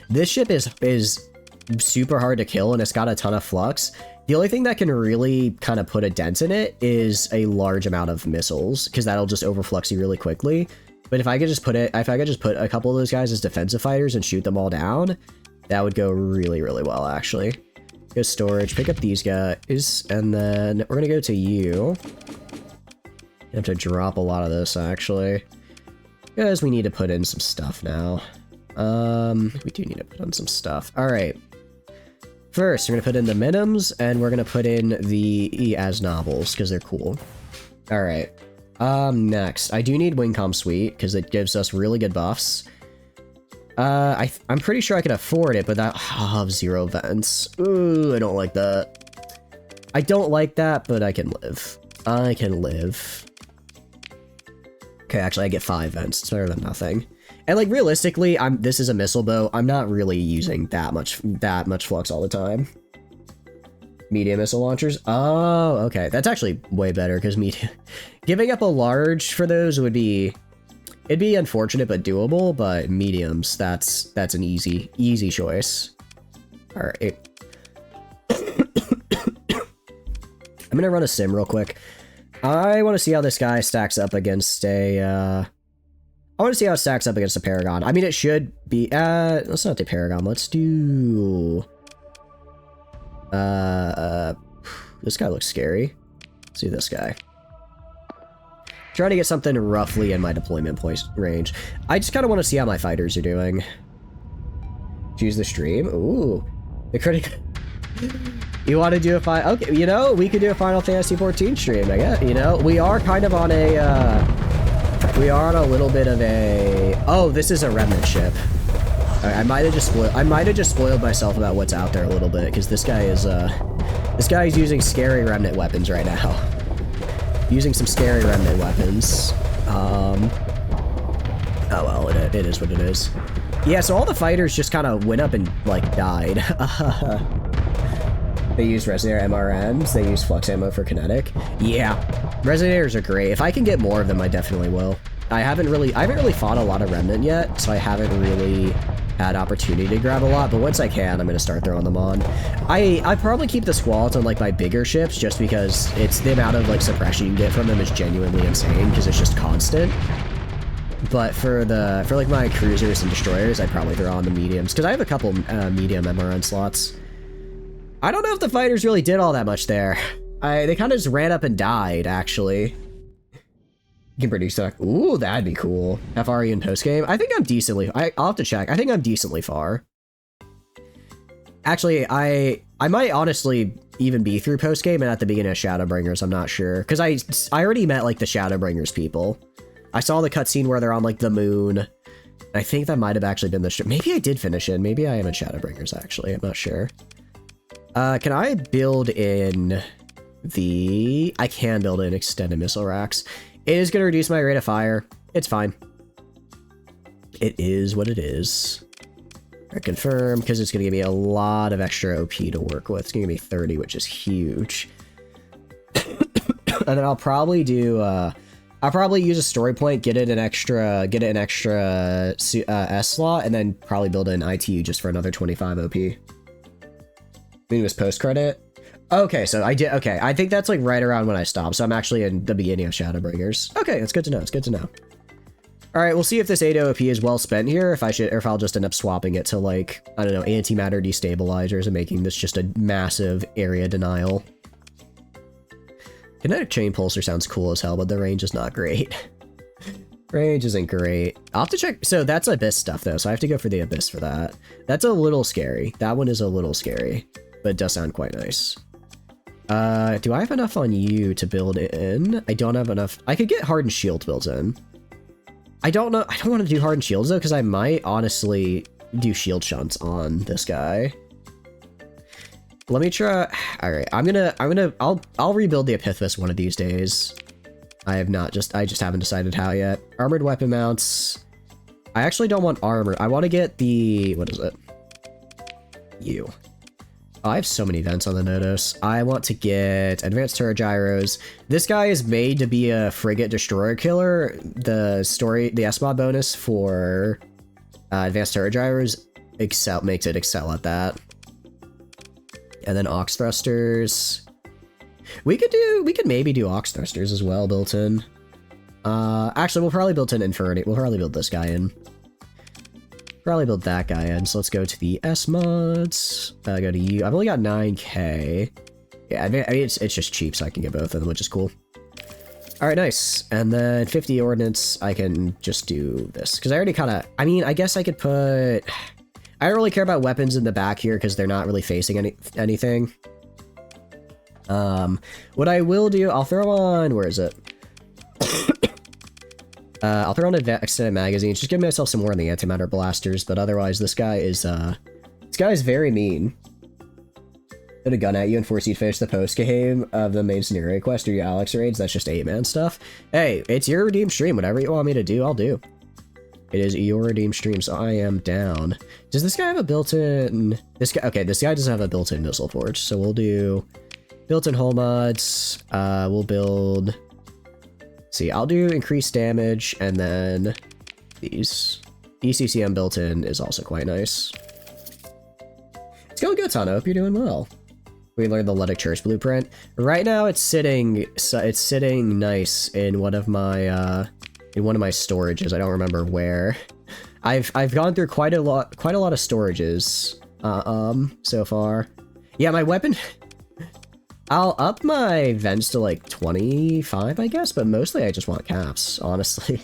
This ship is super hard to kill, and it's got a ton of flux. The only thing that can really kind of put a dent in it is a large amount of missiles, because that'll just overflux you really quickly. But if I could just put a couple of those guys as defensive fighters and shoot them all down, that would go really, really well, actually. Go storage, pick up these guys, and then we're gonna go to you. You have to drop a lot of this, actually. Because we need to put in some stuff now. We do need to put on some stuff. Alright. First, we're gonna put in the minims, and we're gonna put in the as novels, because they're cool. Alright. Next. I do need Wingcom Suite, because it gives us really good buffs. I'm pretty sure I can afford it, but that... I'll have 0 vents. Ooh, I don't like that. I don't like that, but I can live. I can live. Okay, actually, I get 5 vents. It's better than nothing. And, like, realistically, this is a missile bow. I'm not really using that much flux all the time. Medium missile launchers? Oh, okay. That's actually way better, because giving up a large for those would be... It'd be unfortunate, but doable, but mediums, that's an easy choice. Alright. I'm gonna run a sim real quick. I want to see how this guy stacks up against a, I want to see how it stacks up against a Paragon. I mean, it should be, let's not do Paragon, let's do... This guy looks scary. Let's do this guy. Trying to get something roughly in my deployment point range. I just kind of want to see how my fighters are doing. Choose the stream. Ooh. The critic... You want to do a okay, you know, we could do a Final Fantasy 14 stream, I guess. You know, we are kind of on a, we are on a little bit of a... Oh, this is a remnant ship. I might have just spoiled myself about what's out there a little bit, because this guy is using scary remnant weapons right now. Using some scary remnant weapons. Oh well, it is what it is. Yeah, so all the fighters just kind of went up and, like, died. They use Resonator MRMs, they use Flux Ammo for Kinetic. Yeah, Resonators are great. If I can get more of them, I definitely will. I haven't really fought a lot of Remnant yet, so I haven't really had opportunity to grab a lot, but once I can, I'm gonna start throwing them on. I probably keep the Squads on, like, my bigger ships, just because it's the amount of, like, suppression you can get from them is genuinely insane, because it's just constant. But for like my cruisers and destroyers, I'd probably throw on the mediums, because I have a couple medium MRN slots. I don't know if the fighters really did all that much there. They kind of just ran up and died, actually. You can produce that. Ooh, that'd be cool. FRE in post-game? I think I'm decently... I'll have to check. I think I'm decently far. Actually, I might honestly even be through post-game and at the beginning of Shadowbringers, I'm not sure. Because I already met, like, the Shadowbringers people. I saw the cutscene where they're on, like, the moon. I think that might have actually been the... Maybe I did finish it. Maybe I am in Shadowbringers, actually. I'm not sure. Can I build in the... I can build in extended missile racks. It is going to reduce my rate of fire. It's fine. It is what it is. I confirm, because it's going to give me a lot of extra OP to work with. It's going to give me 30, which is huge. And then I'll probably do... I'll probably use a story point, get it an extra S slot, and then probably build in ITU just for another 25 OP. I mean, it was post-credit. Okay, so I did... Okay, I think that's, like, right around when I stopped, so I'm actually in the beginning of Shadowbringers. Okay, that's good to know, it's good to know. Alright, we'll see if this 8 OP is well spent here, or if I'll just end up swapping it to, like, I don't know, antimatter destabilizers and making this just a massive area denial. Kinetic Chain Pulsar sounds cool as hell, but the range is not great. Range isn't great. I'll have to check... So that's Abyss stuff, though, so I have to go for the Abyss for that. That's a little scary. That one is a little scary, but it does sound quite nice. Do I have enough on you to build in? I don't have enough. I could get Hardened Shield built in. I don't know. I don't want to do Hardened Shields, though, because I might honestly do shield shunts on this guy. Let me try. All right, I'll rebuild the Epithus one of these days. I just haven't decided how yet. Armored weapon mounts. I actually don't want armor. I want to get the, what is it? You. Oh, I have so many vents on the Nodos. I want to get advanced turret gyros. This guy is made to be a frigate destroyer killer. The SMOD bonus for advanced turret gyros makes it excel at that. And then Ox thrusters. We could maybe do Ox thrusters as well built in. Actually, we'll probably build in Infinity. We'll probably build this guy in. Probably build that guy in. So let's go to the S mods. Go to you. I've only got 9k. Yeah, I mean, it's just cheap, so I can get both of them, which is cool. All right, nice. And then 50 ordnance, I can just do this because I already kind of. I mean, I guess I could put. I I don't really care about weapons in the back here because they're not really facing anything. What I will do, I'll throw on, where is it? I'll throw on extended magazines, just give myself some more in the antimatter blasters, but otherwise this guy is very mean. Put a gun at you and force you to finish the post-game of the main scenario quest or your Alex raids. That's just 8-man stuff. Hey, it's your redeemed stream. Whatever you want me to do, I'll do. It is your redeemed stream, so I am down. Does this guy have a built-in... Okay, this guy doesn't have a built-in missile forge, so we'll do built-in hull mods. We'll build... See, I'll do increased damage, and then these. ECCM built-in is also quite nice. It's going good, Tano. Hope you're doing well. We learned the Luddic Church blueprint. Right now, it's sitting nice in one of my storages. I don't remember where. I've gone through quite a lot of storages so far. Yeah, my weapon. I'll up my vents to like 25, I guess, but mostly I just want caps, honestly.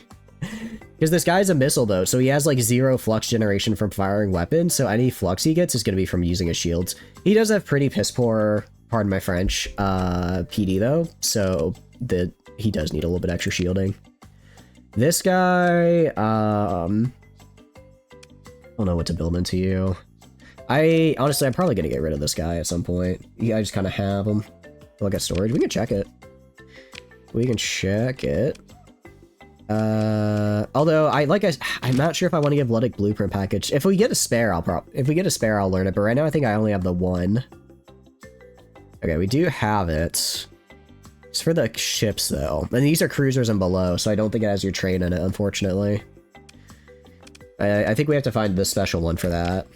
Because this guy's a missile though, so he has like 0 flux generation from firing weapons, so any flux he gets is going to be from using his shields. He does have pretty piss poor, pardon my French, PD though, so he does need a little bit extra shielding. This guy, I don't know what to build into you. Honestly, I'm probably going to get rid of this guy at some point. Yeah, I just kind of have him. Look at storage. We can check it. We can check it. Although I'm not sure if I want to give Luddic blueprint package. If we get a spare, I'll learn it. But right now, I think I only have the one. Okay, we do have it. It's for the ships though, and these are cruisers and below, so I don't think it has your train in it, unfortunately. I think we have to find the special one for that.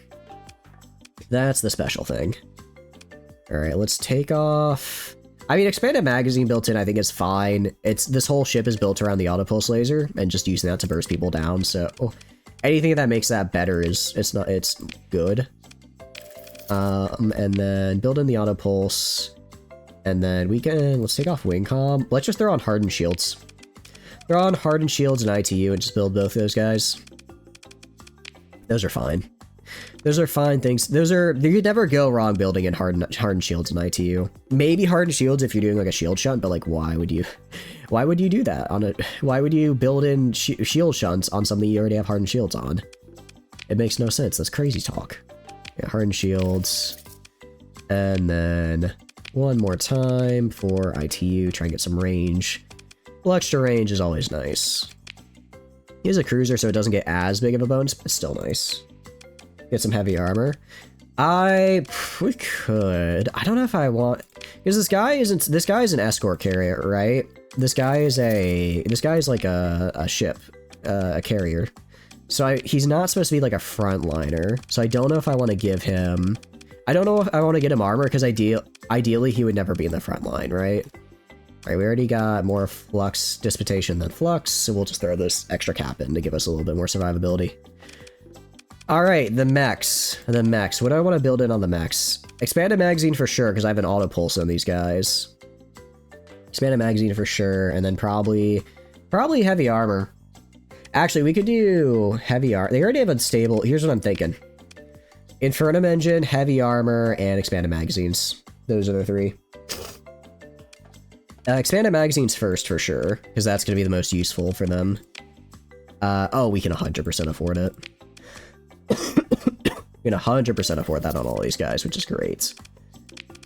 That's the special thing. All right, let's take off. I mean, expanded magazine built in, I think is fine. This whole ship is built around the autopulse laser and just using that to burst people down. So anything that makes that better it's good. And then build in the autopulse, and then let's take off wingcom. Let's just throw on hardened shields. Throw on hardened shields and ITU and just build both those guys. Those are fine. Those are fine things. You never go wrong building in hardened shields and ITU. Maybe hardened shields if you're doing like a shield shunt, but like why would you do that why would you build in shield shunts on something you already have hardened shields on? It makes no sense. That's crazy talk. Yeah, hardened shields. And then one more time for ITU, try and get some range. Well, extra range is always nice. He is a cruiser, so it doesn't get as big of a bonus, but still nice. Get some heavy armor. We could. I don't know if I want, because this guy is an escort carrier, right? This guy is like a ship, a carrier. So he's not supposed to be like a frontliner. So I don't know if I want to give him. I don't know if I want to get him armor because ideally he would never be in the front line, right? All right, we already got more flux dissipation than flux, so we'll just throw this extra cap in to give us a little bit more survivability. All right, the mechs. What do I want to build in on the mechs? Expanded magazine for sure, because I have an auto pulse on these guys. Expanded magazine for sure, and then probably heavy armor. Actually, we could do heavy armor. They already have unstable. Here's what I'm thinking. Infernum engine, heavy armor, and expanded magazines. Those are the three. Expanded magazines first for sure, because that's going to be the most useful for them. Oh, we can 100% afford it. We can 100% afford that on all these guys, which is great.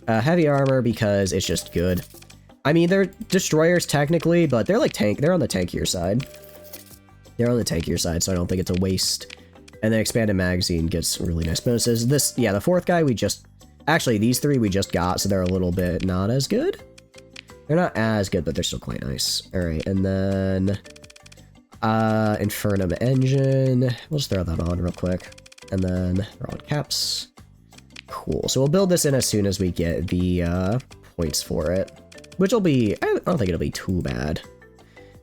Heavy armor because it's just good. I mean, they're destroyers technically, but they're like they're on the tankier side. They're on the tankier side, so I don't think it's a waste. And then expanded magazine gets really nice bonuses. The fourth guy actually these three we just got, so they're a little bit not as good. They're not as good, but they're still quite nice. All right, and then Infernum engine. We'll just throw that on real quick. And then throw on caps. Cool. So we'll build this in as soon as we get the points for it. Which will be, I don't think it'll be too bad.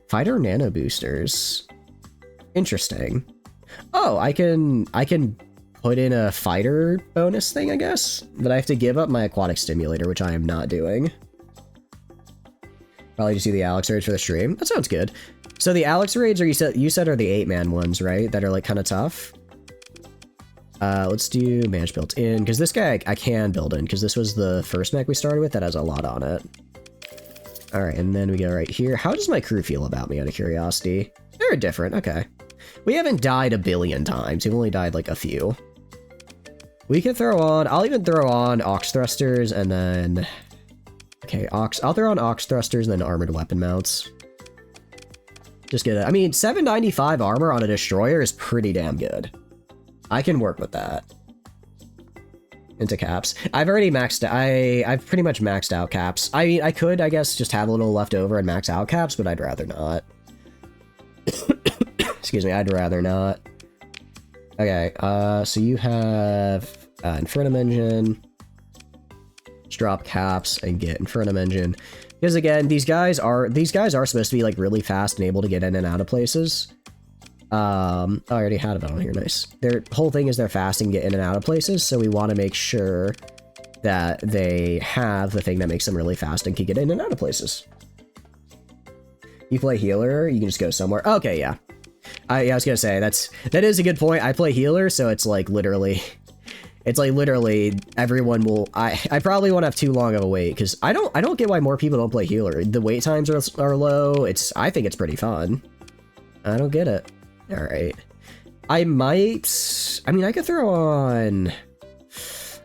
Fighter nano boosters. Interesting. Oh, I can put in a fighter bonus thing, I guess. But I have to give up my aquatic stimulator, which I am not doing. Probably just do the Alex raids for the stream. That sounds good. So the Alex raids you said are the 8-man ones, right? That are like kind of tough. Let's do manage built in, because this guy I can build in, because this was the first mech we started with that has a lot on it. Alright, and then we go right here. How does my crew feel about me, out of curiosity? They're different, okay. We haven't died a billion times, we've only died like a few. We can throw on, I'll even throw on Ox Thrusters, and then... Okay, I'll throw on Ox Thrusters and then Armored Weapon Mounts. Just get it. I mean, 795 armor on a Destroyer is pretty damn good. I can work with that. Into caps. I've already maxed out, I've pretty much maxed out caps. I mean, I could, I guess, just have a little left over and max out caps, but I'd rather not. Excuse me, I'd rather not. Okay, so you have Infernum Engine. Let's drop caps and get Infernum Engine. Because again, these guys are supposed to be like really fast and able to get in and out of places. Oh, I already had it on here, nice. Their whole thing is they're fast and get in and out of places, so we want to make sure that they have the thing that makes them really fast and can get in and out of places. You play healer, you can just go somewhere. Okay, yeah. I was gonna say, that is a good point. I play healer, so it's like literally everyone will, I probably won't have too long of a wait, because I don't get why more people don't play healer. The wait times are low, I think it's pretty fun. I don't get it. Alright. I mean, I could throw on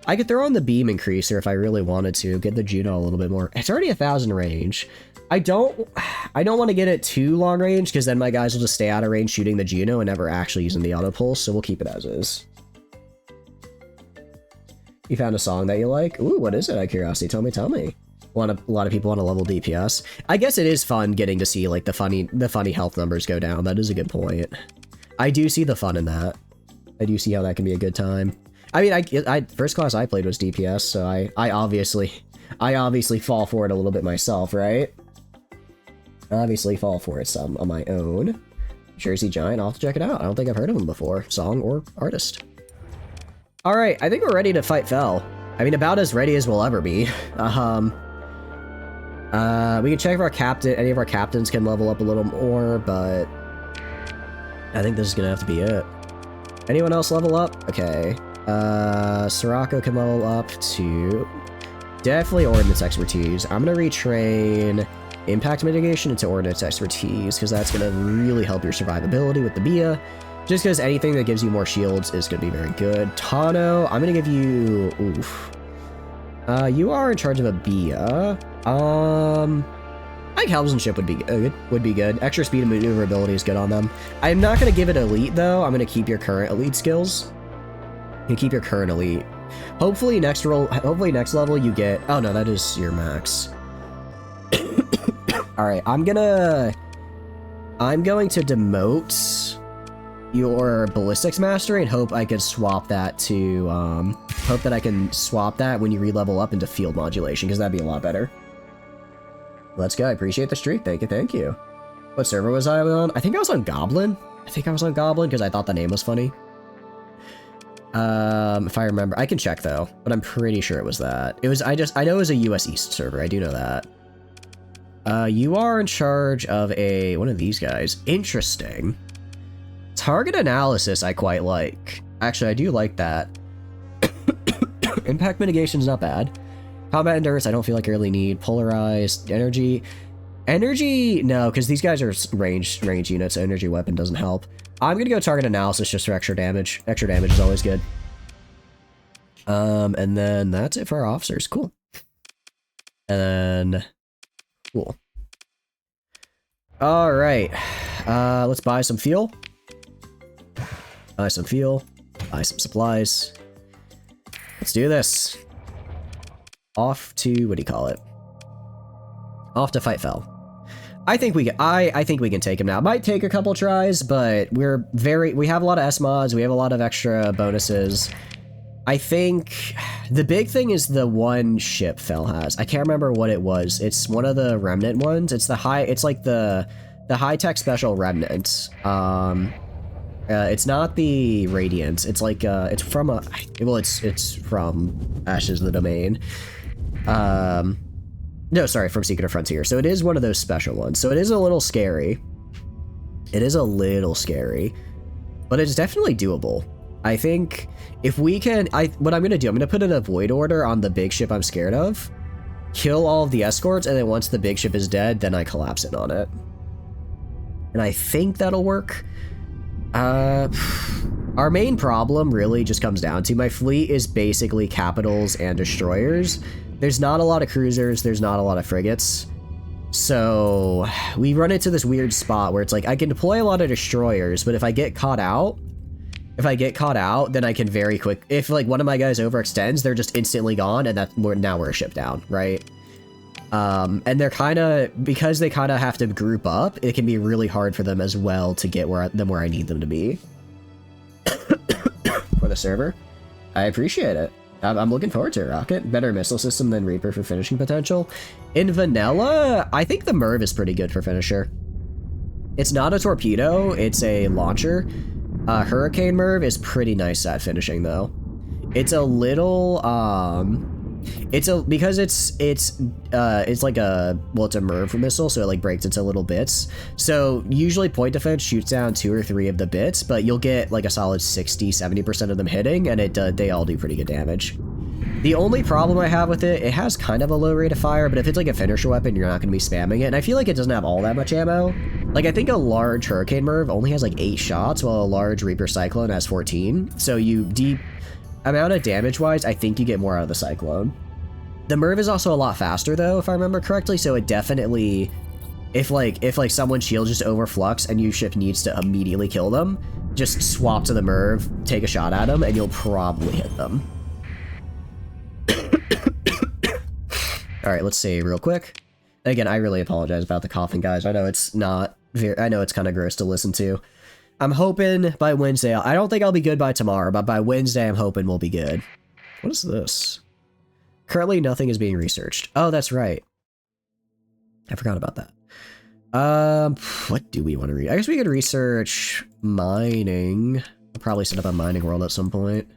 the beam increaser if I really wanted to, get the Juno a little bit more. It's already 1,000 range. I don't want to get it too long range, because then my guys will just stay out of range shooting the Juno and never actually using the auto pulse, so we'll keep it as is. You found a song that you like? Ooh, what is it? Out of curiosity, tell me. A lot of people want to level DPS. I guess it is fun getting to see like the funny health numbers go down. That is a good point. I do see the fun in that. I do see how that can be a good time. I mean, I first class I played was DPS, so I obviously fall for it a little bit myself, right? Obviously fall for it some on my own. Jersey Giant, I'll have to check it out. I don't think I've heard of him before, song or artist. All right, I think we're ready to fight Fel. I mean, about as ready as we'll ever be. We can check if any of our captains can level up a little more, but I think this is gonna have to be it. Anyone else level up? Okay. Sirocco can level up to definitely Ordnance Expertise. I'm gonna retrain Impact Mitigation into Ordnance Expertise, because that's gonna really help your survivability with the Bia. Just because anything that gives you more shields is gonna be very good. Tano, I'm gonna give you... Oof. You are in charge of a Bia. I think Helmsmanship would be good. Extra speed and maneuverability is good on them. I'm not gonna give it elite though. I'm gonna keep your current elite skills. You keep your current elite. Hopefully next level you get. Oh no, that is your max. All right, I'm going to demote your ballistics mastery and hope I can swap that to hope that I can swap that when you re-level up into field modulation, because that'd be a lot better. Let's go. I appreciate the streak. Thank you. What server was I on? I think I was on Goblin. Because I thought the name was funny. If I remember, I can check though, but I'm pretty sure it was that. I know it was a US East server. I do know that. You are in charge of one of these guys. Interesting. Target analysis I quite like. Actually, I do like that. Impact mitigation's not bad. Combat endurance, I don't feel like I really need. Polarized energy. Energy, no, because these guys are range units, so energy weapon doesn't help. I'm gonna go target analysis just for extra damage. Extra damage is always good. And then that's it for our officers. Cool. And then, cool. All right. Let's buy some fuel. Buy some fuel. Buy some supplies. Let's do this. Off to, what do you call it? Off to fight Fel. I think we can take him now. It might take a couple tries, but we have a lot of S mods, we have a lot of extra bonuses. I think the big thing is the one ship Fel has. I can't remember what it was. It's one of the remnant ones. It's like the high-tech special remnant. It's not the Radiant. It's like it's from Ashes of the Domain. No, sorry, from Secret of Frontier. So it is one of those special ones. So it is a little scary. But it's definitely doable. I think if we can, what I'm gonna do, I'm gonna put in a void order on the big ship I'm scared of, kill all of the escorts, and then once the big ship is dead, then I collapse in on it. And I think that'll work. Our main problem really just comes down to my fleet is basically capitals and destroyers. There's not a lot of cruisers, there's not a lot of frigates. So we run into this weird spot where it's like I can deploy a lot of destroyers, but if I get caught out, then I can very quick, if like one of my guys overextends, they're just instantly gone, and now we're a ship down, right? And they're kind of, because they kind of have to group up, it can be really hard for them as well to get where I need them to be. For the server. I appreciate it. I'm looking forward to it, Rocket. Better missile system than Reaper for finishing potential. In vanilla, I think the Merv is pretty good for finisher. It's not a torpedo, it's a launcher. Hurricane Merv is pretty nice at finishing though. It's a little, because it's like a, well, it's a Merv missile, so it like breaks into little bits. So usually point defense shoots down 2 or 3 of the bits, but you'll get like a solid 60-70% of them hitting, and they all do pretty good damage. The only problem I have with it has kind of a low rate of fire, but if it's like a finisher weapon, you're not going to be spamming it, and I feel like it doesn't have all that much ammo. Like, I think a large Hurricane Merv only has like 8 shots, while a large Reaper Cyclone has 14. So amount of damage-wise, I think you get more out of the Cyclone. The Merv is also a lot faster, though, if I remember correctly, so it definitely... If someone's shield just overflux and your ship needs to immediately kill them, just swap to the Merv, take a shot at them, and you'll probably hit them. Alright, let's see real quick. Again, I really apologize about the coughing, guys. I know it's not very... I know it's kind of gross to listen to. I'm hoping by Wednesday... I don't think I'll be good by tomorrow, but by Wednesday I'm hoping we'll be good. What is this? Currently, nothing is being researched. Oh, that's right. I forgot about that. What do we want to read? I guess we could research mining. I'll probably set up a mining world at some point.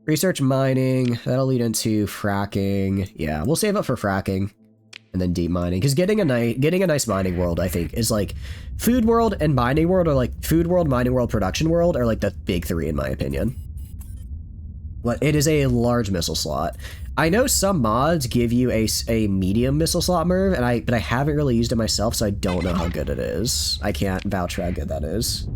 Research mining. That'll lead into fracking. Yeah, we'll save up for fracking. And then deep mining. Because getting a nice mining world, I think, is like... Food world and mining world are like... Food world, mining world, production world are like the big 3 in my opinion. But it is a large missile slot. I know some mods give you a medium missile slot Merv, but I haven't really used it myself, so I don't know how good it is. I can't vouch for how good that is.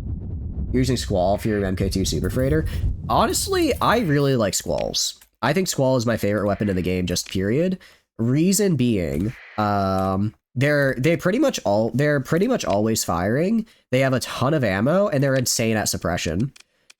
You're using Squall for your MK2 Super Freighter. Honestly, I really like Squalls. I think Squall is my favorite weapon in the game, just period. Reason being, they're pretty much always firing. They have a ton of ammo, and they're insane at suppression.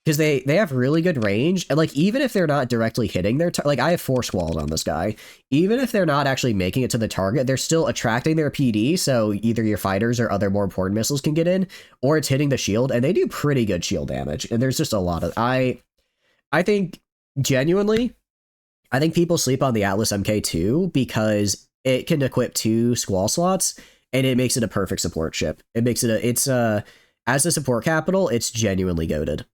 Because they have really good range, and like even if they're not directly hitting their like I have 4 squalls on this guy, even if they're not actually making it to the target, they're still attracting their PD, so either your fighters or other more important missiles can get in, or it's hitting the shield, and they do pretty good shield damage. And there's just a lot of I think genuinely, I think people sleep on the Atlas MK2 because it can equip 2 squall slots, and it makes it a perfect support ship. It makes it as a support capital, it's genuinely goated.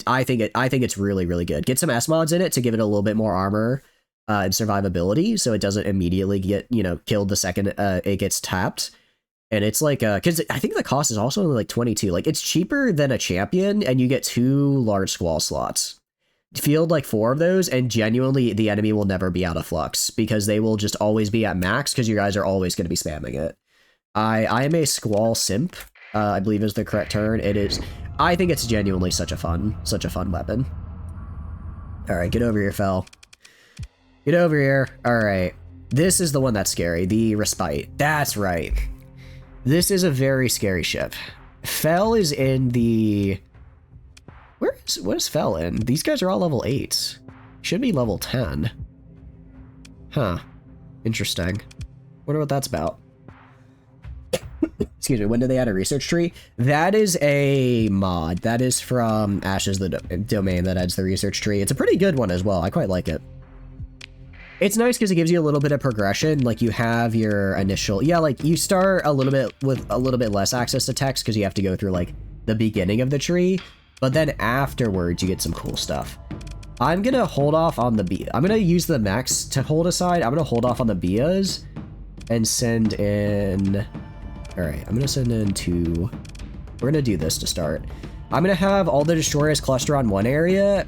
I think it's really, really good. Get some S mods in it to give it a little bit more armor and survivability, so it doesn't immediately get, killed the second it gets tapped. And it's like, because I think the cost is also only like 22. Like, it's cheaper than a champion, and you get 2 large squall slots. Field like 4 of those, and genuinely the enemy will never be out of flux, because they will just always be at max, because you guys are always going to be spamming it. I am a squall simp, I believe is the correct term. It is... I think it's genuinely such a fun weapon. Alright, get over here, Fel. Get over here. Alright. This is the one that's scary. The Respite. That's right. This is a very scary ship. Fel is in the... what is Fel in? These guys are all level 8. Should be level 10. Huh. Interesting. Wonder what that's about. Excuse me, when did they add a research tree? That is a mod. That is from Ash's the domain that adds the research tree. It's a pretty good one as well. I quite like it. It's nice because it gives you a little bit of progression. Like, you have your initial... Yeah, like, you start a little bit with a little bit less access to text because you have to go through, like, the beginning of the tree. But then afterwards, you get some cool stuff. I'm going to hold off on the... I'm going to use the mechs to hold aside. I'm going to hold off on the Bias and send in... Alright, I'm going to send in 2... We're going to do this to start. I'm gonna have all the destroyers cluster on one area,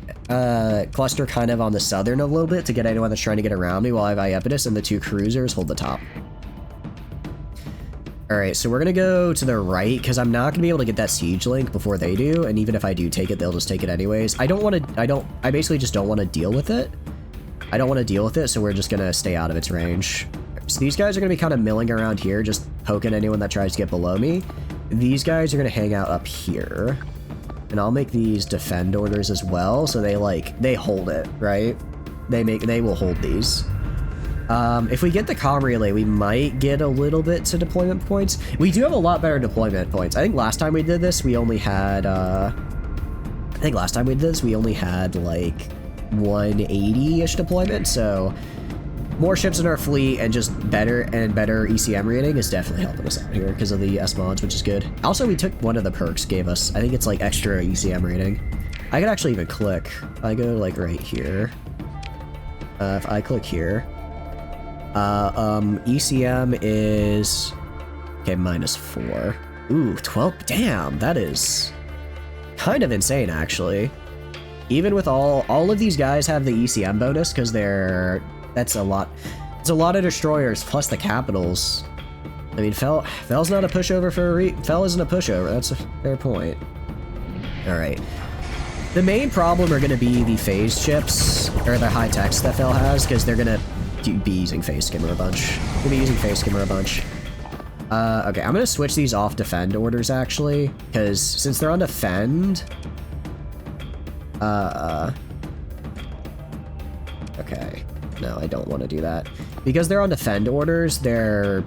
cluster kind of on the southern a little bit to get anyone that's trying to get around me while I have Iapetus, and the 2 cruisers hold the top. Alright, so we're gonna go to the right, because I'm not gonna be able to get that siege link before they do, and even if I do take it, they'll just take it anyways. I basically just don't want to deal with it. I don't want to deal with it, so we're just gonna stay out of its range. So these guys are gonna be kind of milling around here, just poking anyone that tries to get below me. These guys are gonna hang out up here. And I'll make these defend orders as well, so they hold it, right? They will hold these. If we get the comm relay, we might get a little bit to deployment points. We do have a lot better deployment points. I think last time we did this, we only had, like 180-ish deployment, so more ships in our fleet and just better ECM rating is definitely helping us out here because of the S mods, which is good. Also, we took one of the perks gave us. I think it's like extra ECM rating. I could actually even click. I go like right here. If I click here, ECM is okay, -4. Ooh, 12. Damn, that is kind of insane, actually. Even with all of these guys have the ECM bonus because that's a lot. It's a lot of destroyers plus the capitals. I mean, Fell's not a pushover Fell isn't a pushover. That's a fair point. All right. The main problem are going to be the phase chips or the high techs that Fell has because they're going to be using phase skimmer a bunch. Okay, I'm going to switch these off defend orders actually because since they're on defend. Okay. No, I don't want to do that. Because they're on defend orders, they're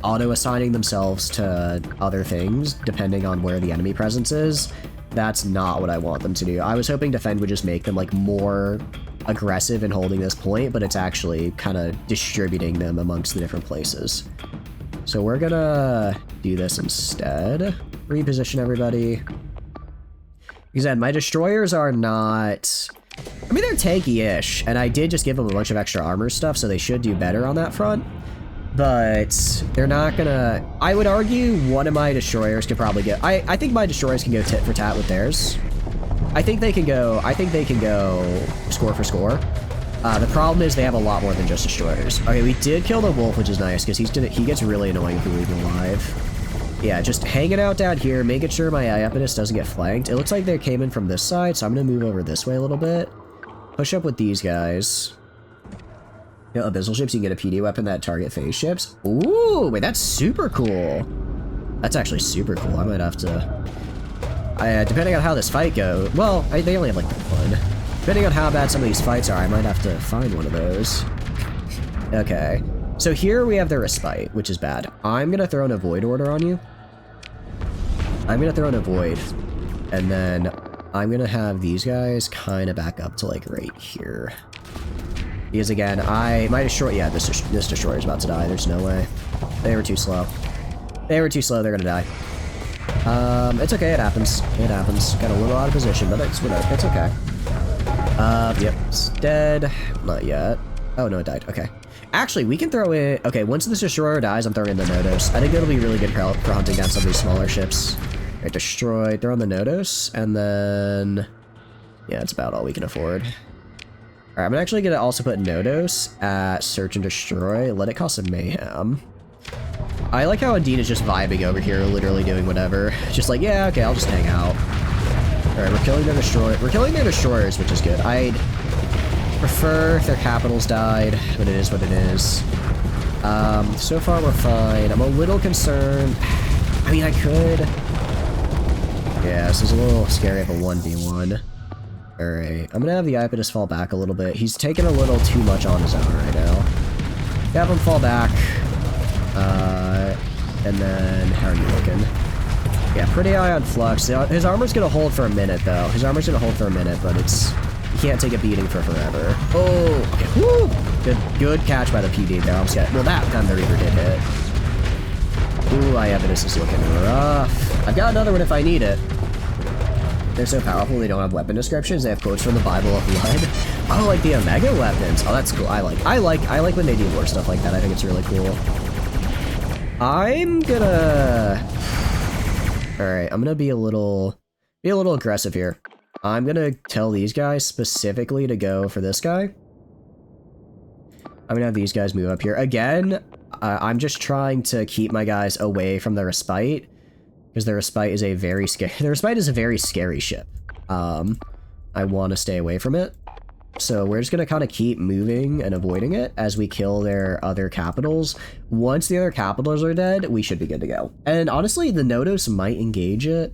auto-assigning themselves to other things, depending on where the enemy presence is. That's not what I want them to do. I was hoping defend would just make them, like, more aggressive in holding this point, but it's actually kind of distributing them amongst the different places. So we're gonna do this instead. Reposition everybody. Because my destroyers are not... I mean, they're tanky-ish, and I did just give them a bunch of extra armor stuff, so they should do better on that front. But they're not gonna... I would argue one of my destroyers could probably get... I think my destroyers can go tit for tat with theirs. I think they can go score for score. The problem is they have a lot more than just destroyers. Okay, we did kill the wolf, which is nice, because he gets really annoying if we leave him alive. Yeah, just hanging out down here, making sure my Iapetus doesn't get flanked. It looks like they came in from this side, so I'm going to move over this way a little bit. Push up with these guys. You know, abyssal ships, you can get a PD weapon that target phase ships. Ooh, wait, that's super cool. That's actually super cool. I might have to... depending on how this fight goes... Well, they only have like one. Depending on how bad some of these fights are, I might have to find one of those. Okay. So here we have the respite, which is bad. I'm going to throw in a void order on you. I'm going to throw in a void. And then I'm going to have these guys kind of back up to like right here. Because again, my destroyer... Yeah, this destroyer's about to die. There's no way. They were too slow. They're going to die. It's okay. It happens. It happens. Got a little out of position, but it's whatever. It's okay. Yep. It's dead. Not yet. Oh, no, it died. Okay. Actually, we can throw in... Okay, once this destroyer dies, I'm throwing in the Nodos. I think it'll be really good for hunting down some of these smaller ships. Right, destroy, throw in the Nodos, and then... Yeah, it's about all we can afford. Alright, I'm actually going to also put Nodos at Search and Destroy. Let it cost some mayhem. I like how Undine is just vibing over here, literally doing whatever. Just like, yeah, okay, I'll just hang out. Alright, we're killing their destroyer. We're killing their destroyers, which is good. I'd prefer if their capitals died, but it is what it is. So far we're fine. I'm a little concerned. I mean, I could... Yeah, this is a little scary of a 1v1. Alright, I'm gonna have the Iapetus fall back a little bit. He's taking a little too much on his own right now. Have him fall back. And then, how are you looking? Yeah, pretty high on flux. His armor's gonna hold for a minute, though. His armor's gonna hold for a minute, but it's... He can't take a beating for forever. Oh, okay. Woo! Good catch by the PD there. I'm scared. Well, that time the Reaper did hit. Ooh, Iapetus is looking rough. I've got another one if I need it. They're so powerful they don't have weapon descriptions. They have quotes from the Bible of Blood. Oh, like the Omega weapons. Oh, that's cool. I like when they do more stuff like that. I think it's really cool. I'm gonna... Alright, I'm gonna be a little Be a little aggressive here. I'm gonna tell these guys specifically to go for this guy. I'm gonna have these guys move up here. Again, I'm just trying to keep my guys away from the Respite, because the Respite is a very scary ship. I want to stay away from it. So we're just going to kind of keep moving and avoiding it as we kill their other capitals. Once the other capitals are dead, we should be good to go. And honestly, the Nodos might engage it.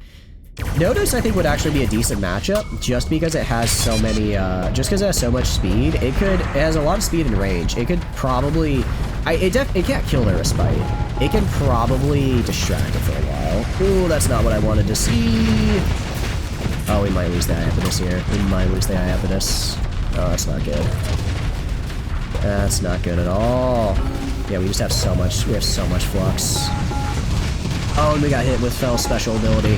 Nodos, I think, would actually be a decent matchup, just because it has so many, just because it has so much speed. It has a lot of speed and range. It could probably, it can't kill their Respite. It can probably distract it for a while. Ooh, that's not what I wanted to see. Oh, we might lose the Iapetus here. We might lose the Iapetus. Oh, that's not good. That's not good at all. Yeah, we just have so much, we have so much flux. Oh, and we got hit with Fell special ability.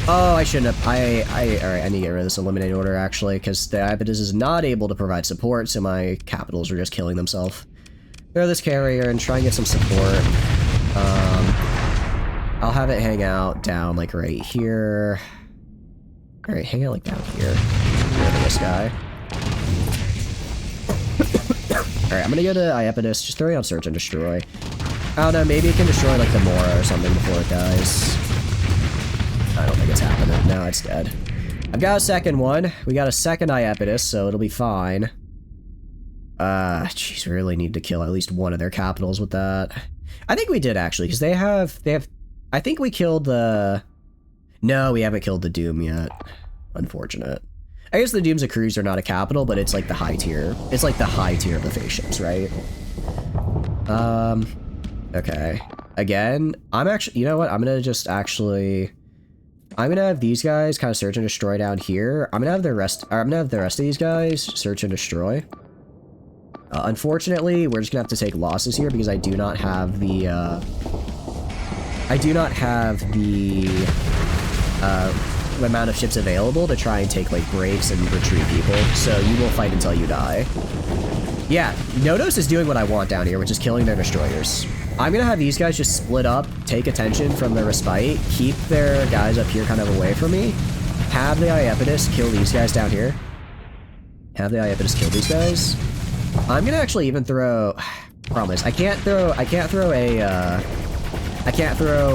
Oh, I shouldn't have, alright, I need to get rid of this Eliminate Order, actually, because the Iapetus is not able to provide support, so my capitals are just killing themselves. Throw this carrier and try and get some support. I'll have it hang out down, like, right here. Alright, hang out, like, down here. This guy. Alright, I'm gonna go to Iapetus, just throw it on Search and Destroy. I don't know, maybe it can destroy like the Mora or something before it dies. I don't think it's happening. No, it's dead. I've got a second one. We got a second Iapetus, so it'll be fine. Jeez, we really need to kill at least one of their capitals with that. I think we did actually, because they have, I think we killed the, no, we haven't killed the Doom yet. Unfortunate. I guess the Doom's a cruiser, not a capital, but it's like the high tier. It's like the high tier of the face ships, right? Okay. Again, I'm actually, you know what? I'm gonna just actually, I'm gonna have these guys kind of search and destroy down here. I'm gonna have the rest of these guys search and destroy. Unfortunately, we're just gonna have to take losses here because I do not have the, amount of ships available to try and take like breaks and retreat people, so you will fight until you die. Yeah, Nodos is doing what I want down here, which is killing their destroyers. I'm gonna have these guys just split up, take attention from the Respite, keep their guys up here kind of away from me, have the Iapetus kill these guys down here, have the Iapetus kill these guys. I'm gonna actually even throw, promise, I can't throw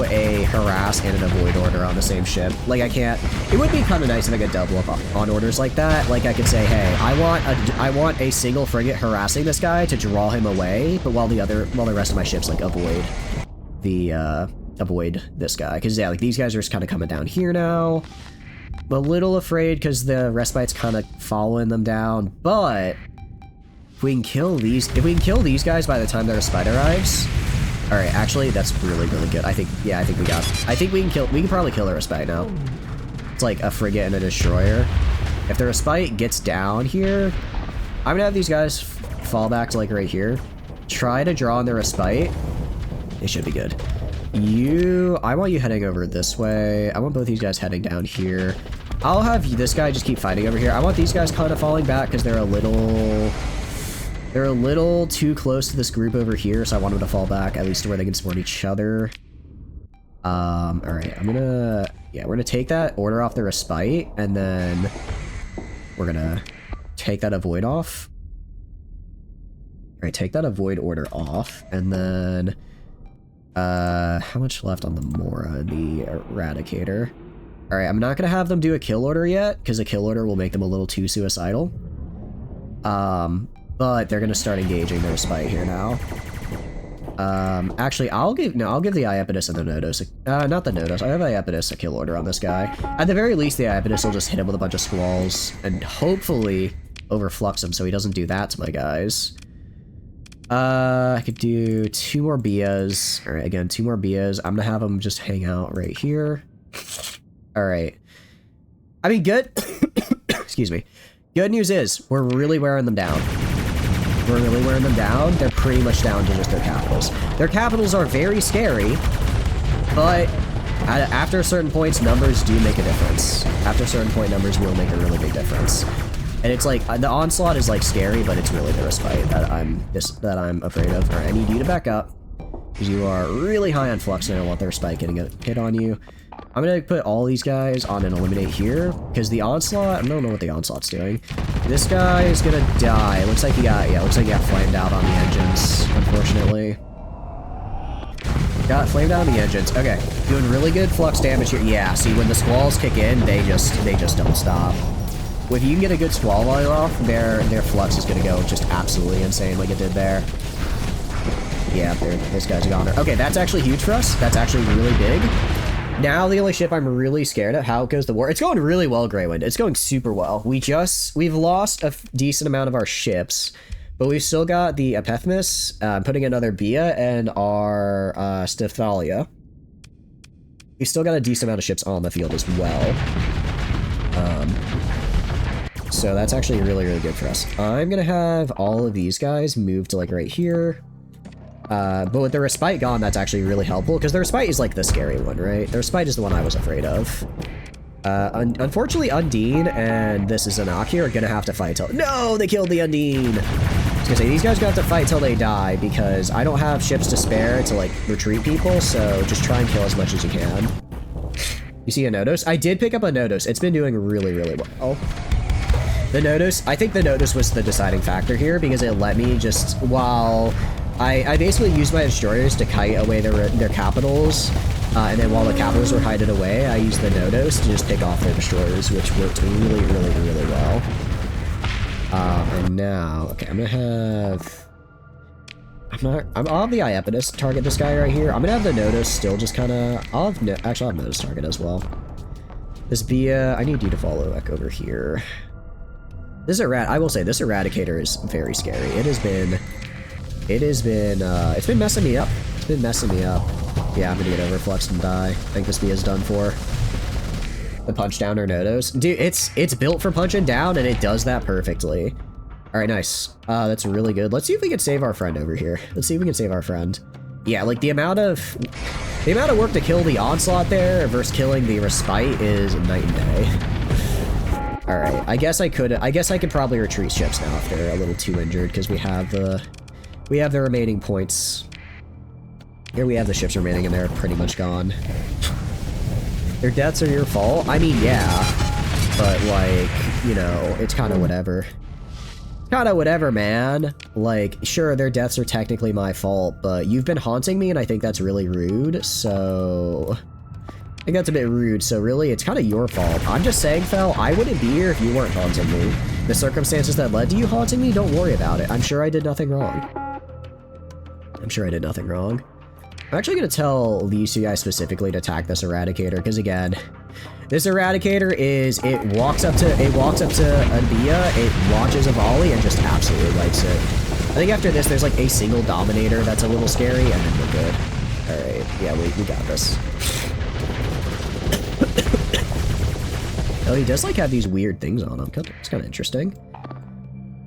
a harass and an avoid order on the same ship. Like, I can't, it would be kind of nice if I could double up on orders like that. Like, I could say, hey, I want a single frigate harassing this guy to draw him away, but while the rest of my ships, like, avoid this guy. Because, yeah, like, these guys are just kind of coming down here now. I'm a little afraid because the Respite's kind of following them down, but if we can kill these guys by the time the Respite arrives. Alright, actually, that's really, really good. I think we can probably kill the Respite now. It's like a frigate and a destroyer. If the Respite gets down here, I'm gonna have these guys fall back to like right here. Try to draw on the Respite. It should be good. I want you heading over this way. I want both these guys heading down here. I'll have this guy just keep fighting over here. I want these guys kind of falling back because they're a little too close to this group over here, so I want them to fall back, at least to where they can support each other. Alright, we're gonna take that order off the Respite, and then we're gonna take that avoid off. Alright, take that avoid order off, and then, how much left on the Mora and the Eradicator? Alright, I'm not gonna have them do a kill order yet, because a kill order will make them a little too suicidal. But they're gonna start engaging their Respite here now. Actually, I'll give the Iapetus and the Nodos, not the Nodos, I have Iapetus a kill order on this guy. At the very least, the Iapetus will just hit him with a bunch of squalls, and hopefully overflux him so he doesn't do that to my guys. I could do 2 more Bias. Alright, again, 2 more Bias. I'm gonna have them just hang out right here. Alright. I mean, good, excuse me. Good news is, we're really wearing them down. We're really wearing them down. They're pretty much down to just their capitals. Their capitals are very scary, but after certain points, numbers do make a difference. After a certain point, numbers will make a really big difference. And it's like, the Onslaught is like scary, but it's really the Respite that I'm afraid of. Alright, I need you to back up, because you are really high on flux, and I don't want the Respite getting a hit on you. I'm gonna put all these guys on and eliminate here, because the Onslaught, I don't know what the Onslaught's doing. This guy is gonna die. Looks like he got, yeah, looks like he got flamed out on the engines, unfortunately. Got flamed out on the engines. Okay, doing really good flux damage here. Yeah, see, when the squalls kick in, they just don't stop. If you can get a good squall volume off, their flux is gonna go just absolutely insane like it did there. Yeah, this guy's a goner. Okay, that's actually huge for us. That's actually really big. Now the only ship I'm really scared of, how goes the war? It's going really well, Greywind. It's going super well. We've lost a decent amount of our ships, but we've still got the Ephemus, putting another Bia, and our Stephalia. We've still got a decent amount of ships on the field as well. So that's actually really, really good for us. I'm gonna have all of these guys move to like right here. But with the Respite gone, that's actually really helpful, because the Respite is like the scary one, right? The Respite is the one I was afraid of. Unfortunately, Undine and this is Anaki are gonna have to fight till— No! They killed the Undine! I was gonna say, these guys got to fight till they die, because I don't have ships to spare to, like, retreat people, so just try and kill as much as you can. You see a Nodos? I did pick up a Nodos. It's been doing really, really well. The Nodos, I think the Nodos was the deciding factor here, because it let me just, while I basically used my destroyers to kite away their capitals, and then while the capitals were hiding away, I used the Nodos to just pick off their destroyers, which worked really, really, really well. And now, okay, I'm gonna have... I'll have the Iapetus target this guy right here. I'm gonna have the Nodos still just kinda... Actually, I'll have Nodos target as well. This Bia, I need you to follow back over here. This I will say, this Eradicator is very scary. It's been messing me up. It's been messing me up. Yeah, I'm gonna get overfluxed and die. I think this Bia's done for. The punch down or Nodos. Dude, it's built for punching down, and it does that perfectly. Alright, nice. That's really good. Let's see if we can save our friend over here. Let's see if we can save our friend. Yeah, like the amount of work to kill the Onslaught there versus killing the Respite is night and day. Alright, I guess I could probably retreat ships now if they're a little too injured, because we have the remaining points. Here we have the ships remaining, and they're pretty much gone. Their deaths are your fault? I mean, yeah. But, like, you know, it's kind of whatever. Kind of whatever, man. Like, sure, their deaths are technically my fault, but you've been haunting me, and I think that's really rude, so... I think that's a bit rude, so really, it's kind of your fault. I'm just saying, Fel, I wouldn't be here if you weren't haunting me. The circumstances that led to you haunting me, don't worry about it. I'm sure I did nothing wrong. I'm sure I did nothing wrong. I'm actually going to tell these two guys specifically to attack this Eradicator, because again, this Eradicator it walks up to Anbia, it launches a volley, and just absolutely lights it. I think after this, there's like a single Dominator that's a little scary, and then we're good. Alright, yeah, we got this. Oh, he does like have these weird things on him. It's kind of interesting.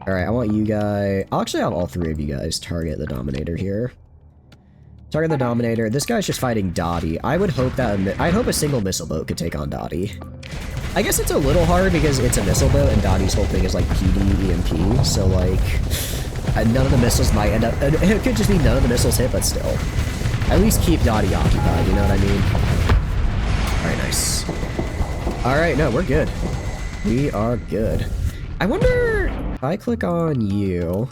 Alright, I want you guys... I'll actually have all three of you guys target the Dominator here. Target the Dominator. This guy's just fighting Dottie. I would hope that... I'd hope a single missile boat could take on Dottie. I guess it's a little hard because it's a missile boat and Dottie's whole thing is like PD, EMP, so like... none of the missiles might end up... It could just be none of the missiles hit, but still. At least keep Dottie occupied, you know what I mean? Alright, nice. Alright, no, we're good. We are good. I wonder... If I click on you...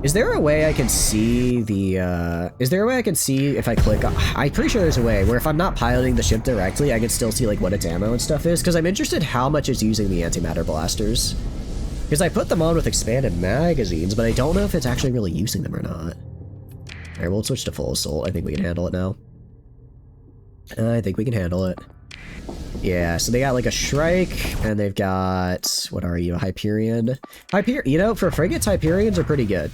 Is there a way I can see the, is there a way I can see if I click on... I'm pretty sure there's a way where if I'm not piloting the ship directly, I can still see, like, what its ammo and stuff is, because I'm interested how much it's using the antimatter blasters. Because I put them on with expanded magazines, but I don't know if it's actually really using them or not. Alright, we'll switch to full assault. I think we can handle it now. I think we can handle it. Yeah, so they got like a Shrike, and they've got, what are you, a Hyperion? You know, for frigates, Hyperions are pretty good,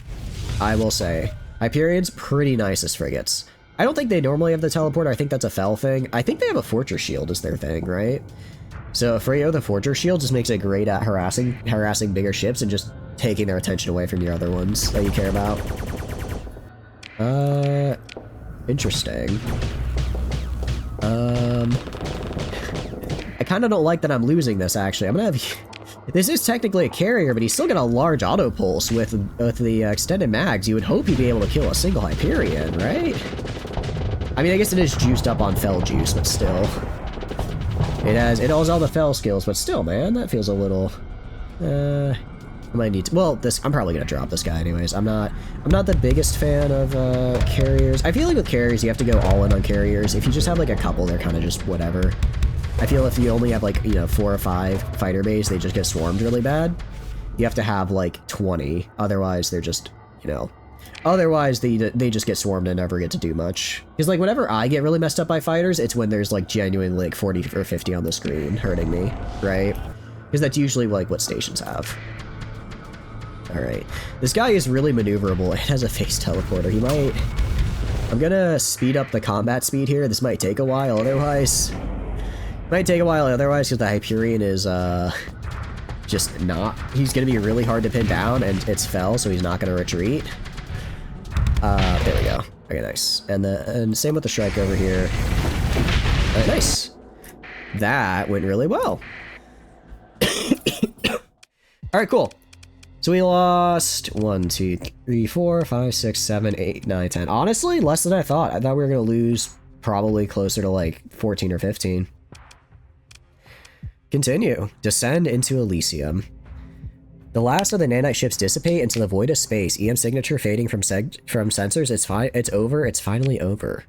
I will say. Hyperion's pretty nice as frigates. I don't think they normally have the teleporter, I think that's a Fel thing. I think they have a Fortress Shield as their thing, right? So Freo, the Fortress Shield, just makes it great at harassing bigger ships and just taking their attention away from your other ones that you care about. Interesting. I kind of don't like that I'm losing this, actually. I'm gonna have... This is technically a carrier, but he's still got a large auto pulse with the extended mags. You would hope he'd be able to kill a single Hyperion, right? I mean, I guess it is juiced up on fell juice, but still. It has all the fell skills, but still, man, that feels a little... I might need to... Well, I'm probably gonna drop this guy anyways. I'm not the biggest fan of carriers. I feel like with carriers, you have to go all in on carriers. If you just have like a couple, they're kind of just whatever. I feel if you only have like, you know, 4 or 5 fighter base, they just get swarmed really bad. You have to have like 20, otherwise they're just, you know... Otherwise, they just get swarmed and never get to do much. Because, like, whenever I get really messed up by fighters, it's when there's, like, genuinely, like, 40 or 50 on the screen hurting me, right? Because that's usually, like, what stations have. Alright. This guy is really maneuverable. It has a face teleporter. He might... I'm gonna speed up the combat speed here. This might take a while, otherwise... Might take a while otherwise, because the Hyperion is, just not... He's gonna be really hard to pin down, and it's fell, so he's not gonna retreat. There we go. Okay, nice. And same with the strike over here. Alright, nice. That went really well. Alright, cool. So we lost 1, 2, 3, 4, 5, 6, 7, 8, 9, 10. Honestly, less than I thought. I thought we were gonna lose probably closer to like 14 or 15. Continue. Descend into Elysium. The last of the nanite ships dissipate into the void of space. EM signature fading from sensors. It's over. It's finally over.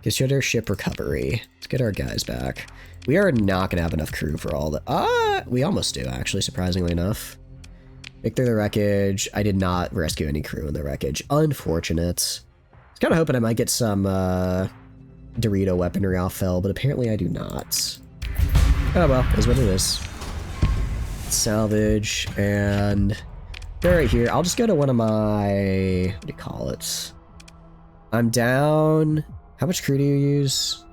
Consider ship recovery. Let's get our guys back. We are not going to have enough crew for all the... we almost do, actually, surprisingly enough. Pick through the wreckage. I did not rescue any crew in the wreckage. Unfortunate. I was kind of hoping I might get some Dorito weaponry off Fell, but apparently I do not. Oh well, is what it is. Salvage, and they're right here. I'll just go to one of my... What do you call it? I'm down... How much crew do you use?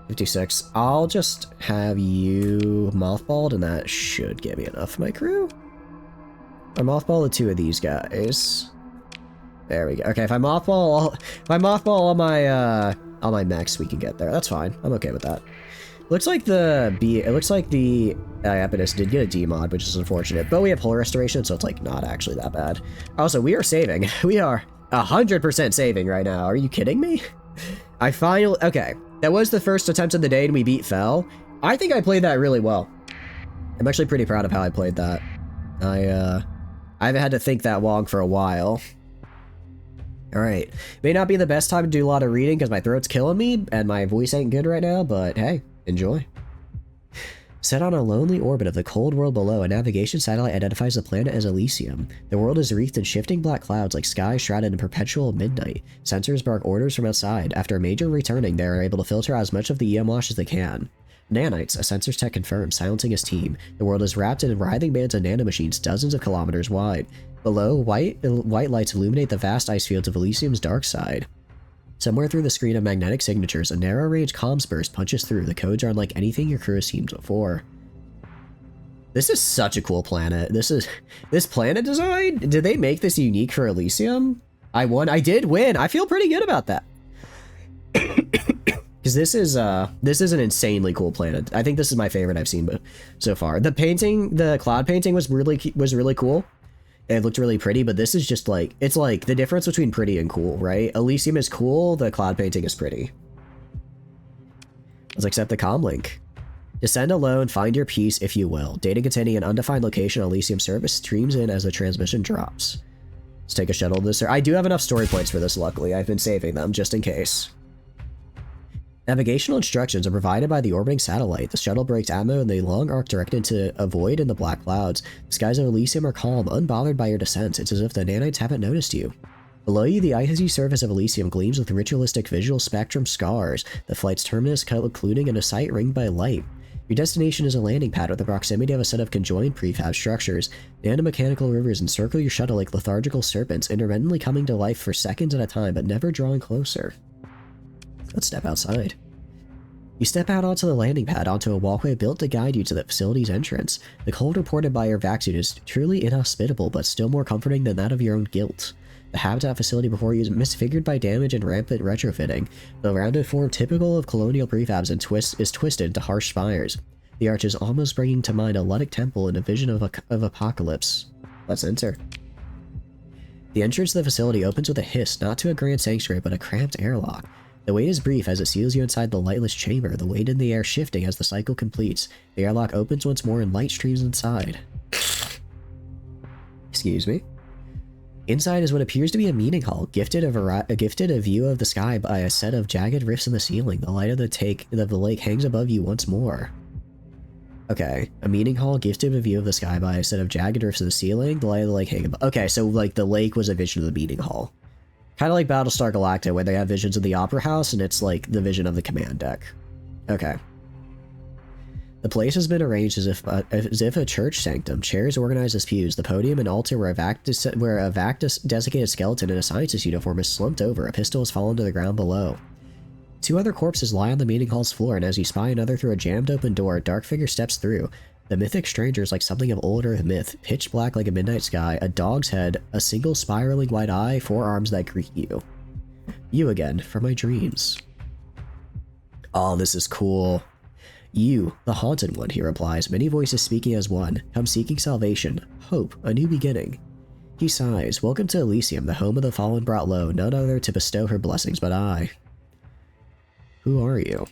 56. I'll just have you mothballed, and that should give me enough of my crew. I mothball the 2 of these guys. There we go. Okay, if I mothball all my mechs, we can get there. That's fine. I'm okay with that. Looks like the Epidus did get a demod, which is unfortunate, but we have hull restoration, so it's like not actually that bad. Also, we are saving. We are 100% saving right now. Are you kidding me? Okay, that was the first attempt of the day and we beat Fell. I think I played that really well. I'm actually pretty proud of how I played that. I haven't had to think that long for a while. Alright, may not be the best time to do a lot of reading because my throat's killing me and my voice ain't good right now, but hey. Enjoy. Set on a lonely orbit of the cold world below, a navigation satellite identifies the planet as Elysium. The world is wreathed in shifting black clouds like sky shrouded in perpetual midnight. Sensors bark orders from outside. After major returning, they are able to filter out as much of the EM wash as they can. Nanites, a sensors tech confirms, silencing his team. The world is wrapped in writhing bands of nanomachines dozens of kilometers wide. Below, white lights illuminate the vast ice fields of Elysium's dark side. Somewhere through the screen of magnetic signatures, a narrow-range comms burst punches through. The codes are unlike anything your crew has seen before. This is such a cool planet. This planet design? Did they make this unique for Elysium? I won. I did win. I feel pretty good about that. Because this is an insanely cool planet. I think this is my favorite I've seen so far. The painting, the cloud painting was really cool. It looked really pretty, but this is just like, it's like the difference between pretty and cool, right? Elysium is cool, the cloud painting is pretty. Let's accept the comm link. Descend alone, find your peace if you will. Data containing an undefined location on Elysium service streams in as the transmission drops. Let's take a shuttle to this. I do have enough story points for this, luckily. I've been saving them just in case. Navigational instructions are provided by the orbiting satellite. The shuttle breaks ammo in the long arc directed into a void in the black clouds. The skies of Elysium are calm, unbothered by your descent. It's as if the nanites haven't noticed you. Below you, the icy surface of Elysium gleams with ritualistic visual spectrum scars. The flight's terminus concluding in a sight ringed by light. Your destination is a landing pad with the proximity of a set of conjoined prefab structures. Nanomechanical rivers encircle your shuttle like lethargical serpents, intermittently coming to life for seconds at a time, but never drawing closer. Let's step outside. You step out onto the landing pad, onto a walkway built to guide you to the facility's entrance. The cold reported by your vac suit is truly inhospitable, but still more comforting than that of your own guilt. The habitat facility before you is misfigured by damage and rampant retrofitting. The rounded form typical of colonial prefabs is twisted into harsh spires. The arch is almost bringing to mind a Ludic temple in a vision of apocalypse. Let's enter. The entrance to the facility opens with a hiss, not to a grand sanctuary, but a cramped airlock. The wait is brief as it seals you inside the lightless chamber, the weight in the air shifting as the cycle completes. The airlock opens once more and light streams inside. Excuse me. Inside is what appears to be a meeting hall, gifted a view of the sky by a set of jagged rifts in the ceiling. The light of the lake hangs above you once more. Okay, a meeting hall gifted a view of the sky by a set of jagged rifts in the ceiling. The light of the lake hangs above. Okay, so like the lake was a vision of the meeting hall. Kind of like Battlestar Galactica, where they have visions of the Opera House, and it's like the vision of the command deck. Okay. The place has been arranged as if a church sanctum. Chairs organized as pews. The podium and altar where a desiccated skeleton in a scientist uniform is slumped over. A pistol has fallen to the ground below. 2 other corpses lie on the meeting hall's floor, and as you spy another through a jammed-open door, a dark figure steps through. The mythic stranger is like something of old Earth myth, pitch black like a midnight sky, a dog's head, a single spiraling white eye, 4 arms that greet you. You again, from my dreams. Oh, this is cool. You, the haunted one, he replies, many voices speaking as one, come seeking salvation, hope, a new beginning. He sighs, welcome to Elysium, the home of the fallen brought low, none other to bestow her blessings but I. Who are you?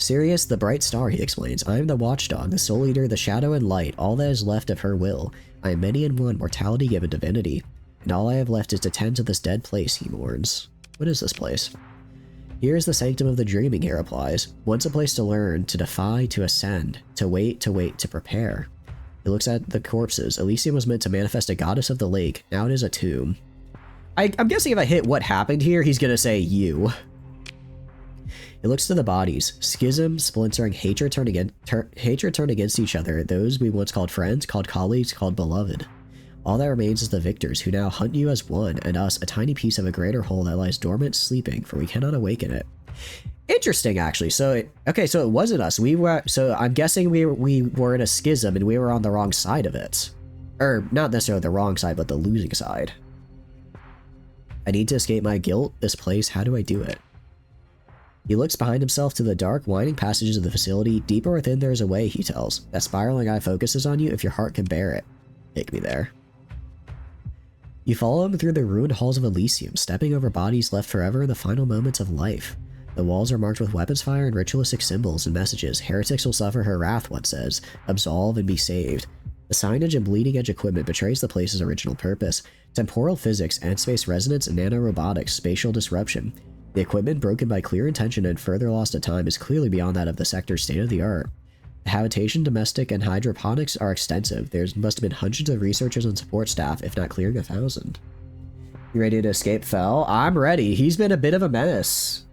Sirius, the bright star, he explains. I am the watchdog, the soul eater, the shadow and light, all that is left of her will. I am many in one, mortality given divinity. And all I have left is to tend to this dead place, he mourns. What is this place? Here is the sanctum of the dreaming, he replies. Once a place to learn, to defy, to ascend, to wait, to prepare. He looks at the corpses. Elysium was meant to manifest a goddess of the lake. Now it is a tomb. I'm guessing if I hit what happened here, he's gonna say you. It looks to the bodies. Schism, splintering, hatred turned against each other. Those we once called friends, called colleagues, called beloved. All that remains is the victors, who now hunt you as one, and us, a tiny piece of a greater whole that lies dormant, sleeping, for we cannot awaken it. Interesting, actually. So, okay, so it wasn't us. So I'm guessing we were in a schism, and we were on the wrong side of it. Or, not necessarily the wrong side, but the losing side. I need to escape my guilt, this place, how do I do it? He looks behind himself to the dark, winding passages of the facility. Deeper within there is a way, he tells. That spiraling eye focuses on you if your heart can bear it. Take me there. You follow him through the ruined halls of Elysium, stepping over bodies left forever in the final moments of life. The walls are marked with weapons fire and ritualistic symbols and messages. Heretics will suffer her wrath, one says. Absolve and be saved. The signage and bleeding-edge equipment betrays the place's original purpose. Temporal physics, end-space resonance, and nanorobotics, spatial disruption. The equipment, broken by clear intention and further lost to time, is clearly beyond that of the sector's state-of-the-art. The habitation, domestic, and hydroponics are extensive. There must have been hundreds of researchers and support staff, if not clearing 1,000. You ready to escape, Fel? I'm ready. He's been a bit of a menace.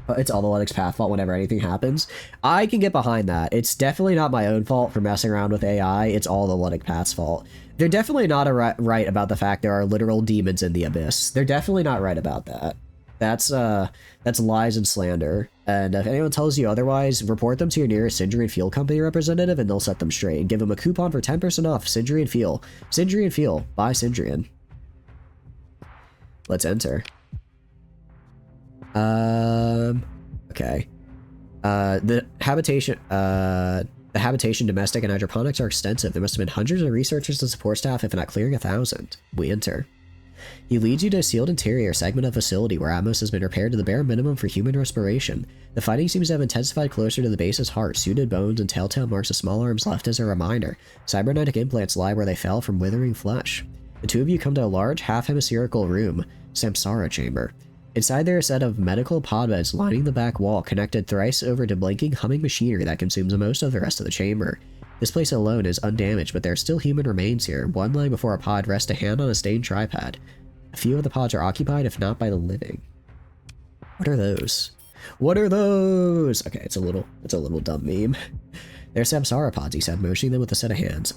It's all the Linux path fault whenever anything happens. I can get behind that. It's definitely not my own fault for messing around with AI. It's all the Linux path's fault. They're definitely not right about the fact there are literal demons in the abyss. They're definitely not right about that. That's lies and slander. And if anyone tells you otherwise, report them to your nearest Sindri & Fuel company representative and they'll set them straight. And give them a coupon for 10% off Sindri & Fuel. Sindri & Fuel. Buy Sindrian. Let's enter. Okay. The habitation, domestic, and hydroponics are extensive. There must have been hundreds of researchers and support staff, if not clearing 1,000. We enter. He leads you to a sealed interior segment of facility where Atmos has been repaired to the bare minimum for human respiration. The fighting seems to have intensified closer to the base's heart. Suited bones and telltale marks of small arms left as a reminder. Cybernetic implants lie where they fell from withering flesh. The two of you come to a large, half-hemispherical room, Samsara chamber. Inside there are a set of medical pod beds lining the back wall, connected thrice over to blinking, humming machinery that consumes most of the rest of the chamber. This place alone is undamaged, but there are still human remains here. One lying before a pod rests a hand on a stained tripod. A few of the pods are occupied, if not by the living. What are those? What are those? Okay, it's a little dumb meme. They're Samsara pods, he said, motioning them with a set of hands.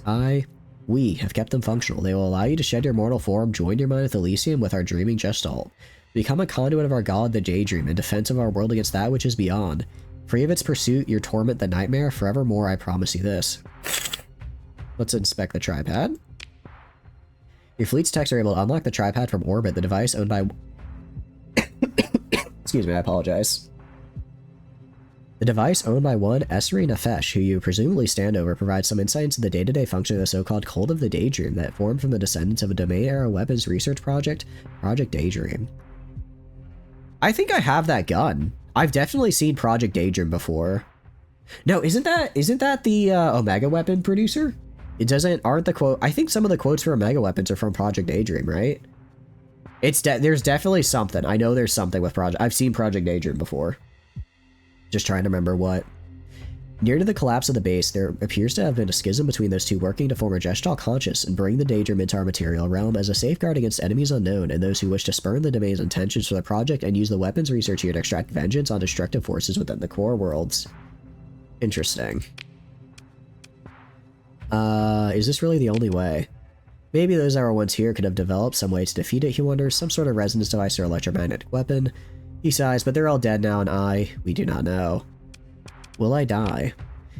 We have kept them functional. They will allow you to shed your mortal form, join your mind with Elysium with our dreaming gestalt. Become a conduit of our god, the daydream, in defense of our world against that which is beyond. Free of its pursuit, your torment the nightmare, forevermore I promise you this. Let's inspect the tripod. Your fleet's techs are able to unlock the tripod from orbit, the device owned by... Excuse me, I apologize. The device owned by one Esri Nefesh, who you presumably stand over, provides some insight into the day-to-day function of the so-called Cult of the Daydream that formed from the descendants of a domain-era weapons research project, Project Daydream. I think I have that gun. I've definitely seen Project Daedream before. No, isn't that the Omega weapon producer? Aren't the quote, I think some of the quotes for Omega weapons are from Project Daedream, right? There's definitely something. I know there's something with I've seen Project Daedream before. Just trying to remember what. Near to the collapse of the base, there appears to have been a schism between those two working to form a Gestalt conscious and bring the Daedream into our material realm as a safeguard against enemies unknown and those who wish to spurn the domain's intentions for the project and use the weapons research here to extract vengeance on destructive forces within the core worlds. Interesting. Is this really the only way? Maybe those our ones here could have developed some way to defeat it, he wonders, some sort of resonance device or electromagnetic weapon. He sighs, but they're all dead now and we do not know. Will I die?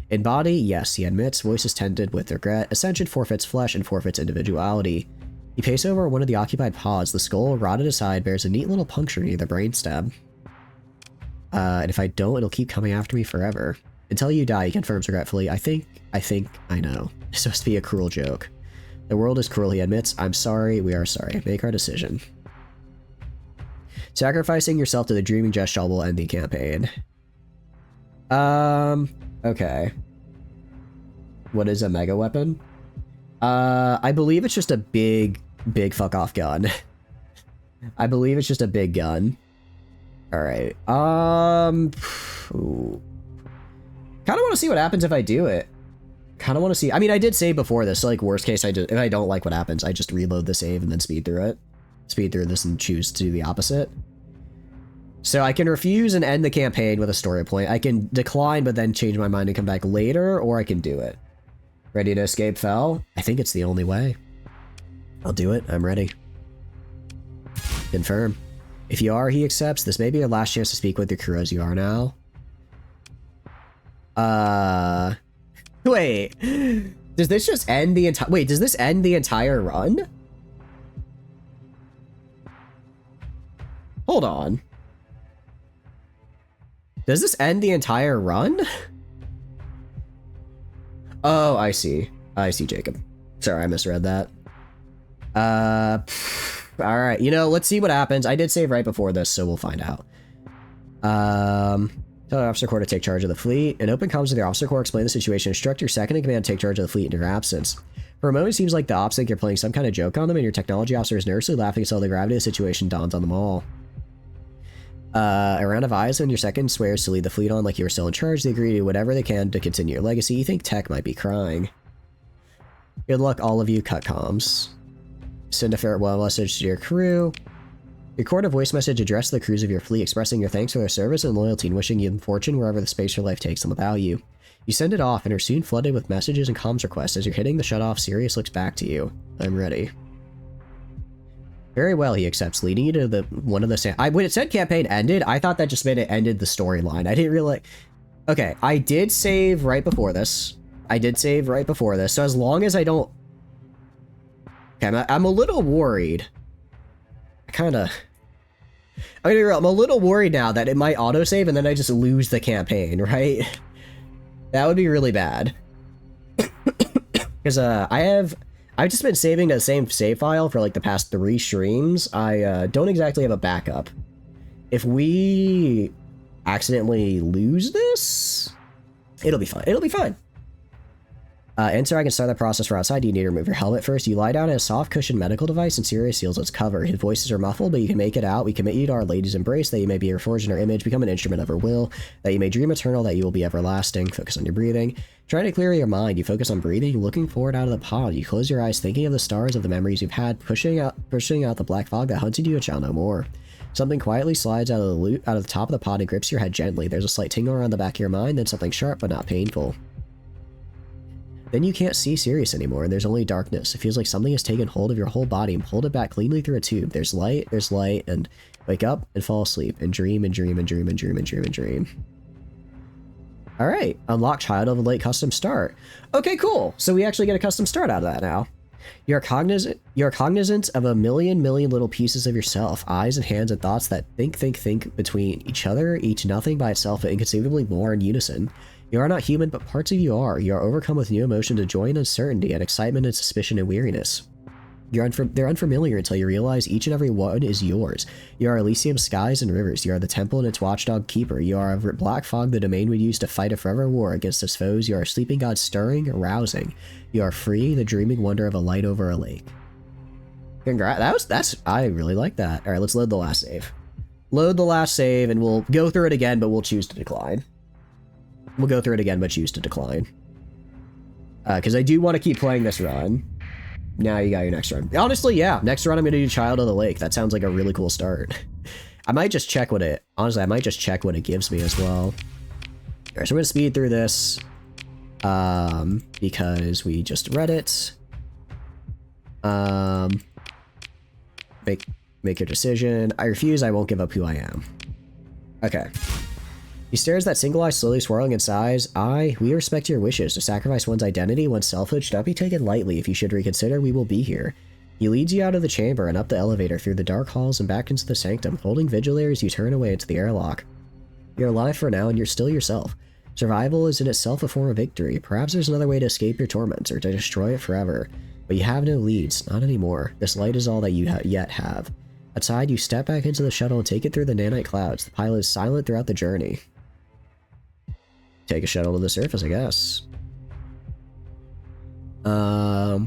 In body, yes, he admits, voice is tainted with regret. Ascension forfeits flesh and forfeits individuality. He paced over one of the occupied pods. The skull, rotted aside, bears a neat little puncture near the brainstem. And if I don't, it'll keep coming after me forever. Until you die, he confirms regretfully. I think I know. It's supposed to be a cruel joke. The world is cruel, he admits. I'm sorry, we are sorry. Make our decision. Sacrificing yourself to the dreaming Gestalt will end the campaign. Okay. What is a mega weapon? I believe it's just a big fuck off gun. I believe it's just a big gun. Alright. Kind of want to see what happens if I do it. Kind of want to see. I mean, I did save before this, so like worst case, if I don't like what happens, I just reload the save and then speed through it. Speed through this and choose to do the opposite. So I can refuse and end the campaign with a story point. I can decline but then change my mind and come back later, or I can do it. Ready to escape Fel? I think it's the only way. I'll do it. I'm ready. Confirm. If you are, he accepts. This may be your last chance to speak with your crew as you are now. Wait. Does this just end the entire... Wait, does this end the entire run? Hold on. Does this end the entire run? Oh, I see. I see, Jacob. Sorry, I misread that. Alright, you know, let's see what happens. I did save right before this, so we'll find out. Tell the officer corps to take charge of the fleet. An open comms with your officer corps, explain the situation, instruct your second in command to take charge of the fleet in your absence. For a moment, it seems like the ops think you're playing some kind of joke on them, and your technology officer is nervously laughing until the gravity of the situation dawns on them all. A round of eyes when your second swears to lead the fleet on like you were still in charge. They agree to do whatever they can to continue your legacy. You think Tech might be crying. Good luck, all of you. Cut comms. Send a farewell message to your crew. Record a voice message addressed to the crews of your fleet, expressing your thanks for their service and loyalty and wishing you fortune wherever the space your life takes them without you. You send it off and are soon flooded with messages and comms requests. As you're hitting the shutoff, Sirius looks back to you. I'm ready. Very well, he accepts, leading you to one of the... when it said campaign ended, I thought that just meant it ended the storyline. I didn't realize... Okay, I did save right before this. So as long as I don't... Okay, I'm a little worried. I'm gonna be real, I'm a little worried now that it might autosave and then I just lose the campaign, right? That would be really bad. Because I've just been saving the same save file for like the past 3 streams. I don't exactly have a backup. If we accidentally lose this, it'll be fine. It'll be fine. Enter, I can start the process for outside. You need to remove your helmet first. You lie down in a soft cushioned medical device and Sirius seals its cover. His voices are muffled, but you can make it out. We commit you to Our Lady's embrace, that you may be reforged in her image, become an instrument of her will, that you may dream eternal, that you will be everlasting. Focus on your breathing. Trying to clear your mind, you focus on breathing, looking forward out of the pod. You close your eyes, thinking of the stars of the memories you've had, pushing out the black fog that hunted you and shall no more. Something quietly slides out of the top of the pod and grips your head gently. There's a slight tingle around the back of your mind, then something sharp but not painful. Then you can't see Sirius anymore, and there's only darkness. It feels like something has taken hold of your whole body and pulled it back cleanly through a tube. There's light, and wake up and fall asleep, and dream, and dream, and dream, and dream, and dream, and dream. Alright, unlock child of a late custom start. Okay, cool! So we actually get a custom start out of that now. You're cognizant of a million little pieces of yourself, eyes and hands and thoughts that think between each other, each nothing by itself, but inconceivably more in unison. You are not human, but parts of you are. You are overcome with new emotions of joy and uncertainty, and excitement and suspicion and weariness. They're unfamiliar until you realize each and every one is yours. You are Elysium's skies and rivers. You are the temple and its watchdog keeper. You are a black fog the domain would use to fight a forever war against its foes. You are a sleeping god stirring, arousing. You are free, the dreaming wonder of a light over a lake. Congrats. I really like that. All right, let's load the last save. Load the last save, and we'll go through it again, but we'll choose to decline. We'll go through it again, but choose to decline. Because I do want to keep playing this run. Now you got your next run. Honestly, yeah. Next run, I'm going to do Child of the Lake. That sounds like a really cool start. I might just check what it... Honestly, I might just check what it gives me as well. Alright, so we're going to speed through this. Because we just read it. Make your decision. I refuse. I won't give up who I am. Okay. He stares that single eye slowly swirling in size. We respect your wishes. To sacrifice one's identity, one's selfhood should not be taken lightly. If you should reconsider, we will be here. He leads you out of the chamber and up the elevator through the dark halls and back into the sanctum, holding Vigilary as you turn away into the airlock. You're alive for now and you're still yourself. Survival is in itself a form of victory. Perhaps there's another way to escape your torments or to destroy it forever. But you have no leads, not anymore. This light is all that you yet have. Outside, you step back into the shuttle and take it through the nanite clouds. The pilot is silent throughout the journey. Take a shuttle to the surface, I guess. Oh.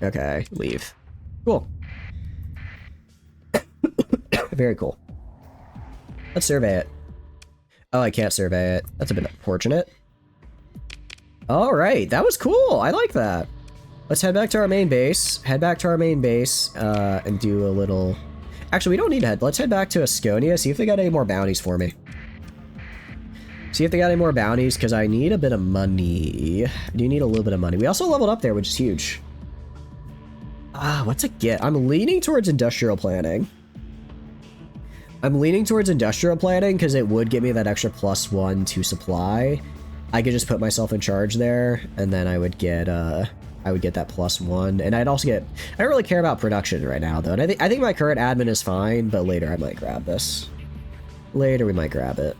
Okay, leave. Cool. Very cool. Let's survey it. Oh, I can't survey it. That's a bit unfortunate. Alright, that was cool. I like that. Let's head back to our main base. And do a little... Actually, we don't need to head. Let's head back to Asconia, see if they got any more bounties for me. Because I need a bit of money. I do need a little bit of money. We also leveled up there, which is huge. What's a get? I'm leaning towards industrial planning. Because it would give me that extra +1 to supply. I could just put myself in charge there, and then I would get that +1, and I'd also get... I don't really care about production right now, though, and I think my current admin is fine, but later I might grab this. Later we might grab it.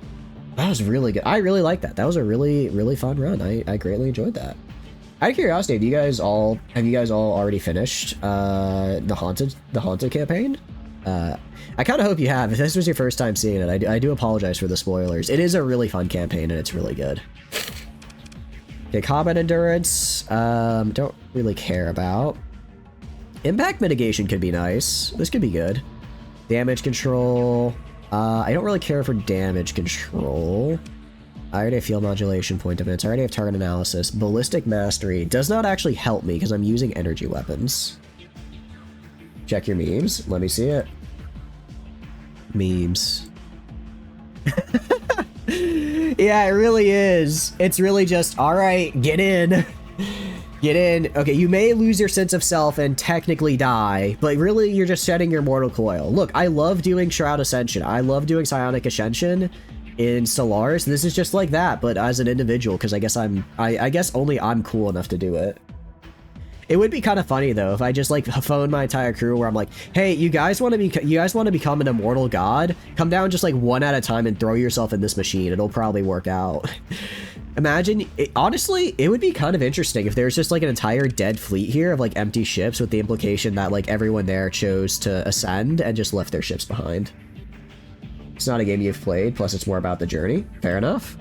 That was really good. I really like that. That was a really, really fun run. I greatly enjoyed that. Out of curiosity, have you guys all already finished the haunted campaign? I kind of hope you have. If this was your first time seeing it, I do apologize for the spoilers. It is a really fun campaign, and it's really good. Okay, combat endurance, don't really care about. Impact mitigation could be nice. This could be good. Damage control, I don't really care for damage control. I already have field modulation, point defense, I already have target analysis. Ballistic mastery does not actually help me because I'm using energy weapons. Check your memes, let me see it. Memes. Yeah, it really is. It's really just, alright, get in. Get in. Okay, you may lose your sense of self and technically die, but really you're just shedding your mortal coil. Look, I love doing Shroud Ascension. I love doing Psionic Ascension in Stellaris. This is just like that, but as an individual, because I guess only I'm cool enough to do it. It would be kind of funny though if I just like phone my entire crew where I'm like, hey, you guys want to become an immortal god? Come down just like one at a time and throw yourself in this machine. It'll probably work out. Imagine, honestly, it would be kind of interesting if there's just like an entire dead fleet here of like empty ships with the implication that like everyone there chose to ascend and just left their ships behind. It's not a game you've played, plus it's more about the journey. Fair enough.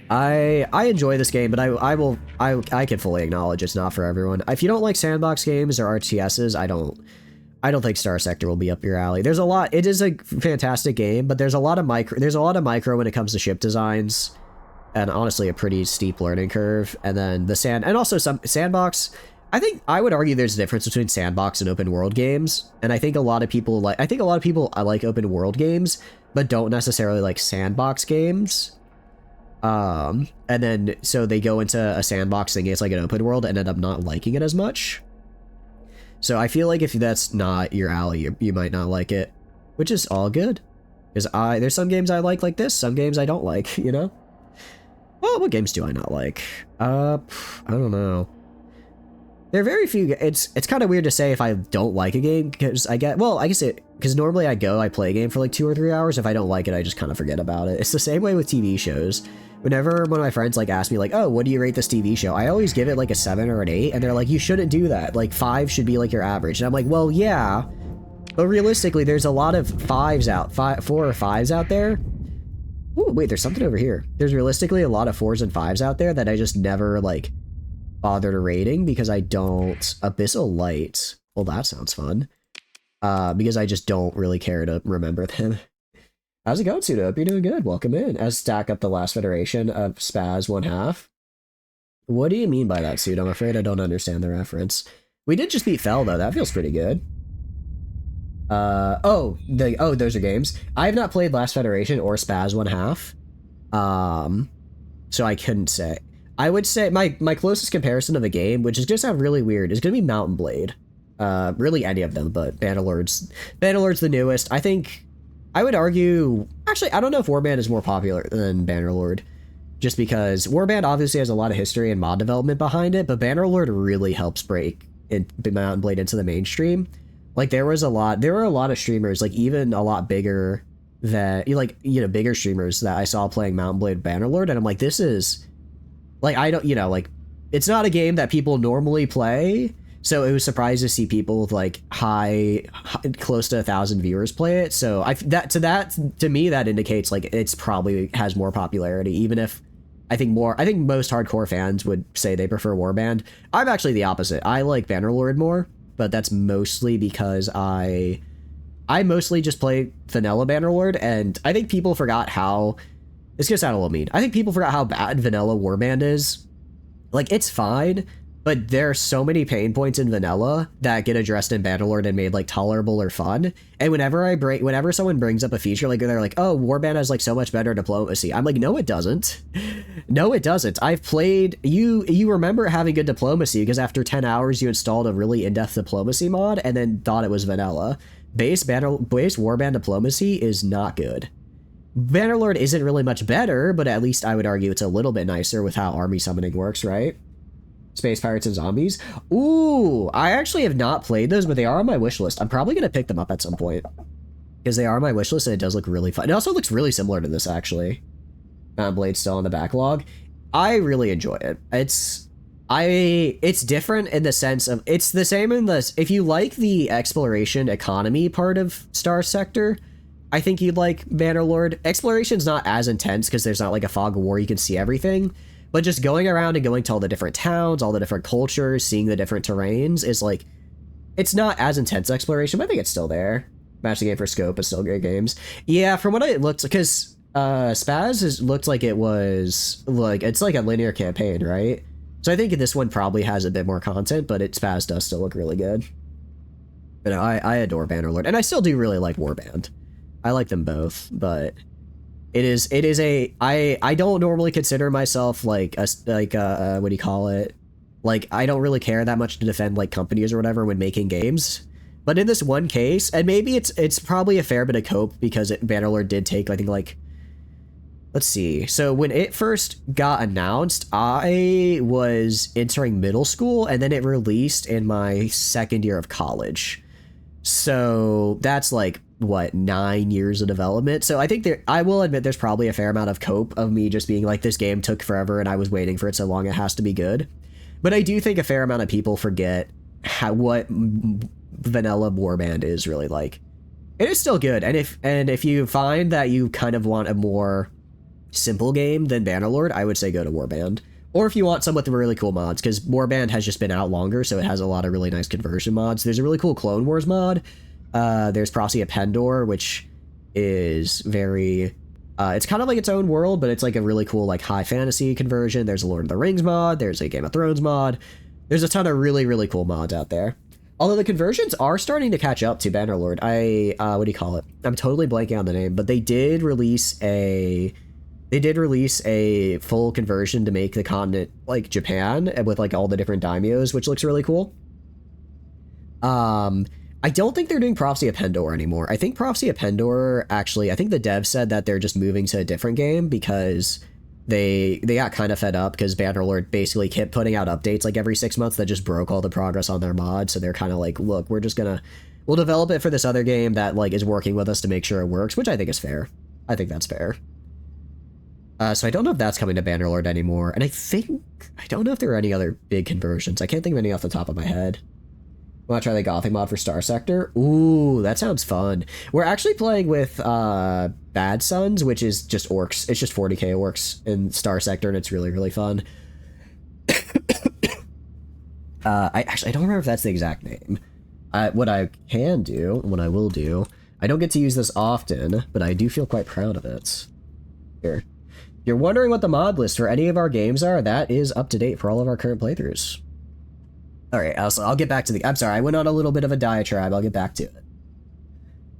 I enjoy this game, but I can fully acknowledge it's not for everyone. If you don't like sandbox games or RTSs, I don't think Starsector will be up your alley. There's a lot. It is a fantastic game, but there's a lot of micro when it comes to ship designs, and honestly a pretty steep learning curve. And then and also some sandbox. I would argue there's a difference between sandbox and open world games, and I think a lot of people like open world games, but don't necessarily like sandbox games. And then so they go into a sandbox thinking it's like an open world and end up not liking it as much. So I feel like if that's not your alley, you might not like it, which is all good. Because there's some games I like this, some games I don't like, you know? Well, what games do I not like? I don't know. There are very few. It's kind of weird to say if I don't like a game, because because normally I play a game for like 2 or 3 hours. If I don't like it, I just kind of forget about it. It's the same way with TV shows. Whenever one of my friends like ask me like, oh, what do you rate this TV show? I always give it like a 7 or an 8, and they're like, you shouldn't do that. Like 5 should be like your average. And I'm like, well, yeah, but realistically, there's a lot of 4 or 5s out there. Ooh, wait, there's something over here. There's realistically a lot of 4s and 5s out there that I just never like bothered rating because I don't. Abyssal Light. Well, that sounds fun. Because I just don't really care to remember them. How's it going, Suda? Hope you're doing good. Welcome in. As stack up the last Federation of Spaz 1/2. What do you mean by that, Suda? I'm afraid I don't understand the reference. We did just beat Fell, though. That feels pretty good. Those are games. I have not played Last Federation or Spaz 1/2. So I couldn't say. I would say my closest comparison of a game, which is gonna sound really weird, is gonna be Mountain Blade. Really any of them, but Bannerlord's the newest. I think I would argue, actually, I don't know if Warband is more popular than Bannerlord, just because Warband obviously has a lot of history and mod development behind it, but Bannerlord really helps break Mountain Blade into the mainstream. Like there were a lot of streamers, like even a lot bigger than, like, you know, bigger streamers that I saw playing Mountain Blade Bannerlord, and I'm like, this is, like, I don't, you know, like, it's not a game that people normally play, so it was surprised to see people with like high close to 1,000 viewers play it. So to me that indicates like it's probably has more popularity, even if I think most hardcore fans would say they prefer Warband. I'm actually the opposite. I like Bannerlord more, but that's mostly because I mostly just play vanilla Bannerlord, and I think people forgot how, this gonna sound a little mean, I think people forgot how bad vanilla Warband is. Like, it's fine, but there are so many pain points in vanilla that get addressed in Bannerlord and made like tolerable or fun. And whenever someone brings up a feature, like they're like, oh, Warband has like so much better diplomacy, I'm like, no, it doesn't. No, it doesn't. I've played, you remember having good diplomacy because after 10 hours you installed a really in-depth diplomacy mod and then thought it was vanilla. Base Warband diplomacy is not good. Bannerlord isn't really much better, but at least I would argue it's a little bit nicer with how army summoning works, right? Space Pirates and Zombies. Ooh, I actually have not played those, but they are on my wish list. I'm probably going to pick them up at some point because they are on my wish list and it does look really fun. It also looks really similar to this, actually. Mountain Blade's still in the backlog. I really enjoy it. It's different in the sense of, it's the same in this. If you like the exploration economy part of Starsector, I think you'd like Bannerlord. Exploration's not as intense because there's not like a fog of war, you can see everything. But just going around and going to all the different towns, all the different cultures, seeing the different terrains is like, it's not as intense exploration, but I think it's still there. Match the game for scope is still good games. Yeah, from what it looked, because Spaz looked like it was like, it's like a linear campaign, right? So I think this one probably has a bit more content, but Spaz does still look really good. But I adore Bannerlord, and I still do really like Warband. I like them both, but it is I don't normally consider myself like what do you call it? Like, I don't really care that much to defend like companies or whatever when making games. But in this one case, and maybe it's probably a fair bit of cope because Bannerlord did take, I think, like, let's see. So when it first got announced, I was entering middle school, and then it released in my second year of college. So that's like, what, 9 years of development? So I think I will admit there's probably a fair amount of cope of me just being like, this game took forever and I was waiting for it so long, it has to be good. But I do think a fair amount of people forget what vanilla Warband is really like. It is still good, and if you find that you kind of want a more simple game than Bannerlord, I would say go to Warband. Or if you want some with really cool mods, because Warband has just been out longer, so it has a lot of really nice conversion mods. There's a really cool Clone Wars mod. There's Prophecy of Pendor, which is very... it's kind of like its own world, but it's like a really cool like high fantasy conversion. There's a Lord of the Rings mod. There's a Game of Thrones mod. There's a ton of really, really cool mods out there. Although the conversions are starting to catch up to Bannerlord. What do you call it? I'm totally blanking on the name, but they did release a full conversion to make the continent like Japan with like all the different daimyos, which looks really cool. I don't think they're doing Prophecy of Pendor anymore. I think Prophecy of Pendor, actually, I think the dev said that they're just moving to a different game because they got kind of fed up because Bannerlord basically kept putting out updates like every 6 months that just broke all the progress on their mod. So they're kind of like, look, we'll develop it for this other game that like is working with us to make sure it works, which I think is fair. I think that's fair. So I don't know if that's coming to Bannerlord anymore. And I don't know if there are any other big conversions. I can't think of any off the top of my head. Want to try the Gothic mod for Starsector? Ooh, that sounds fun. We're actually playing with Bad Sons, which is just orcs. It's just 40k orcs in Starsector, and it's really, really fun. I don't remember if that's the exact name. What I can do, what I will do, I don't get to use this often, but I do feel quite proud of it. Here. If you're wondering what the mod list for any of our games are, that is up to date for all of our current playthroughs. Alright, I'll get back to the... I'm sorry, I went on a little bit of a diatribe. I'll get back to it.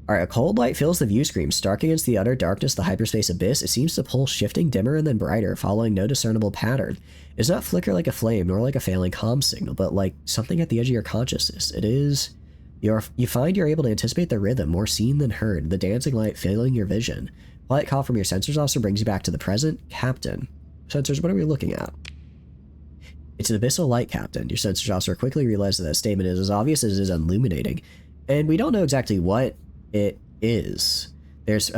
Alright, a cold light fills the view screen. Stark against the utter darkness, the hyperspace abyss. It seems to pulse, shifting dimmer and then brighter, following no discernible pattern. It does not flicker like a flame, nor like a failing comm signal, but like something at the edge of your consciousness. It is... You find you're able to anticipate the rhythm, more seen than heard, the dancing light filling your vision. A light call from your sensors officer brings you back to the present. Captain. Sensors, what are we looking at? It's an abyssal light, Captain. Your sensors officer quickly realizes that statement is as obvious as it is illuminating, and we don't know exactly what it is. There's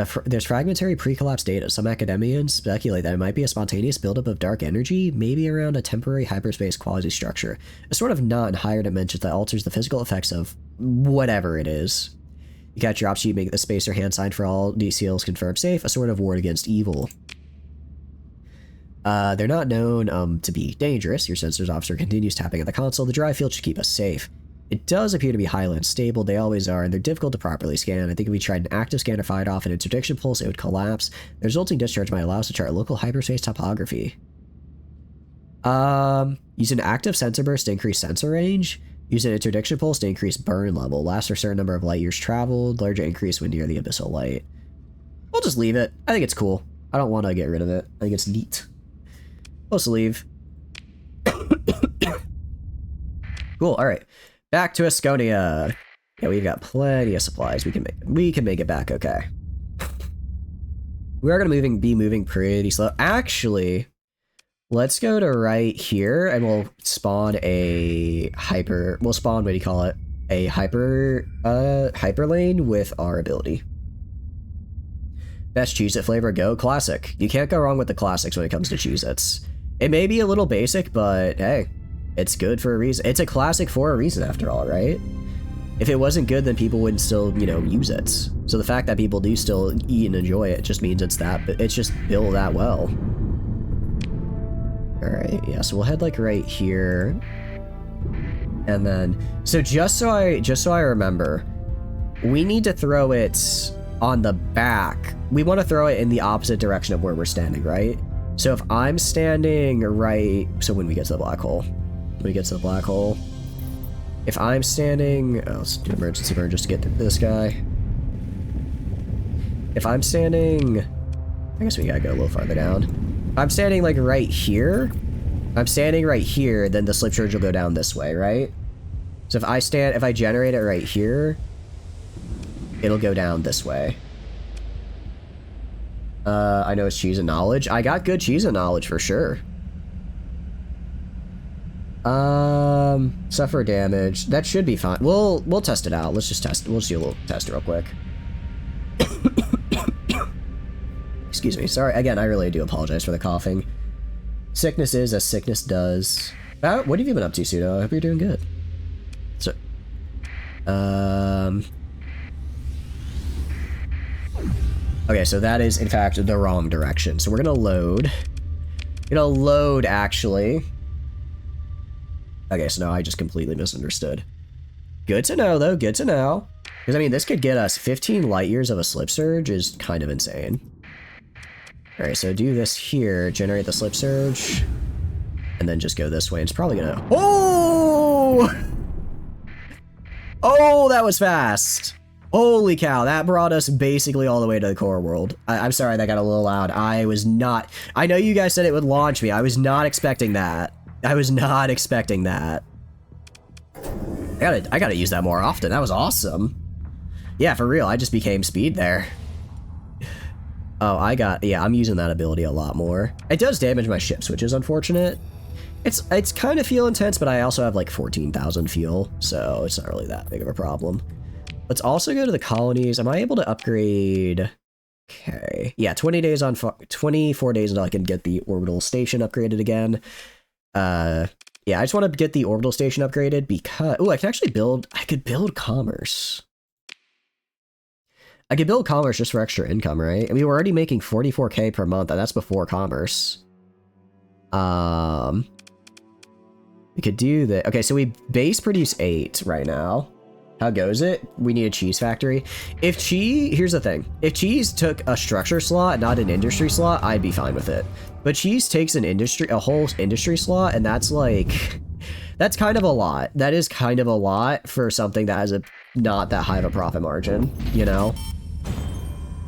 fragmentary pre-collapse data. Some academians speculate that it might be a spontaneous buildup of dark energy, maybe around a temporary hyperspace quasi-structure, a sort of knot in higher dimensions that alters the physical effects of whatever it is. You catch your option, you make the spacer hand sign for all DCLs confirmed safe, a sort of ward against evil. They're not known to be dangerous. Your sensors officer continues tapping at the console. The dry field should keep us safe. It does appear to be highly unstable. They always are, and they're difficult to properly scan. I think if we tried an active scan or fired off an interdiction pulse, it would collapse. The resulting discharge might allow us to chart local hyperspace topography. Use an active sensor burst to increase sensor range. Use an interdiction pulse to increase burn level. Lasts for a certain number of light years traveled. Larger increase when near the abyssal light. We'll just leave it. I think it's cool. I don't want to get rid of it. I think it's neat. Let's leave. Cool. All right. Back to Asconia. Yeah, we've got plenty of supplies. We can make it back. Okay. We are gonna be moving pretty slow. Actually, let's go to right here, and we'll spawn a hyper. We'll spawn, what do you call it? A hyper lane with our ability. Best Cheez-It flavor, go classic. You can't go wrong with the classics when it comes to Cheez-Its. It may be a little basic, but hey, it's good for a reason. It's a classic for a reason, after all, right? If it wasn't good, then people wouldn't still, you know, use it. So the fact that people do still eat and enjoy it just means it's just built that well. All right, yeah. So we'll head like right here, and then just so I remember, we need to throw it on the back. We want to throw it in the opposite direction of where we're standing, right? So if I'm standing right, so when we get to the black hole, if I'm standing, oh, let's do emergency burn just to get through this guy. If I'm standing, I guess we gotta go a little farther down. If I'm standing like right here, then the slip charge will go down this way, right? So if I generate it right here, it'll go down this way. I know it's cheese and knowledge. I got good cheese and knowledge for sure. Suffer damage. That should be fine. We'll test it out. Let's just test it. We'll just do a little test real quick. Excuse me. Sorry. Again, I really do apologize for the coughing. Sickness is as sickness does. What have you been up to, Pseudo? I hope you're doing good. So, okay, so that is, in fact, the wrong direction. So we're gonna load. Actually. Okay, so no, I just completely misunderstood. Good to know, though. Good to know. Because, I mean, this could get us 15 light years of a slip surge is kind of insane. Alright, so do this here. Generate the slip surge. And then just go this way. It's probably gonna... Oh! Oh, that was fast. Holy cow, that brought us basically all the way to the core world. I'm sorry that got a little loud. I know you guys said it would launch me. I was not expecting that. I gotta use that more often. That was awesome. Yeah, for real. I just became speed there. Oh, I'm using that ability a lot more. It does damage my ships, which is unfortunate. It's kind of fuel intense, but I also have like 14,000 fuel, so it's not really that big of a problem. Let's also go to the colonies. Am I able to upgrade? Okay. Yeah, 20 days on 24 days until I can get the orbital station upgraded again. Yeah, I just want to get the orbital station upgraded because I can actually I could build commerce. I could build commerce just for extra income, right? I mean, we're already making 44k per month, and that's before commerce. We could do that. Okay, so we base produce 8 right now. How goes it? We need a cheese factory. Here's the thing. If cheese took a structure slot, not an industry slot, I'd be fine with it. But cheese takes a whole industry slot, and that's like, that's kind of a lot. That is kind of a lot for something that has not that high of a profit margin, you know?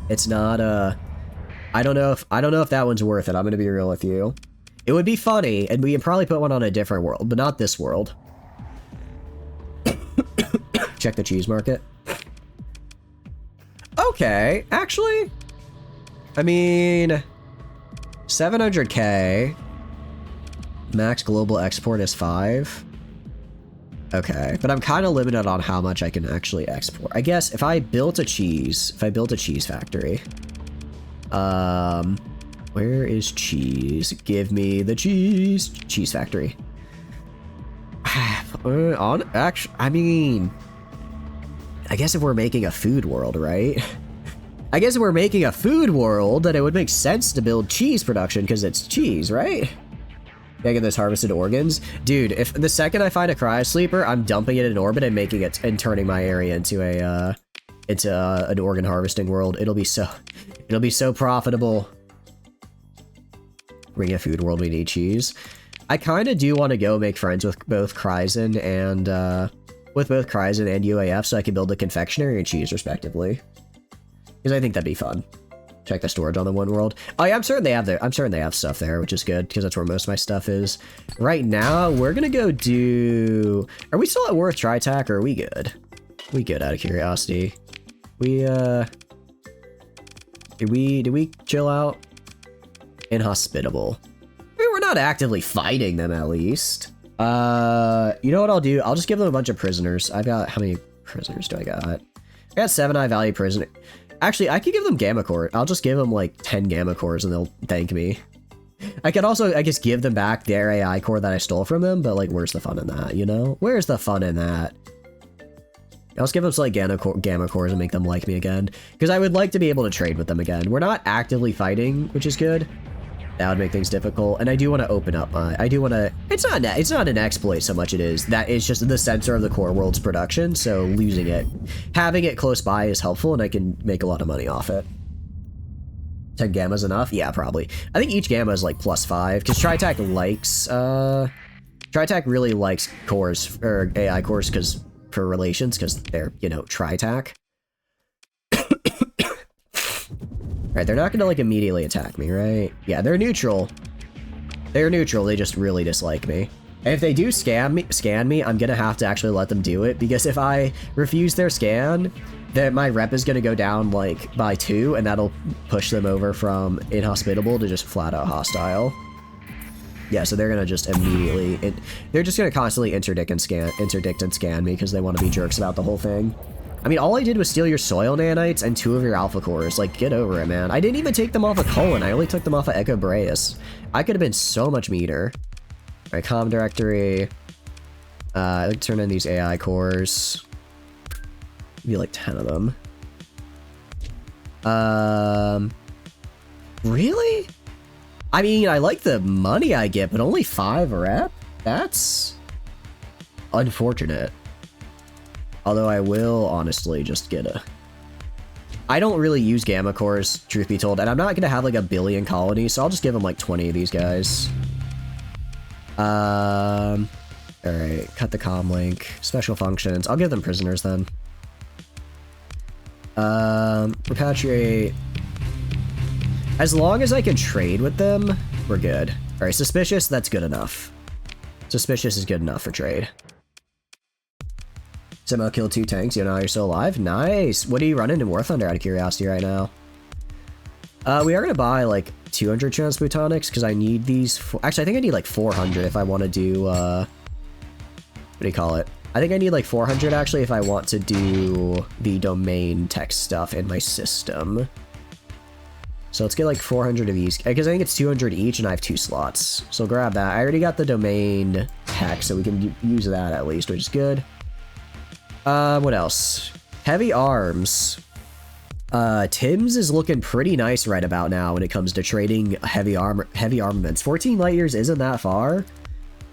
It's not I don't know if that one's worth it. I'm gonna be real with you. It would be funny, and we could probably put one on a different world, but not this world. Check the cheese market. Okay, actually, I mean, 700k. Max global export is 5. Okay, but I'm kind of limited on how much I can actually export. I guess if I built a cheese factory, where is cheese? Give me the cheese factory. I mean, I guess if we're making a food world, right? I guess if we're making a food world, then it would make sense to build cheese production because it's cheese, right? Can I get those harvested organs? Dude, if the second I find a cryosleeper, I'm dumping it in orbit and making it and turning my area into an organ harvesting world. It'll be so profitable. Bring a food world, we need cheese. I kind of do want to go make friends with both Kryzen and UAF so I can build a confectionery and cheese respectively. Because I think that'd be fun. Check the storage on the one world. Oh yeah, I'm certain they have stuff there, which is good because that's where most of my stuff is. Right now, we're gonna go do. Are we still at Worth Tritac or are we good? We good out of curiosity. Did we chill out? Inhospitable. I mean, we're not actively fighting them at least. You know what I'll do? I'll just give them a bunch of prisoners. I've got, how many prisoners do I got? I got 7 high value prisoners. Actually, I could give them Gamma Core. I'll just give them like 10 Gamma Cores and they'll thank me. I could also, I guess, give them back their AI core that I stole from them, but like, where's the fun in that, you know? Where's the fun in that? I'll just give them some like Gamma Cores and make them like me again. Because I would like to be able to trade with them again. We're not actively fighting, which is good. That would make things difficult, and I do want to open up my. It's not an exploit so much. That is just the center of the core world's production. So losing it, having it close by is helpful, and I can make a lot of money off it. 10 gamma's enough? Yeah, probably. I think each gamma is like +5 because Tritac likes. Tritac really likes cores or AI cores because for relations because they're Tritac. Right, they're not gonna like immediately attack me, right? Yeah, they're neutral. They're neutral, they just really dislike me. And if they do scan me, I'm gonna have to actually let them do it, because if I refuse their scan, then my rep is gonna go down like by 2, and that'll push them over from inhospitable to just flat out hostile. Yeah, so they're gonna just immediately, they're just gonna constantly interdict and scan me because they want to be jerks about the whole thing. I mean, all I did was steal your soil nanites and 2 of your alpha cores. Like, get over it, man. I didn't even take them off of Cullen. I only took them off of Echo Breus. I could have been so much meaner. All right, comm directory. I like to turn in these AI cores. Maybe like 10 of them. Really? I mean, I like the money I get, but only 5 rep? That's unfortunate. Although I will honestly just get a... I don't really use Gamma Cores, truth be told, and I'm not going to have like a billion colonies, so I'll just give them like 20 of these guys. Alright, cut the comm link. Special functions. I'll give them prisoners then. Repatriate. As long as I can trade with them, we're good. Alright, suspicious, that's good enough. Suspicious is good enough for trade. Somehow killed 2 tanks, now you're still alive? Nice! What are you running in War Thunder out of curiosity right now? We are gonna buy like 200 transmutonics because I need these. Actually, I think I need like 400 if I want to do. What do you call it? I think I need like 400 actually if I want to do the domain tech stuff in my system. So let's get like 400 of these, because I think it's 200 each and I have 2 slots. So grab that. I already got the domain tech, so we can use that at least, which is good. What else? Heavy arms. Tim's is looking pretty nice right about now when it comes to trading heavy armaments. 14 light years isn't that far,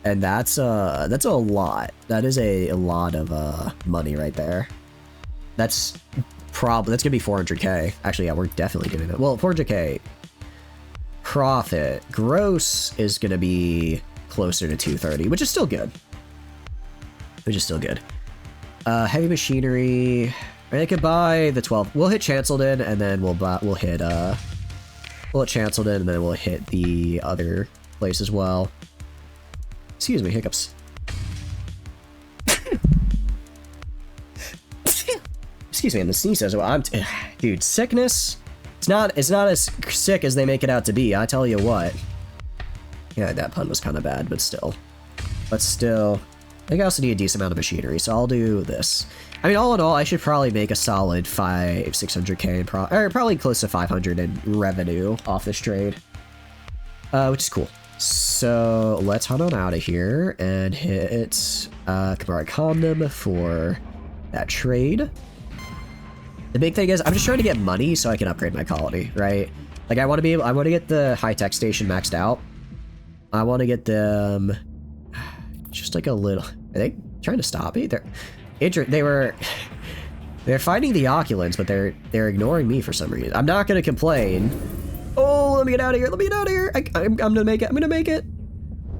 and that's a lot. That is a lot of money right there. That's gonna be 400k. Actually, yeah, we're definitely getting it. Well, 400k profit. Gross is gonna be closer to 230, which is still good. Heavy machinery. I could buy the 12. We'll hit Chanceldon, and then we'll hit Chanceldon, and then we'll hit the other place as well. Excuse me, hiccups. Excuse me, I'm the sneeze as well. Dude, sickness. It's not as sick as they make it out to be. I tell you what. Yeah, that pun was kind of bad, but still. I think I also need a decent amount of machinery, so I'll do this. I mean, all in all, I should probably make a solid 600k, or probably close to 500 in revenue off this trade, which is cool. So let's head on out of here and hit Kamara Condom for that trade. The big thing is, I'm just trying to get money so I can upgrade my colony, right? Like, I want to get the high-tech station maxed out. I want to get them just like a little. Are they trying to stop me? They're fighting the Oculants, but they're ignoring me for some reason. I'm not gonna complain. Oh, let me get out of here. I'm gonna make it.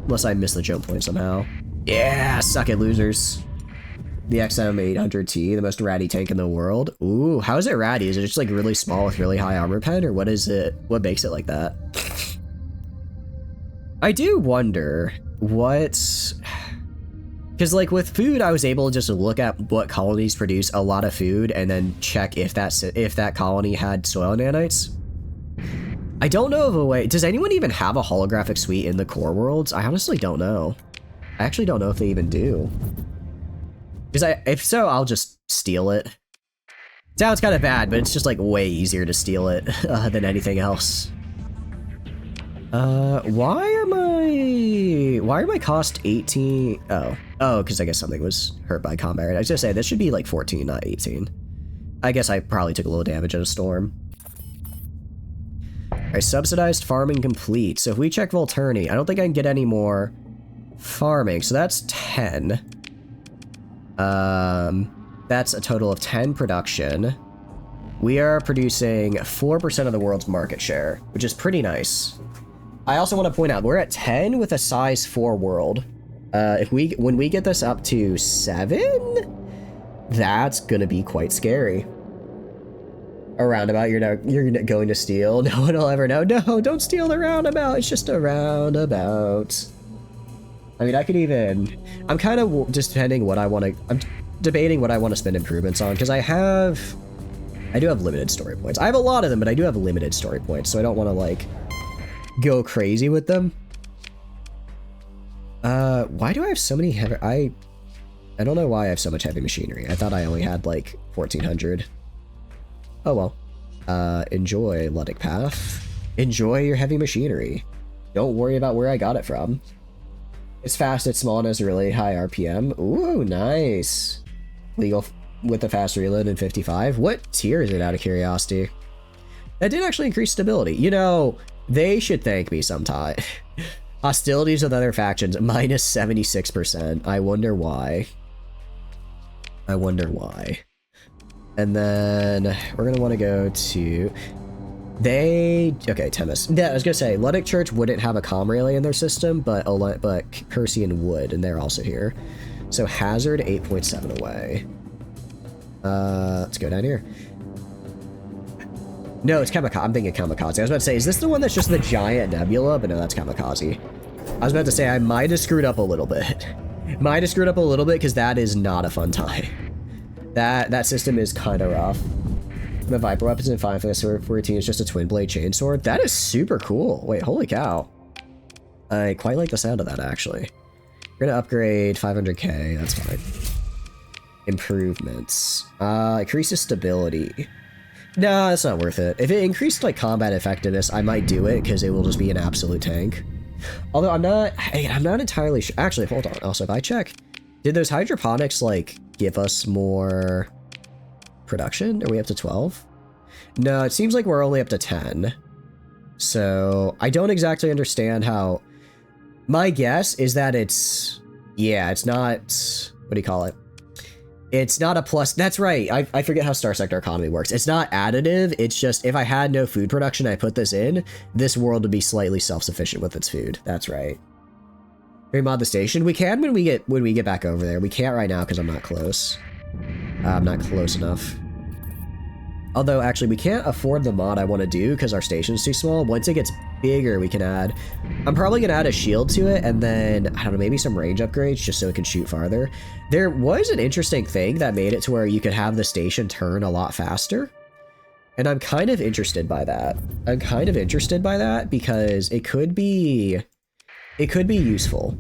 Unless I miss the jump point somehow. Yeah, suck it, losers. The XM800T, the most ratty tank in the world. Ooh, how is it ratty? Is it just like really small with really high armor pen, or what is it? What makes it like that? I do wonder what. Because, like, with food, I was able to just look at what colonies produce a lot of food and then check if that colony had soil nanites. I don't know of a way. Does anyone even have a holographic suite in the core worlds? I honestly don't know. I actually don't know if they even do. Because if so, I'll just steal it. Sounds kind of bad, but it's just, like, way easier to steal it than anything else. Why are my cost 18? Oh, because I guess something was hurt by combat. I was gonna say, this should be like 14, not 18. I guess I probably took a little damage in a storm. Alright, subsidized farming complete. So if we check Volturni, I don't think I can get any more farming, so that's 10. That's a total of 10 production. We are producing 4% of the world's market share, which is pretty nice. I also want to point out, we're at 10 with a size 4 world. When we get this up to 7, that's gonna be quite scary. A roundabout you're going to steal. No one will ever know. No, don't steal the roundabout. It's just a roundabout. I mean, I could even. I'm kind of just depending what I want to. I'm debating what I want to spend improvements on, because I do have limited story points. I have a lot of them, but I do have limited story points, so I don't want to like go crazy with them. Why do I have so many heavy? I don't know why I have so much heavy machinery. I thought I only had like 1400. Oh well. Enjoy Luddic Path. Enjoy your heavy machinery. Don't worry about where I got it from. It's fast, it's small, and has a really high RPM. Ooh, nice. Legal with a fast reload in 55. What tier is it, out of curiosity? That did actually increase stability. You know, they should thank me sometime. Hostilities with other factions, minus 76%. I wonder why. I wonder why. And then we're gonna want to go to okay, Themis. Yeah, I was gonna say Luddic Church wouldn't have a comm relay in their system, but Persian would, and they're also here. So Hazard 8.7 away. Let's go down here. No, it's Kamikaze. I'm thinking Kamikaze. I was about to say, is this the one that's just the giant nebula? But no, that's Kamikaze. I was about to say I might have screwed up a little bit. Because that is not a fun tie. That system is kind of rough. The Viper weapons in 5 for 14 is just a twin blade chainsword. That is super cool. Wait, holy cow. I quite like the sound of that, actually. We're gonna upgrade 500k. That's fine. Improvements. Increases stability. No, it's not worth it. If it increased like combat effectiveness, I might do it because it will just be an absolute tank. Although I'm not entirely sure. Actually, hold on. Also, if I check, did those hydroponics like give us more production? Are we up to 12? No, it seems like we're only up to 10. So I don't exactly understand how. My guess is that it's not, what do you call it? It's not a plus. That's right. I forget how Starsector economy works. It's not additive. It's just if I had no food production, I put this in, this world would be slightly self-sufficient with its food. That's right. Remod the station. We can when we get back over there. We can't right now because I'm not close. I'm not close enough. Although, actually, we can't afford the mod I want to do because our station's too small. Once it gets bigger, we can add. I'm probably going to add a shield to it and then, I don't know, maybe some range upgrades just so it can shoot farther. There was an interesting thing that made it to where you could have the station turn a lot faster. And I'm kind of interested by that. I'm kind of interested by that because it could be useful.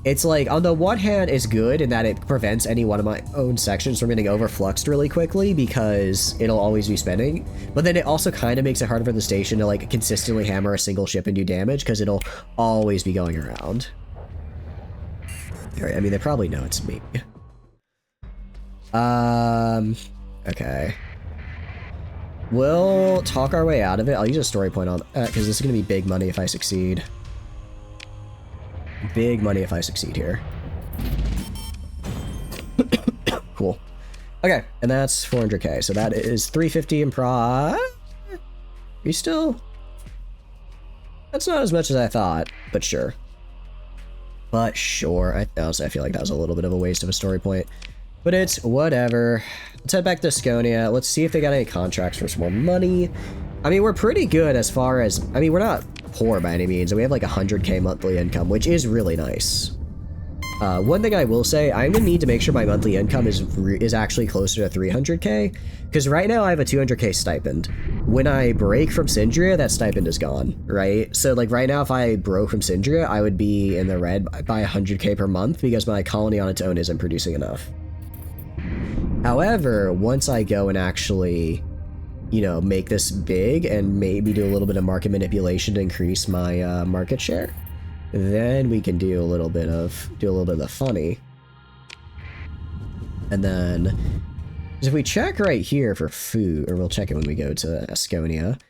It's like, on the one hand, it's good in that it prevents any one of my own sections from getting overfluxed really quickly because it'll always be spinning. But then it also kind of makes it harder for the station to like consistently hammer a single ship and do damage because it'll always be going around. I mean, they probably know it's me. Okay. We'll talk our way out of it. I'll use a story point on that because this is going to be big money if I succeed. Big money if I succeed here. Cool. Okay, and that's 400k. So that is 350 in pro. You still? That's not as much as I thought, but sure. But sure. Honestly, I feel like that was a little bit of a waste of a story point. But it's whatever. Let's head back to Skonia. Let's see if they got any contracts for some more money. I mean, we're pretty good as far as... I mean, we're not poor by any means. We have like 100k monthly income, which is really nice. One thing I will say, I'm gonna need to make sure my monthly income is actually closer to 300k, because right now I have a 200k stipend. When I break from Syndria, that stipend is gone, right? So like right now, if I broke from Syndria, I would be in the red by 100k per month because my colony on its own isn't producing enough. However, once I go and actually, you know, make this big and maybe do a little bit of market manipulation to increase my market share, then we can do a little bit of the funny. And then if we check right here for food, or we'll check it when we go to Asconia,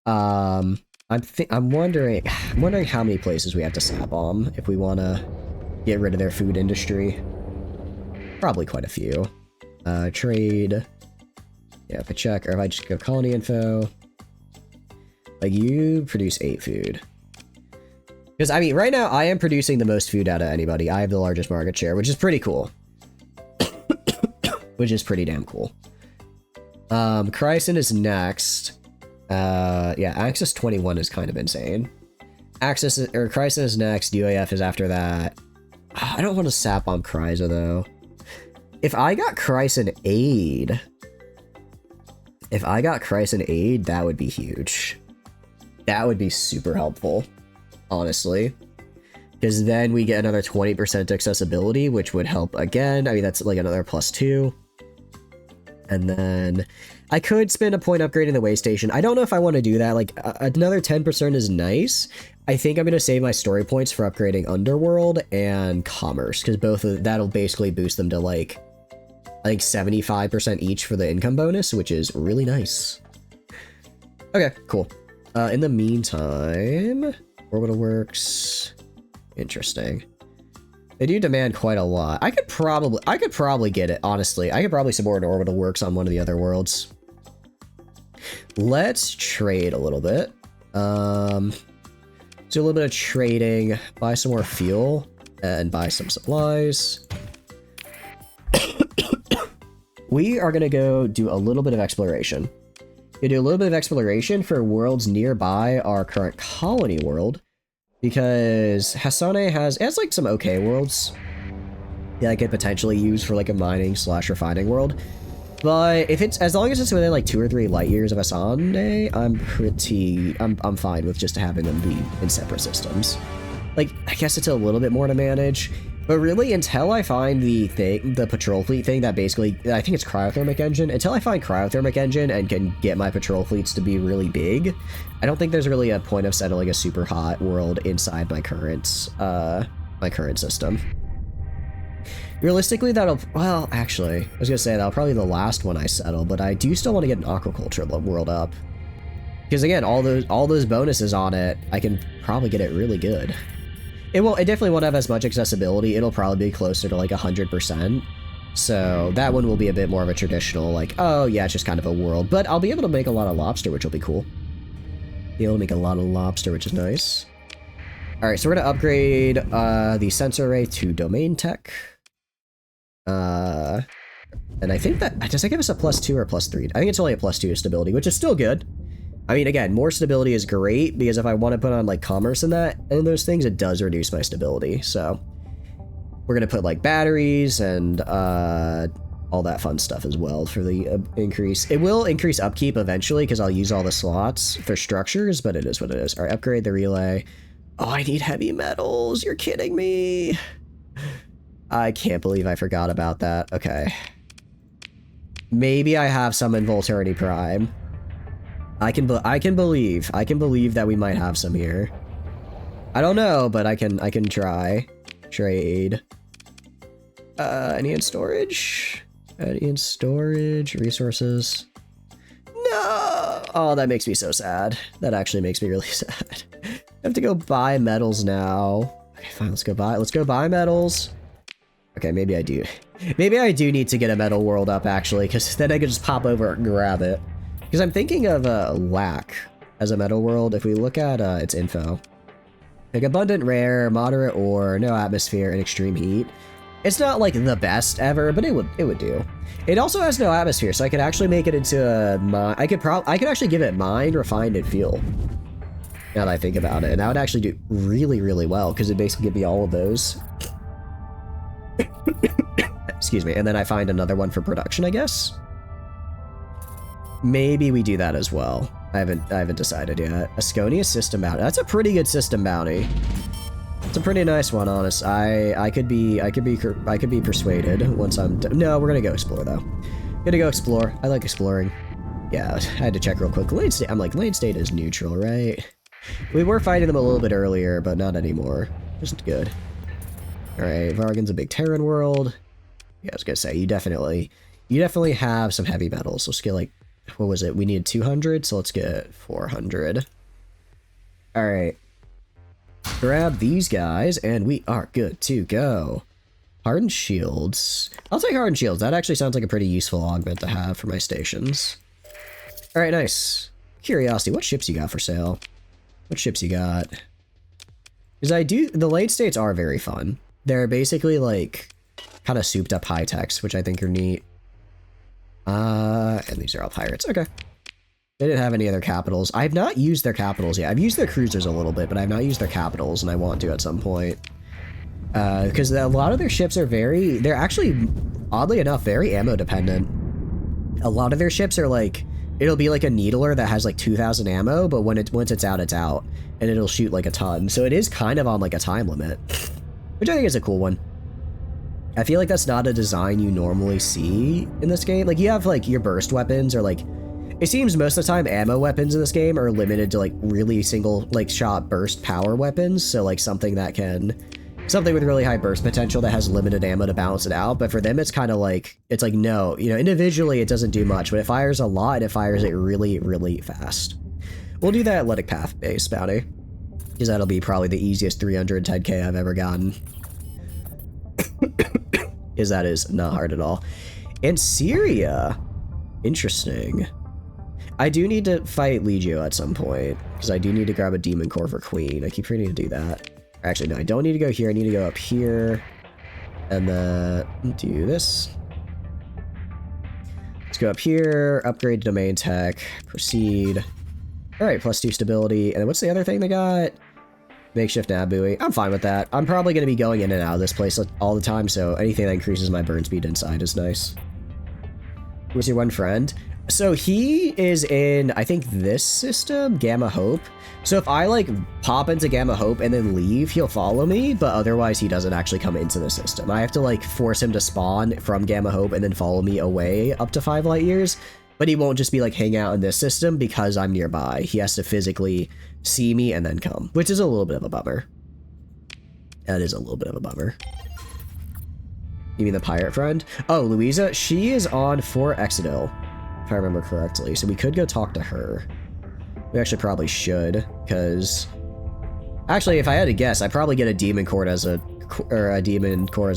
I'm wondering how many places we have to sap bomb if we want to get rid of their food industry. Probably quite a few. Trade. Yeah, if I check, or if I just go colony info, like you produce 8 food. Because, I mean, right now, I am producing the most food out of anybody. I have the largest market share, which is pretty cool. Which is pretty damn cool. Chryson is next. Yeah, Axis 21 is kind of insane. Chryson is next, UAF is after that. I don't want to sap on Chrysa, though. If I got Chryson aid... that would be huge. That would be super helpful, honestly. Because then we get another 20% accessibility, which would help again. I mean, that's like another +2. And then I could spend a point upgrading the way station. I don't know if I want to do that. Like, another 10% is nice. I think I'm going to save my story points for upgrading Underworld and Commerce, because both of that'll basically boost them to, like, I think 75% each for the income bonus, which is really nice. Okay, cool. In the meantime, Orbital Works. Interesting. They do demand quite a lot. I could probably get it, honestly. I could probably support an Orbital Works on one of the other worlds. Let's trade a little bit. Do a little bit of trading, buy some more fuel, and buy some supplies. We are going to go do a little bit of exploration. We do a little bit of exploration for worlds nearby our current colony world, because Hassane has like some okay worlds that I could potentially use for like a mining / refining world. But if it's, as long as it's within like 2 or 3 light years of Hassane, I'm fine with just having them be in separate systems. Like, I guess it's a little bit more to manage, But really, until I find the patrol fleet thing that basically, I think it's cryothermic engine, until I find cryothermic engine and can get my patrol fleets to be really big, I don't think there's really a point of settling a super hot world inside my current system. Realistically, well, actually, I was gonna say that'll probably be the last one I settle, but I do still want to get an aquaculture world up. Because again, all those bonuses on it, I can probably get it really good. It definitely won't have as much accessibility. It'll probably be closer to like 100%. So that one will be a bit more of a traditional, like, oh yeah, it's just kind of a world. But I'll be able to make a lot of lobster, which will be cool. Be able to make a lot of lobster, which is nice. Alright, so we're gonna upgrade the sensor array to domain tech. And I think that, does that give us a +2 or +3? I think it's only a +2 stability, which is still good. I mean, again, more stability is great, because if I want to put on, like, commerce and those things, it does reduce my stability, so... We're gonna put, like, batteries and, all that fun stuff as well for the increase. It will increase upkeep eventually, because I'll use all the slots for structures, but it is what it is. Alright, upgrade the relay. Oh, I need heavy metals! You're kidding me! I can't believe I forgot about that. Okay. Maybe I have some in Volturni Prime. I can believe that we might have some here. I don't know, but I can try. Trade. Any in storage? Any in storage? Resources? No! Oh, that makes me so sad. That actually makes me really sad. I have to go buy metals now. Okay, fine, let's go buy metals. Okay, maybe I do. Maybe I do need to get a metal world up, actually, because then I could just pop over and grab it. Because I'm thinking of lack as a metal world. If we look at its info, like abundant rare, moderate ore, no atmosphere, and extreme heat. It's not like the best ever, but it would do. It also has no atmosphere, so I could actually make it into a mine. I could actually give it mine, refined, and fuel. Now that I think about it, and that would actually do really, really well because it basically give me all of those. Excuse me, and then I find another one for production, I guess. Maybe we do that as well. I haven't decided yet. Asconia system bounty. That's a pretty good system bounty. It's a pretty nice one, honest. I could be persuaded once I'm done. No, we're gonna go explore though. Gonna go explore. I like exploring. Yeah, I had to check real quick. Lane state. I'm like, lane state is neutral, right? We were fighting them a little bit earlier, but not anymore. Just good. All right, Vargan's a big Terran world. Yeah, I was gonna say you definitely have some heavy metals. Let's get like, what was it? We needed 200, so let's get 400. All right. Grab these guys, and we are good to go. Hardened shields. I'll take hardened shields. That actually sounds like a pretty useful augment to have for my stations. All right, nice. Curiosity, what ships you got for sale? What ships you got? Because the late states are very fun. They're basically like kind of souped up high techs, which I think are neat. And these are all pirates. Okay. They didn't have any other capitals. I have not used their capitals yet. I've used their cruisers a little bit, but I've not used their capitals, and I want to at some point. Because a lot of their ships are they're actually, oddly enough, very ammo dependent. A lot of their ships are like, it'll be like a needler that has like 2,000 ammo, but once it's out, and it'll shoot like a ton. So it is kind of on like a time limit, which I think is a cool one. I feel like that's not a design you normally see in this game. Like, you have like your burst weapons, or like, it seems most of the time ammo weapons in this game are limited to like really single like shot burst power weapons. So like something with really high burst potential that has limited ammo to balance it out. But for them, it's kind of like, it's like, no, you know, individually it doesn't do much, but it fires a lot and it fires it really, really fast. We'll do the athletic path base bounty, because that'll be probably the easiest 310k I've ever gotten. Because that is not hard at all. And Syria, interesting. I do need to fight Legio at some point, because I do need to grab a Demon Core for Queen. I keep forgetting to do that. Actually, no, I don't need to go here. I need to go up here, and then do this. Let's go up here, upgrade domain tech, proceed. All right, +2 stability. And then what's the other thing they got? Makeshift nav buoy. I'm fine with that. I'm probably going to be going in and out of this place all the time, so anything that increases my burn speed inside is nice. Who's your one friend? So he is in, I think, this system, Gamma Hope. So if I, like, pop into Gamma Hope and then leave, he'll follow me, but otherwise he doesn't actually come into the system. I have to, like, force him to spawn from Gamma Hope and then follow me away up to 5 light years, but he won't just be, like, hang out in this system because I'm nearby. He has to physically see me and then come, which is a little bit of a bummer. That is a little bit of a bummer. You mean the pirate friend? Oh, Louisa, she is on Fort Exodil, if I remember correctly, so we could go talk to her. We actually probably should, because... Actually, if I had to guess, I'd probably get a demon core as a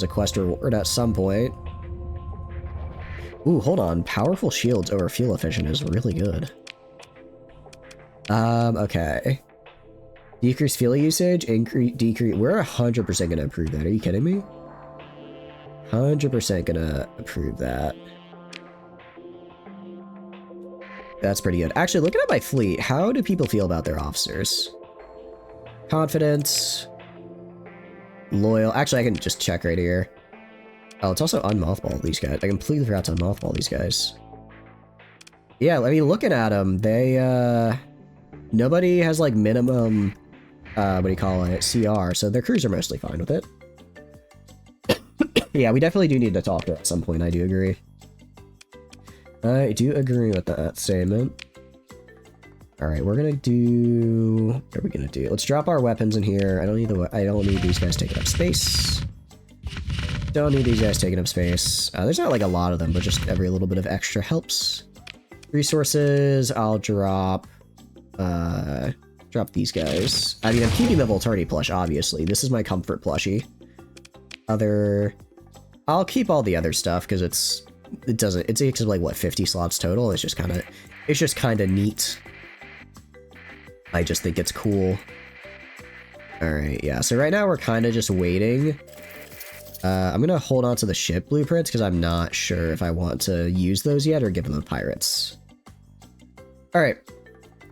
quest reward at some point. Ooh, hold on. Powerful shields over fuel efficient is really good. Okay. Decrease fuel usage, decrease... We're 100% gonna approve that. Are you kidding me? 100% gonna approve that. That's pretty good. Actually, looking at my fleet, how do people feel about their officers? Confidence. Loyal. Actually, I can just check right here. Oh, it's also unmothball these guys. I completely forgot to unmothball these guys. Yeah, I mean, looking at them, they, nobody has, like, minimum, what do you call it, CR, so their crews are mostly fine with it. Yeah, we definitely do need to talk to her at some point, I do agree. I do agree with that statement. Alright, we're gonna do... What are we gonna do? Let's drop our weapons in here. I don't need these guys taking up space. Don't need these guys taking up space. There's not like a lot of them, but just every little bit of extra helps. Resources, I'll drop... drop these guys. I mean, I'm keeping the Voltardi plush, obviously. This is my comfort plushie. I'll keep all the other stuff, because it takes like, what, 50 slots total? It's just kind of neat. I just think it's cool. Alright, yeah, so right now we're kind of just waiting. I'm gonna hold on to the ship blueprints, because I'm not sure if I want to use those yet, or give them to pirates. Alright.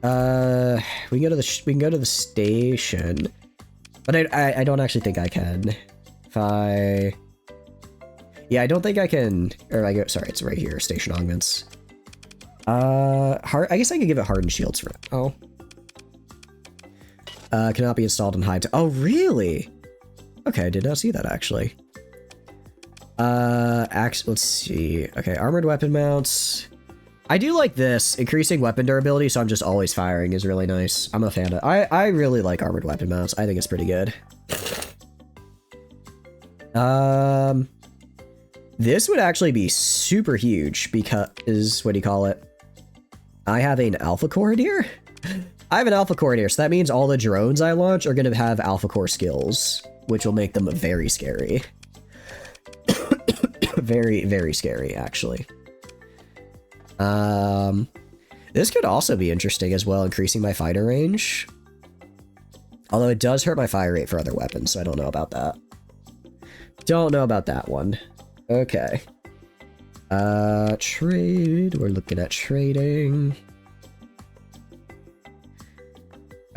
We can go to the station. But I don't actually think I can. Yeah, I don't think I can... Sorry, it's right here. Station augments. I guess I could give it hardened shields for now. Cannot be installed in high... Oh, really? Okay, I did not see that, actually. Let's see. Okay, armored weapon mounts. I do like this. Increasing weapon durability, so I'm just always firing is really nice. I'm a fan of... I really like armored weapon mounts. I think it's pretty good. This would actually be super huge because, what do you call it? I have an alpha core here. I have an alpha core here, so that means all the drones I launch are going to have alpha core skills, which will make them very scary. Very, very scary, actually. This could also be interesting as well, increasing my fighter range. Although it does hurt my fire rate for other weapons, so I don't know about that. Don't know about that one. Okay. Trade. We're looking at trading.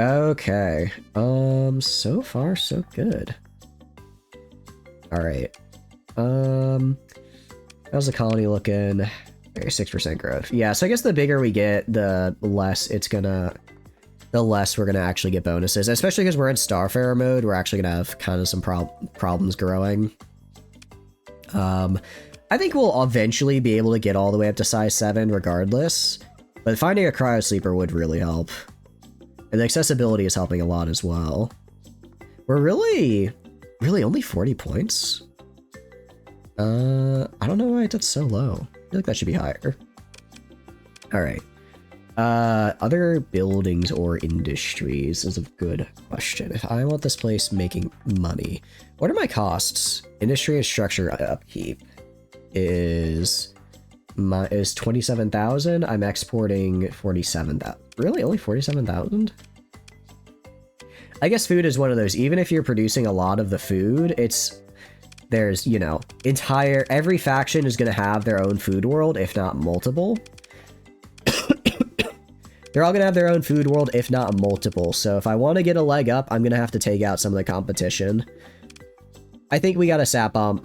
Okay. So far, so good. Alright. How's the colony looking? Okay, 6% growth. Yeah, so I guess the bigger we get, the less we're gonna actually get bonuses. Especially because we're in Starfarer mode, we're actually gonna have kind of some problems growing. I think we'll eventually be able to get all the way up to size 7 regardless, but finding a cryo sleeper would really help. And the accessibility is helping a lot as well. We're really only 40 points? I don't know why it's so low. I feel like that should be higher. Alright. Other buildings or industries is a good question. If I want this place making money, what are my costs? Industry and structure upkeep is 27,000. I'm exporting 47,000. Really, only 47,000? I guess food is one of those. Even if you're producing a lot of the food, there's, you know, every faction is going to have their own food world, if not multiple. They're all going to have their own food world, if not multiple. So if I want to get a leg up, I'm going to have to take out some of the competition. I think we got to sap bomb.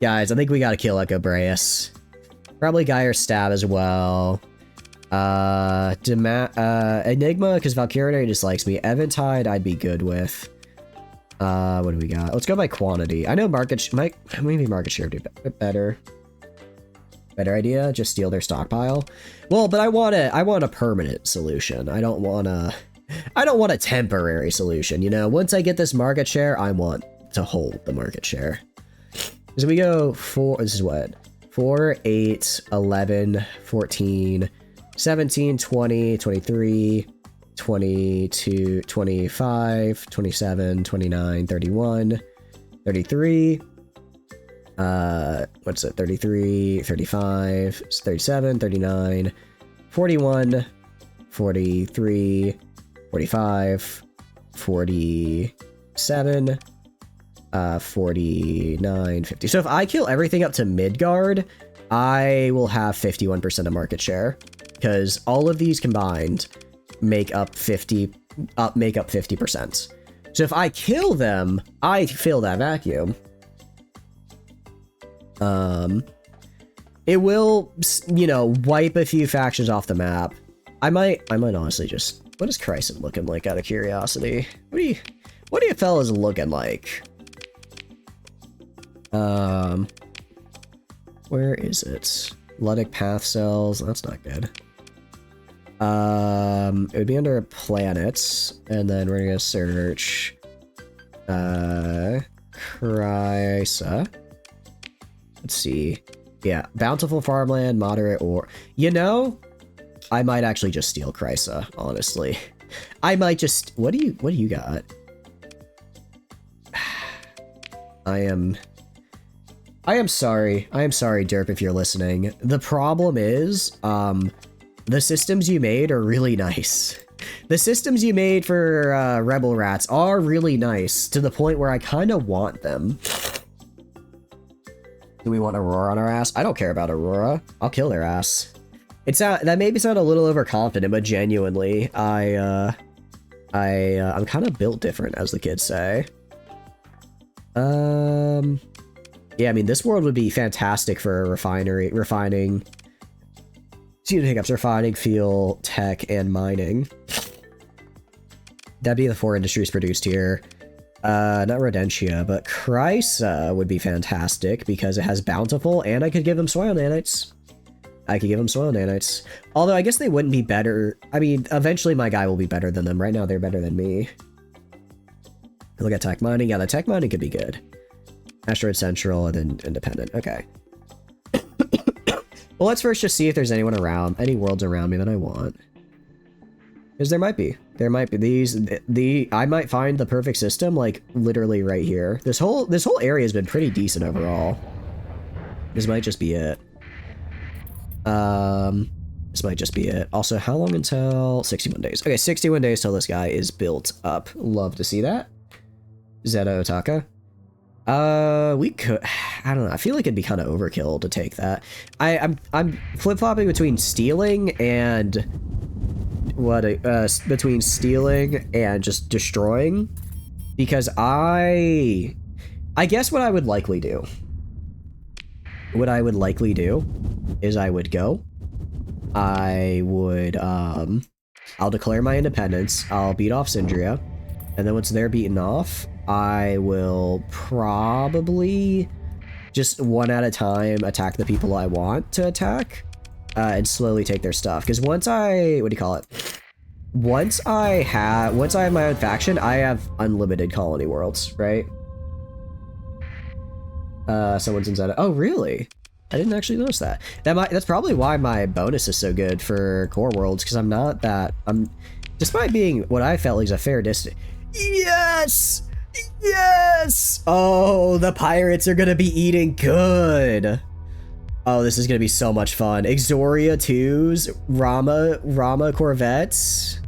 Guys, I think we got to kill Echo Breus. Probably Gyre Stab as well. Enigma, because Valkyrie dislikes me. Eventide, I'd be good with. What do we got? Let's go by quantity. I know maybe market share would be better. Better idea, just steal their stockpile. Well, but I want a permanent solution. I don't want a temporary solution, you know? Once I get this market share, I want to hold the market share. So we go this is what? 4, 8, 11, 14, 17, 20, 23, 22, 25, 27, 29, 31, 33, what's it, 33, 35, 37, 39, 41, 43, 45, 47, 49, 50. So if I kill everything up to Midgard, I will have 51% of market share, because all of these combined make up 50%. So if I kill them, I fill that vacuum. It will, you know, wipe a few factions off the map. I might honestly just, what is Chryson looking like, out of curiosity? What do you fellas looking like? Where is it? Ludic Path Cells, that's not good. It would be under planets, and then we're gonna search Chrysa. Let's see. Yeah, bountiful farmland, moderate, or you know, I might actually just steal Chrysa, honestly. I might just what do you got? I am sorry. I am sorry, Derp, if you're listening. The problem is, the systems you made are really nice. The systems you made for Rebel Rats are really nice, to the point where I kind of want them. Do we want Aurora on our ass? I don't care about Aurora. I'll kill their ass. That maybe sound a little overconfident, but genuinely, I'm kind of built different, as the kids say. Yeah, I mean, this world would be fantastic for refining, fuel, tech, and mining. That'd be the 4 industries produced here. Not Rodentia, but Chrysa would be fantastic because it has bountiful, and I could give them soil nanites. Although I guess they wouldn't be better. I mean, eventually my guy will be better than them. Right now, they're better than me. Look at tech mining. Yeah, the tech mining could be good. Asteroid Central, and then Independent. Okay. Well, let's first just see if there's any worlds around me that I want. Because there might be. I might find the perfect system, like, literally right here. This whole area has been pretty decent overall. This might just be it. Also, how long until 61 days? Okay, 61 days till this guy is built up. Love to see that. Zeta Otaka. We could, I don't know, I feel like it'd be kind of overkill to take that. I'm flip-flopping between stealing and between stealing and just destroying, because I guess what I would likely do is I would I'll declare my independence, I'll beat off Syndria, and then once they're beaten off, I will probably just one at a time attack the people I want to attack, and slowly take their stuff. Because once I have my own faction, I have unlimited colony worlds, right? Someone's in Zeta. Oh, really? I didn't actually notice that. That's probably why my bonus is so good for core worlds, because despite being what I felt like a fair distance. Yes! Yes! Oh, the pirates are gonna be eating good. Oh, this is gonna be so much fun. Exoria 2s, Rama Corvettes.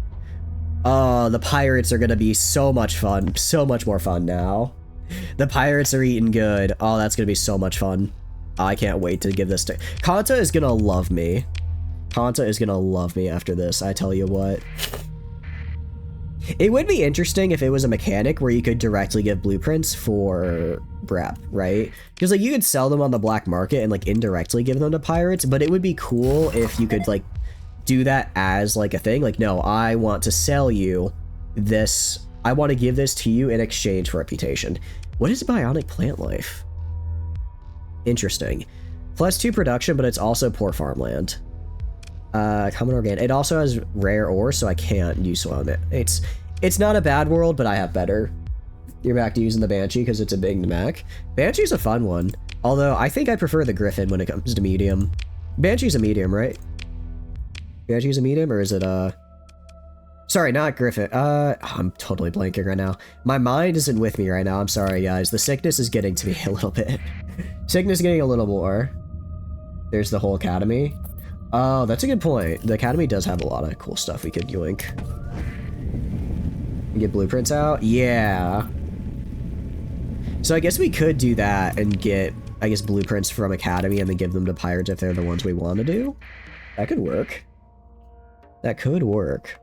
Oh, the pirates are gonna be so much fun. So much more fun now. The pirates are eating good. Oh, that's gonna be so much fun. I can't wait to give this to... Kanta is gonna love me. Kanta is gonna love me after this, I tell you what. It would be interesting if it was a mechanic where you could directly give blueprints for brep, right? Because like you could sell them on the black market and like indirectly give them to pirates, but it would be cool if you could like do that as like a thing. Like, no, I want to sell you this. I want to give this to you in exchange for reputation. What is bionic plant life? Interesting. +2 production, but it's also poor farmland. Common organic. It also has rare ore, so I can't use soil on it. It's not a bad world, but I have better. You're back to using the Banshee because it's a big mech. Banshee's a fun one. Although I think I prefer the Griffin when it comes to medium. Banshee's a medium, right? Banshee's a medium, or is it Sorry, not Griffin. I'm totally blanking right now. My mind isn't with me right now. I'm sorry, guys. The sickness is getting to me a little bit. Sickness is getting a little more. There's the whole academy. Oh, that's a good point. The academy does have a lot of cool stuff we could yoink. Get blueprints out? Yeah. So I guess we could do that and get, I guess, blueprints from academy and then give them to pirates if they're the ones we want to do. That could work. That could work.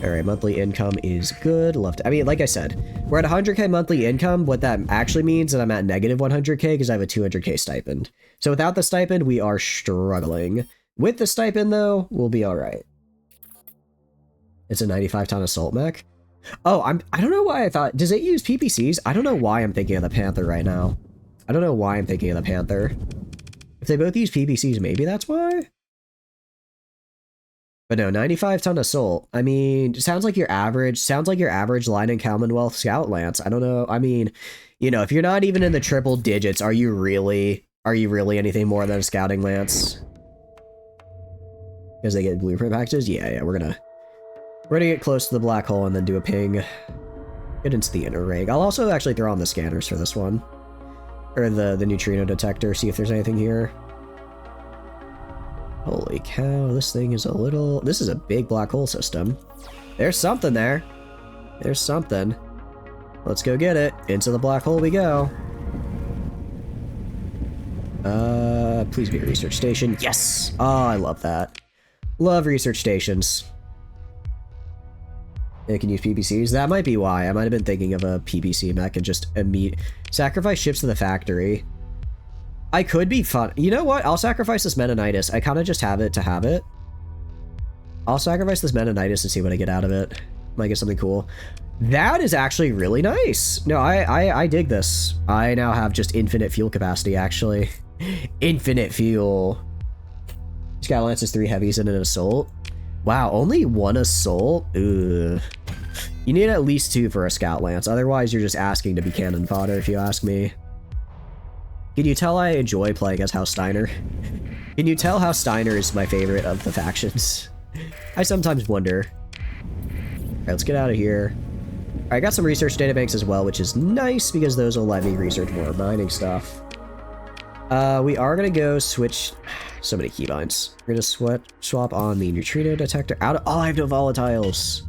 Alright, monthly income is good. Love to, I mean, like I said, we're at 100k monthly income. What that actually means is that I'm at negative 100k because I have a 200k stipend. So without the stipend, we are struggling. With the stipend, though, we'll be alright. It's a 95-ton assault mech. Oh, I don't know why I thought... Does it use PPCs? I don't know why I'm thinking of the Panther right now. I don't know why I'm thinking of the Panther. If they both use PPCs, maybe that's why? But no, 95-ton assault. I mean, sounds like your average line in Commonwealth Scout Lance. I don't know. I mean, you know, if you're not even in the triple digits, are you really anything more than a scouting lance? Because they get blueprint packages? Yeah, we're gonna get close to the black hole and then do a ping. Get into the inner ring. I'll also actually throw on the scanners for this one. Or the neutrino detector, see if there's anything here. Holy cow, this thing is this is a big black hole system. There's something there. There's something. Let's go get it. Into the black hole we go. Please be a research station. Yes! Oh, I love that. Love research stations. It can use PPCs. That might be why. I might have been thinking of a PPC mech and just sacrifice ships to the factory. I could be fun. You know what? I'll sacrifice this Mennonitis. I kind of just have it to have it. I'll sacrifice this Mennonitis and see what I get out of it. Might get something cool. That is actually really nice. No, I dig this. I now have just infinite fuel capacity, actually. Infinite fuel. Scout Lance is 3 heavies and an assault. Wow, only 1 assault? Ugh. You need at least 2 for a Scout Lance. Otherwise, you're just asking to be cannon fodder, if you ask me. Can you tell I enjoy playing as House Steiner? Can you tell House Steiner is my favorite of the factions? I sometimes wonder. Alright, let's get out of here. Alright, I got some research databanks as well, which is nice because those will let me research more mining stuff. We are gonna go switch... So many keybinds. We're gonna swap on the neutrino detector out of... Oh, I have no volatiles!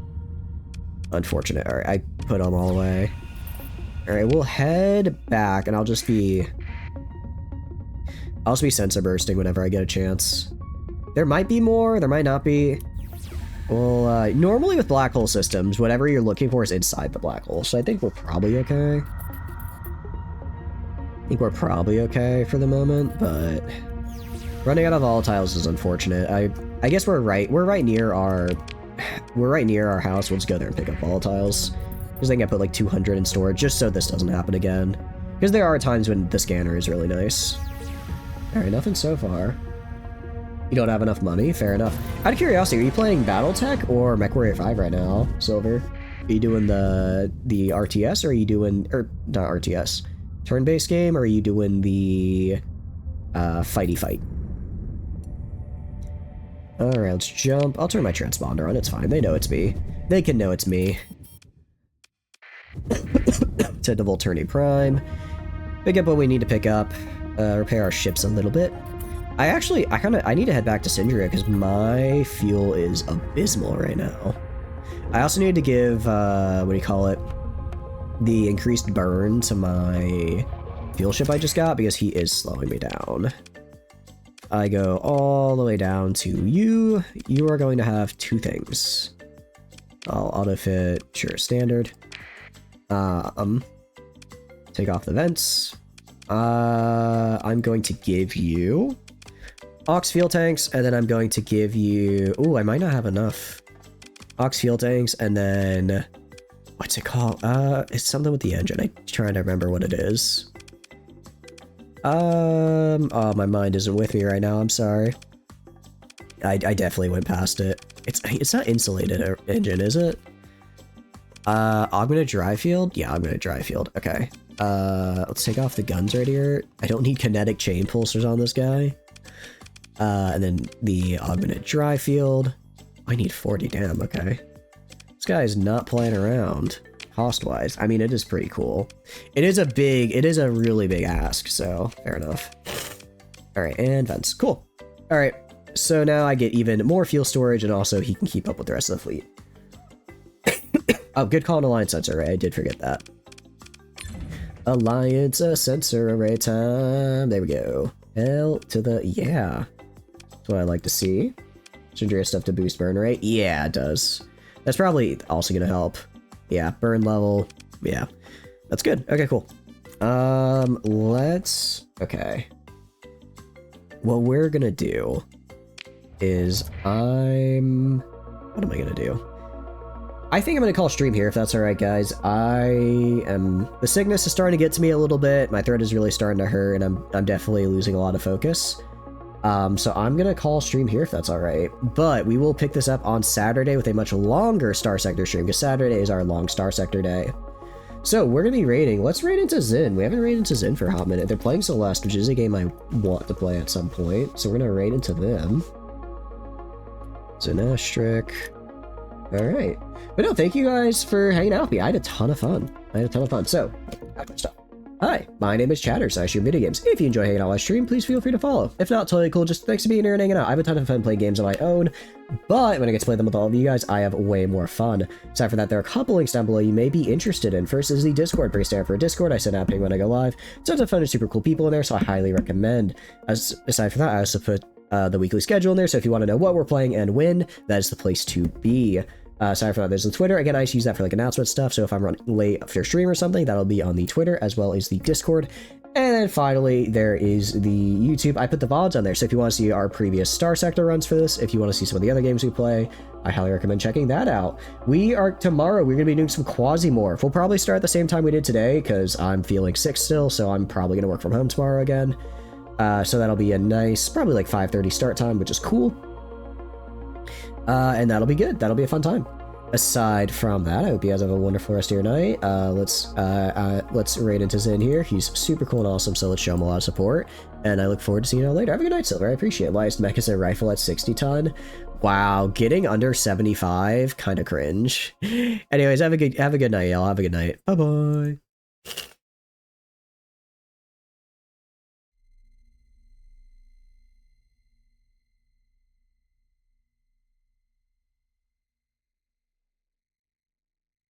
Unfortunate. Alright, I put them all away. Alright, we'll head back and I'll just be sensor bursting whenever I get a chance. There might be more, there might not be. Well, normally with black hole systems, whatever you're looking for is inside the black hole, so I think we're probably okay. I think we're probably okay for the moment, but running out of volatiles is unfortunate. I guess we're right near our house. We'll just go there and pick up volatiles. Because I think I put like 200 in storage just so this doesn't happen again. Because there are times when the scanner is really nice. Alright, nothing so far. You don't have enough money? Fair enough. Out of curiosity, are you playing Battletech or MechWarrior 5 right now, Silver? Are you doing the RTS, or are you doing... Or, not RTS. Turn-based game, or are you doing the... fighty fight? Alright, let's jump. I'll turn my transponder on, it's fine. They know it's me. They can know it's me. To the Volturni Prime. Pick up what we need to pick up. Repair our ships a little bit. I need to head back to Syndria because my fuel is abysmal right now. I also need to give, what do you call it? The increased burn to my fuel ship I just got because he is slowing me down. I go all the way down to you. You are going to have 2 things. I'll auto-fit, sure, standard. Take off the vents. I'm going to give you Ox fuel tanks, and then I'm going to give you... Ooh, I might not have enough. Ox fuel tanks, and then... What's it called? It's something with the engine. I'm trying to remember what it is. Oh, my mind isn't with me right now. I'm sorry. I definitely went past it. It's not insulated engine, is it? Augmented dry field? Yeah, augmented dry field. Okay. Let's take off the guns right here. I don't need kinetic chain pulsers on this guy. And then the augmented dry field. I need 40, damn, okay. This guy is not playing around, cost-wise. I mean, it is pretty cool. It is a really big ask, so fair enough. Alright, and vents. Cool. Alright, so now I get even more fuel storage, and also he can keep up with the rest of the fleet. Oh, good call on Alliance Sensor Array. I did forget that. Alliance Sensor Array time. There we go. L to the... Yeah. That's what I like to see. Ginger stuff to boost burn rate. Yeah, it does. That's probably also going to help. Yeah, burn level. Yeah. That's good. Okay, cool. Let's... Okay. What we're going to do is what am I going to do? I think I'm going to call stream here, if that's alright, guys. The sickness is starting to get to me a little bit. My throat is really starting to hurt, and I'm definitely losing a lot of focus. So I'm going to call stream here, if that's alright. But we will pick this up on Saturday with a much longer Starsector stream, because Saturday is our long Starsector day. So we're going to be raiding. Let's raid into Zin. We haven't raided into Zin for a hot minute. They're playing Celeste, which is a game I want to play at some point. So we're going to raid into them. Zinastric. Alright. But no, thank you guys for hanging out with me. I had a ton of fun. So, stuff. Hi, my name is Chatters. I stream video games. If you enjoy hanging out on my stream, please feel free to follow. If not, totally cool. Just thanks for being here and hanging out. I have a ton of fun playing games on my own, but when I get to play them with all of you guys, I have way more fun. Aside from that, there are a couple links down below you may be interested in. First is the Discord. Pretty standard for a Discord. I send out ping when I go live. Tons of fun and super cool people in there, so I highly recommend. Aside from that, I also put the weekly schedule in there, so if you want to know what we're playing and when, that is the place to be. Sorry for that, there's the Twitter. Again, I just use that for like announcement stuff, so if I'm running late after stream or something, that'll be on the Twitter as well as the Discord. And then finally, there is the YouTube. I put the VODs on there, so if you want to see our previous Starsector runs for this, if you want to see some of the other games we play, I highly recommend checking that out. Tomorrow, we're going to be doing some Quasimorph. We'll probably start at the same time we did today, because I'm feeling sick still, so I'm probably going to work from home tomorrow again. So that'll be a nice, probably like 5:30 start time, which is cool. And that'll be good. That'll be a fun time. Aside from that, I hope you guys have a wonderful rest of your night. Let's raid into Zin here. He's super cool and awesome, so let's show him a lot of support. And I look forward to seeing you all later. Have a good night, Silver. I appreciate it. Lightest mech is a rifle at 60 ton. Wow, getting under 75, kind of cringe. Anyways, have a good night, y'all. Have a good night. Bye-bye.